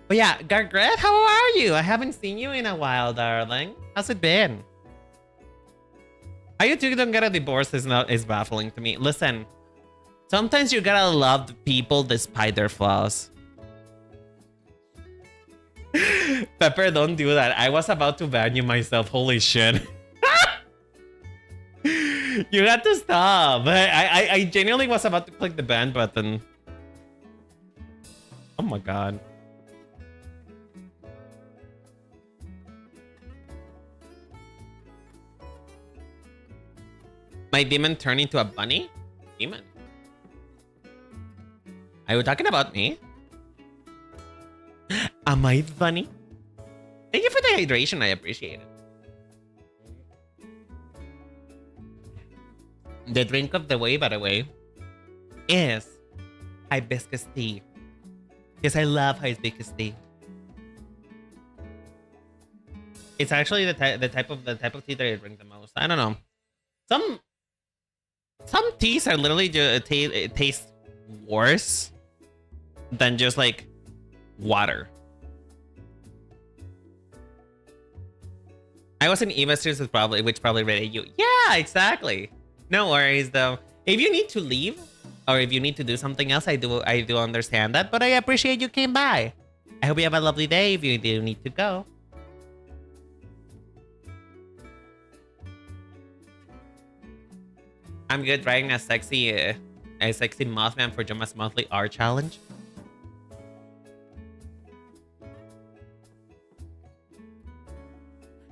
But yeah, Gargret, how are you? I haven't seen you in a while, darling. How's it been? How you two don't get a divorce is baffling to me. Listen, sometimes you gotta love the people despite their flaws. Pepper, don't do that. I was about to ban you myself. Holy shit. You had to stop. I genuinely was about to click the ban button. Oh my God. My demon turned into a bunny? Demon? Are you talking about me? Am I the bunny? Thank you for the hydration. I appreciate it. The drink of the way, by the way, is hibiscus tea. Because I love hibiscus tea. It's actually the type of tea that I drink the most. I don't know. Some teas are literally just taste worse than just like water. I was in Emotes which probably rated you. Yeah, exactly. No worries though. If you need to leave or if you need to do something else, I do understand that, but I appreciate you came by. I hope you have a lovely day if you do need to go. I'm good trying a sexy Mothman for Joma's monthly art challenge.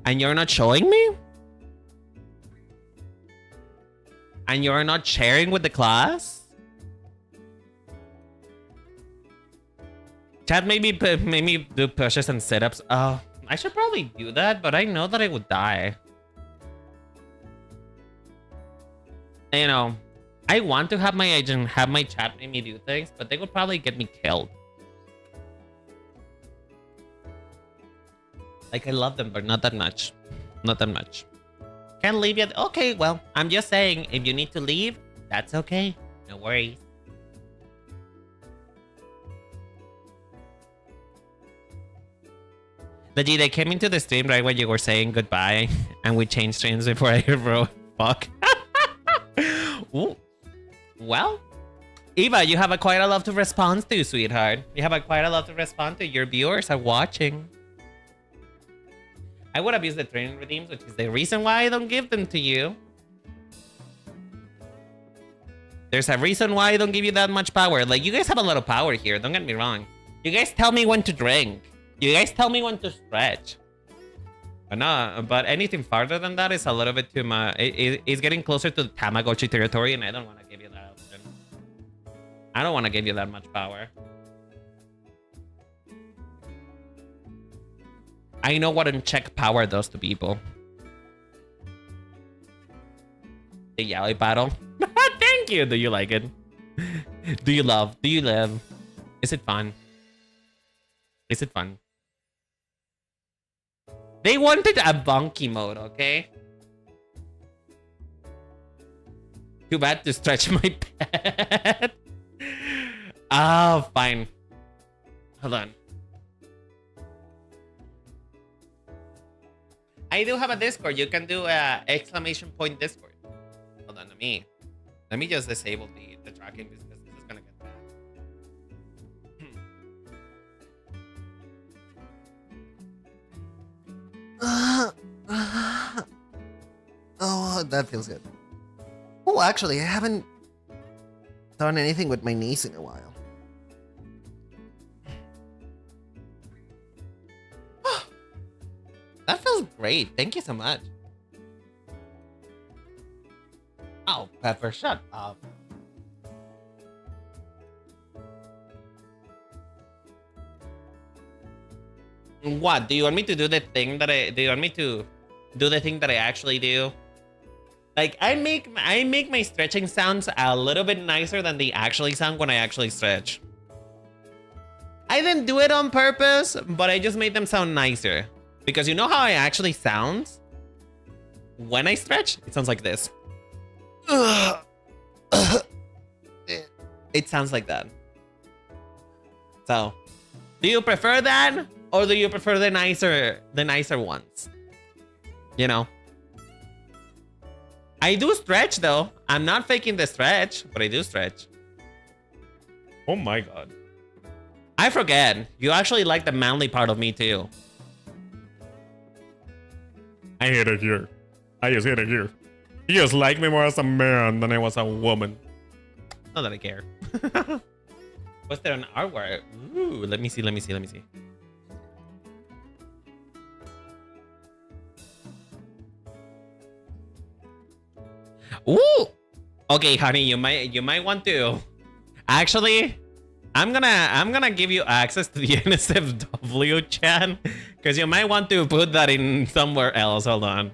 And you're not showing me? And you're not sharing with the class? Chat, maybe do pushes and sit-ups. Oh, I should probably do that, but I know that I would die. You know, I want to have my agent have my chat make me do things, but they would probably get me killed. Like, I love them, but not that much. Not that much. Can't leave yet. Okay, well, I'm just saying, if you need to leave, that's okay. No worries. Legit, I came into the stream right when you were saying goodbye, and we changed streams before I wrote fuck. Ooh. Well, Eva, you have quite a lot to respond to, sweetheart. You have quite a lot to respond to. Your viewers are watching. I would have used the training redeems, which is the reason why I don't give them to you. There's a reason why I don't give you that much power. Like, you guys have a lot of power here. Don't get me wrong. You guys tell me when to drink. You guys tell me when to stretch. But no, but anything farther than that is a little bit too much. It's getting closer to the Tamagotchi territory, and I don't want to give you that option. I don't want to give you that much power. I know what unchecked power does to people. The yaoi battle. Thank you. Do you like it? Do you love? Do you live? Is it fun? Is it fun? They wanted a bunky mode, okay? Too bad to stretch my pet. Oh, fine. Hold on. I do have a Discord. You can do a exclamation point Discord. Hold on, let me just disable the tracking because this is gonna get bad. Oh, that feels good. Oh, actually, I haven't done anything with my niece in a while. That feels great. Thank you so much. Oh, Pepper, shut up. What? Do you want me to do the thing that do you want me to do the thing that I actually do? Like, I make my stretching sounds a little bit nicer than they actually sound when I actually stretch. I didn't do it on purpose, but I just made them sound nicer. Because you know how I actually sound? When I stretch, it sounds like this. It sounds like that. So, do you prefer that? Or do you prefer the nicer ones? You know? I do stretch though. I'm not faking the stretch, but I do stretch. Oh my god. I forget. You actually like the manly part of me too. I hate it here. I just hate it here. You just like me more as a man than I was a woman. Not that I care. Was there an artwork? Ooh, let me see. Ooh. Okay, honey, you might want to. Actually, I'm gonna give you access to the NSFW chat because you might want to put that in somewhere else. Hold on,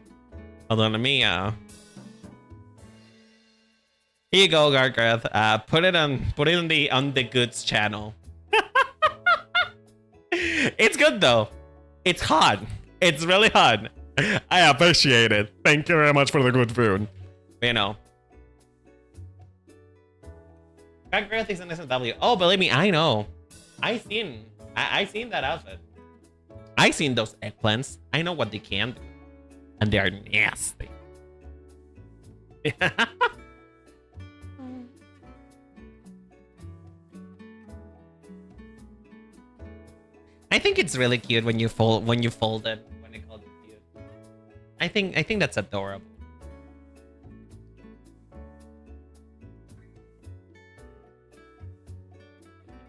let me Here you go, Gargarth. Put it on the goods channel. It's good though. It's hot. It's really hot. I appreciate it. Thank you very much for the good food. You know. Crack Growth is an SMW. Oh, believe me, I know. I seen that outfit. I seen those eggplants. I know what they can do. And they are nasty. I think it's really cute when you fold it when they call it cute. I think that's adorable.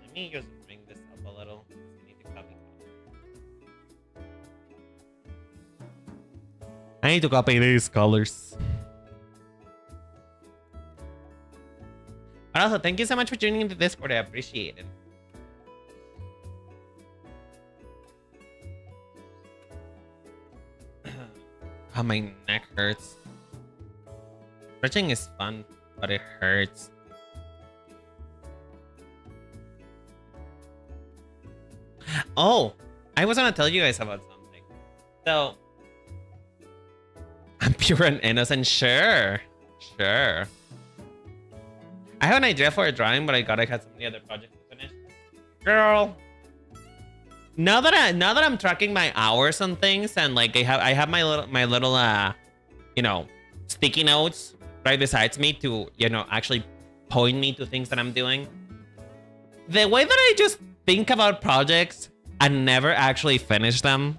Let me just bring this up a little. I need to copy. I need to copy these colors. But also, thank you so much for joining the Discord. I appreciate it. Oh, my neck hurts. Stretching is fun, but it hurts. Oh, I was gonna tell you guys about something. So, I'm pure and innocent. Sure. I have an idea for a drawing, but I had so many other projects to finish. Girl. Now that I'm tracking my hours on things and like I have my little you know, sticky notes right besides me to, you know, actually point me to things that I'm doing. The way that I just think about projects and never actually finish them,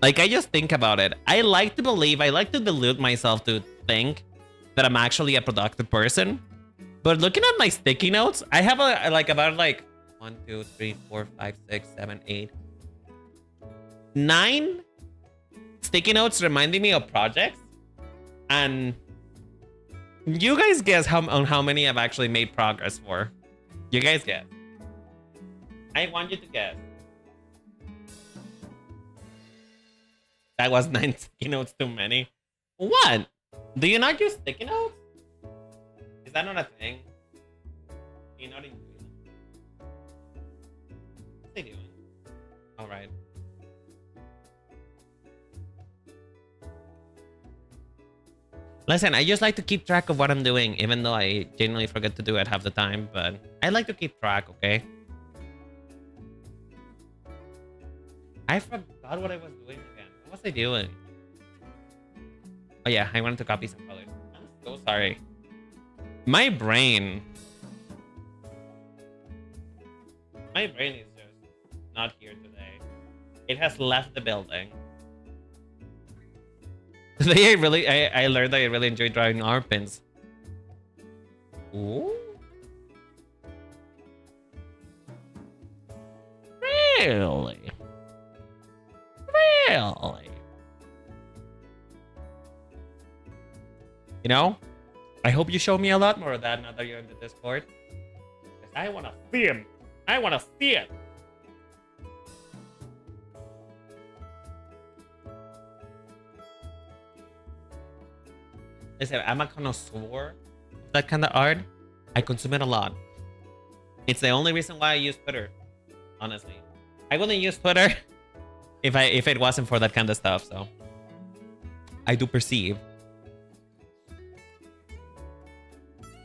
like I just think about it. I like to delude myself to think that I'm actually a productive person. But looking at my sticky notes, I have about 1, 2, 3, 4, 5, 6, 7, 8, 9 sticky notes reminding me of projects, and you guys guess how many I've actually made progress for. You guys guess. I want you to guess. That was 9 sticky notes too many. What? Do you not use sticky notes? Is that not a thing? Do you not enjoy them? What's they doing? Alright. Listen, I just like to keep track of what I'm doing, even though I genuinely forget to do it half the time, but I like to keep track, okay? I forgot what I was doing again. What was I doing? Oh yeah, I wanted to copy some colors. I'm so sorry. My brain is just not here today. It has left the building. Today I learned that I really enjoy drawing arm pins. Ooh. Really? Really? You know? I hope you show me a lot more of that now that you're in the Discord. Because I wanna see him. I wanna see it. Listen, I'm a connoisseur of that kind of art. I consume it a lot. It's the only reason why I use Twitter, honestly. I wouldn't use Twitter if it wasn't for that kind of stuff, so I do perceive.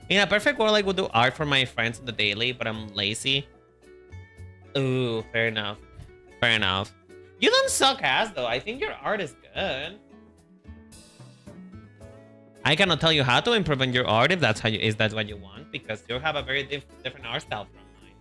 In a perfect world, I would do art for my friends in the daily, but I'm lazy. Ooh, fair enough. Fair enough. You don't suck ass though. I think your art is good. I cannot tell you how to improve on your art if that's what you want, because you have a very different art style from mine.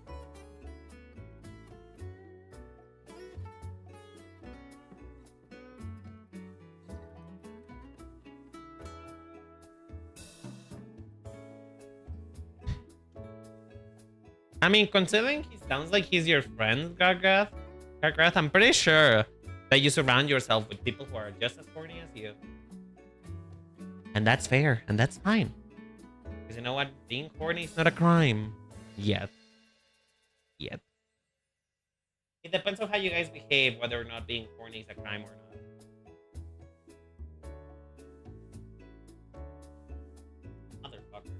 I mean, considering he sounds like he's your friend, Gargath, I'm pretty sure that you surround yourself with people who are just as horny as you. And that's fair, and that's fine. Because you know what? Being horny is not a crime. Yet. It depends on how you guys behave, whether or not being horny is a crime or not. Motherfucker.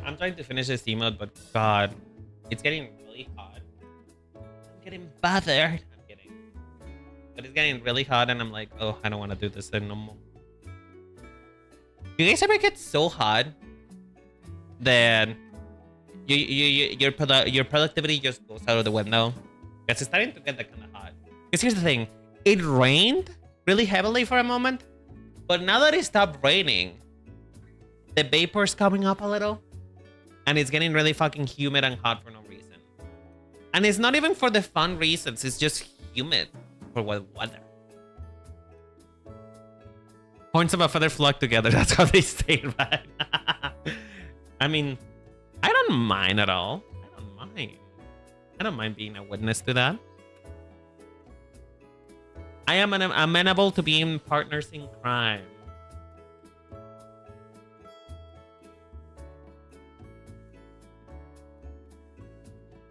I'm trying to finish this emote, but God, It's getting really hot. I'm getting bothered. I'm kidding. But it's getting really hot and I'm like, oh, I don't want to do this anymore. You guys ever get so hot that your productivity just goes out of the window? Because it's starting to get that kind of hot. Because here's the thing. It rained really heavily for a moment. But now that it stopped raining, the vapor's coming up a little. And it's getting really fucking humid and hot for no reason. And it's not even for the fun reasons. It's just humid for what weather. Points of a feather flock together. That's how they say it, right? I mean, I don't mind at all. I don't mind. I don't mind being a witness to that. I am amenable to being partners in crime.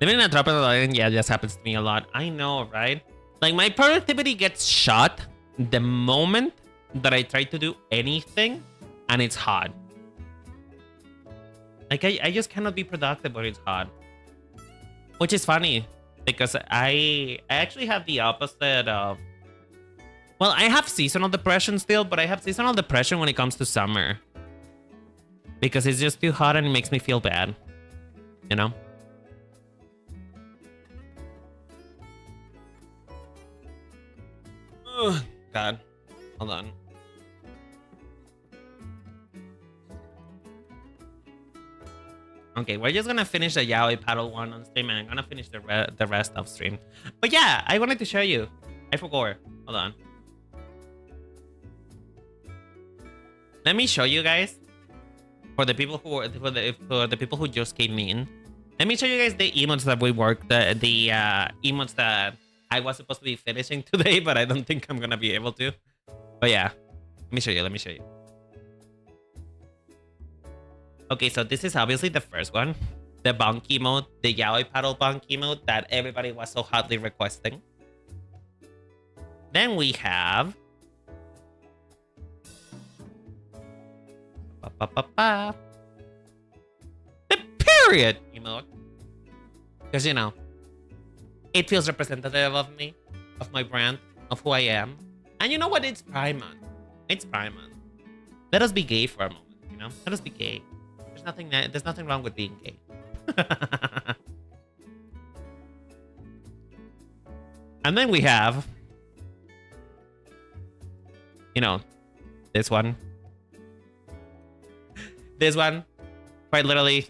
Living in a tropical island, yeah, this happens to me a lot. I know, right? Like, my productivity gets shot the moment that I try to do anything and it's hot. Like, I just cannot be productive when it's hot. Which is funny, because I actually have the opposite of... Well, I have seasonal depression still, but I have seasonal depression when it comes to summer. Because it's just too hot and it makes me feel bad. You know? Oh, God. Hold on. Okay, we're just gonna finish the yaoi paddle one on stream and I'm gonna finish the rest off stream. But yeah, I wanted to show you. I forgot. Hold on. Let me show you guys. For the people who for the people who just came in. Let me show you guys the emotes that we worked. The emotes that I was supposed to be finishing today, but I don't think I'm gonna be able to. But yeah, let me show you. Let me show you. Okay, so this is obviously the first one, the bonk emote, the yaoi paddle bonk emote that everybody was so hotly requesting. Then we have the period emote, because you know it feels representative of me, of my brand, of who I am. And you know what? It's Pride Month. It's Pride Month. Let us be gay for a moment, you know? Let us be gay. There's nothing wrong with being gay. And then we have, you know, this one. This one. Quite literally,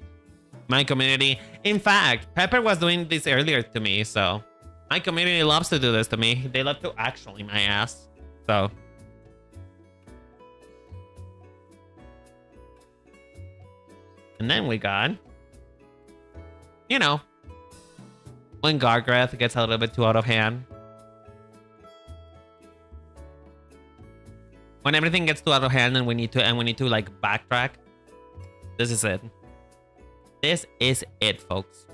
my community. In fact, Pepper was doing this earlier to me, so my community loves to do this to me. They love to actually my ass. So and then we got, you know, when Gargrath gets a little bit too out of hand. When everything gets too out of hand and we need to like backtrack. This is it. This is it, folks.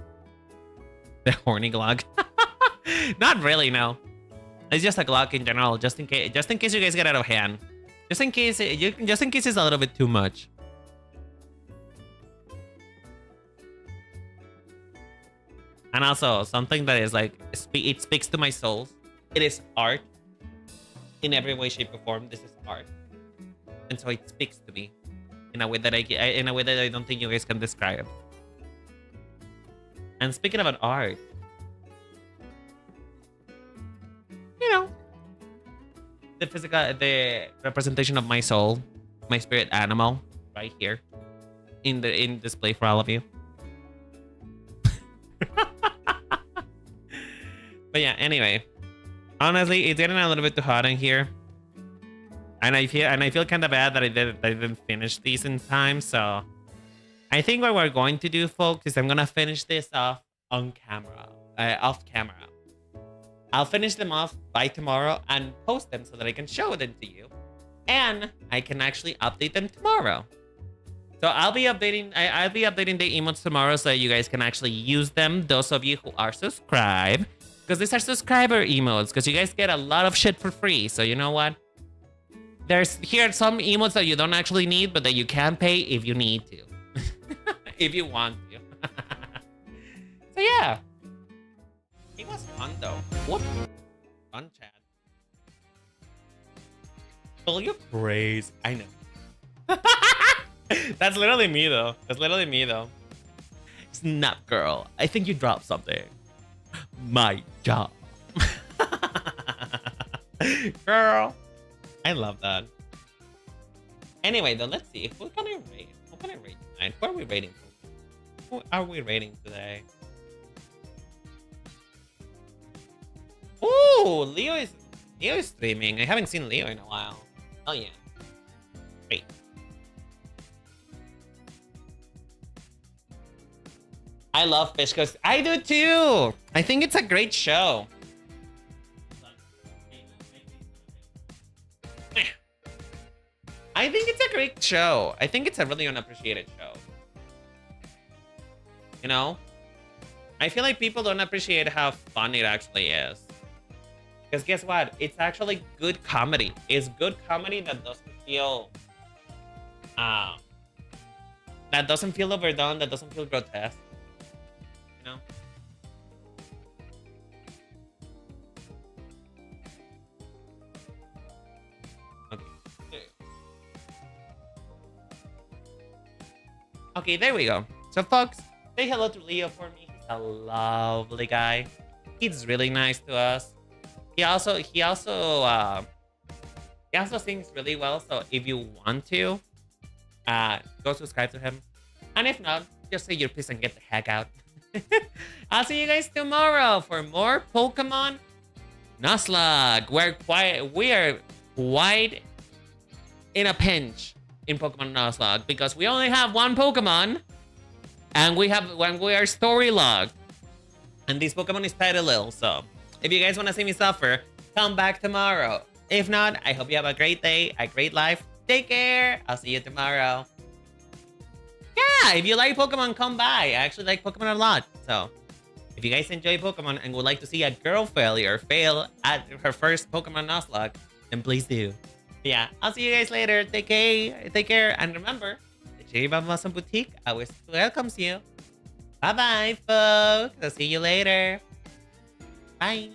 The horny Glock. Not really, no. It's just a Glock in general, just in case you guys get out of hand. Just in case it's a little bit too much. And also, something that is like, it speaks to my soul. It is art. In every way, shape, or form, this is art. And so it speaks to me in a way that I don't think you guys can describe. And speaking about art, you know, the representation of my soul, my spirit animal, right here, in display for all of you. But yeah, anyway, honestly, it's getting a little bit too hot in here, and I feel kind of bad that I didn't finish these in time. So I think what we're going to do, folks, is I'm gonna finish this off on camera, off camera. I'll finish them off by tomorrow and post them so that I can show them to you, and I can actually update them tomorrow. So I'll be updating the emotes tomorrow so that you guys can actually use them. Those of you who are subscribed. Because these are subscriber emotes, because you guys get a lot of shit for free. So you know what? Here are some emotes that you don't actually need, but that you can pay if you need to. If you want to. But yeah, it was fun though. What fun chat. Will you praise? I know. That's literally me though. That's literally me though. Snap girl, I think you dropped something. My job. Girl. I love that. Anyway though, let's see. Who can I rate? Who can I rate tonight? Who are we rating? Who are we rating today? Ooh, Leo is streaming. I haven't seen Leo in a while. Oh yeah. Great. I love Fish Coast. I do too. I think it's a great show. I think it's a great show. I think it's a really unappreciated show. You know? I feel like people don't appreciate how fun it actually is. Because guess what? It's actually good comedy. It's good comedy that doesn't feel overdone, that doesn't feel grotesque. You know? Okay. Okay, there we go. So folks, say hello to Leo for me. He's a lovely guy. He's really nice to us. He also sings really well. So if you want to, go subscribe to him. And if not, just say your piece and get the heck out. I'll see you guys tomorrow for more Pokemon Nuzlocke. We are quite in a pinch in Pokemon Nuzlocke because we only have one Pokemon, and we are story logged, and this Pokemon is Petilil. So if you guys want to see me suffer, come back tomorrow. If not, I hope you have a great day, a great life. Take care. I'll see you tomorrow. Yeah, if you like Pokemon, come by. I actually like Pokemon a lot. So if you guys enjoy Pokemon and would like to see a girl fail at her first Pokemon Nuzlocke, then please do. Yeah, I'll see you guys later. Take care. And remember, the Cherry Blossom Boutique always welcomes you. Bye-bye, folks. I'll see you later. Bye.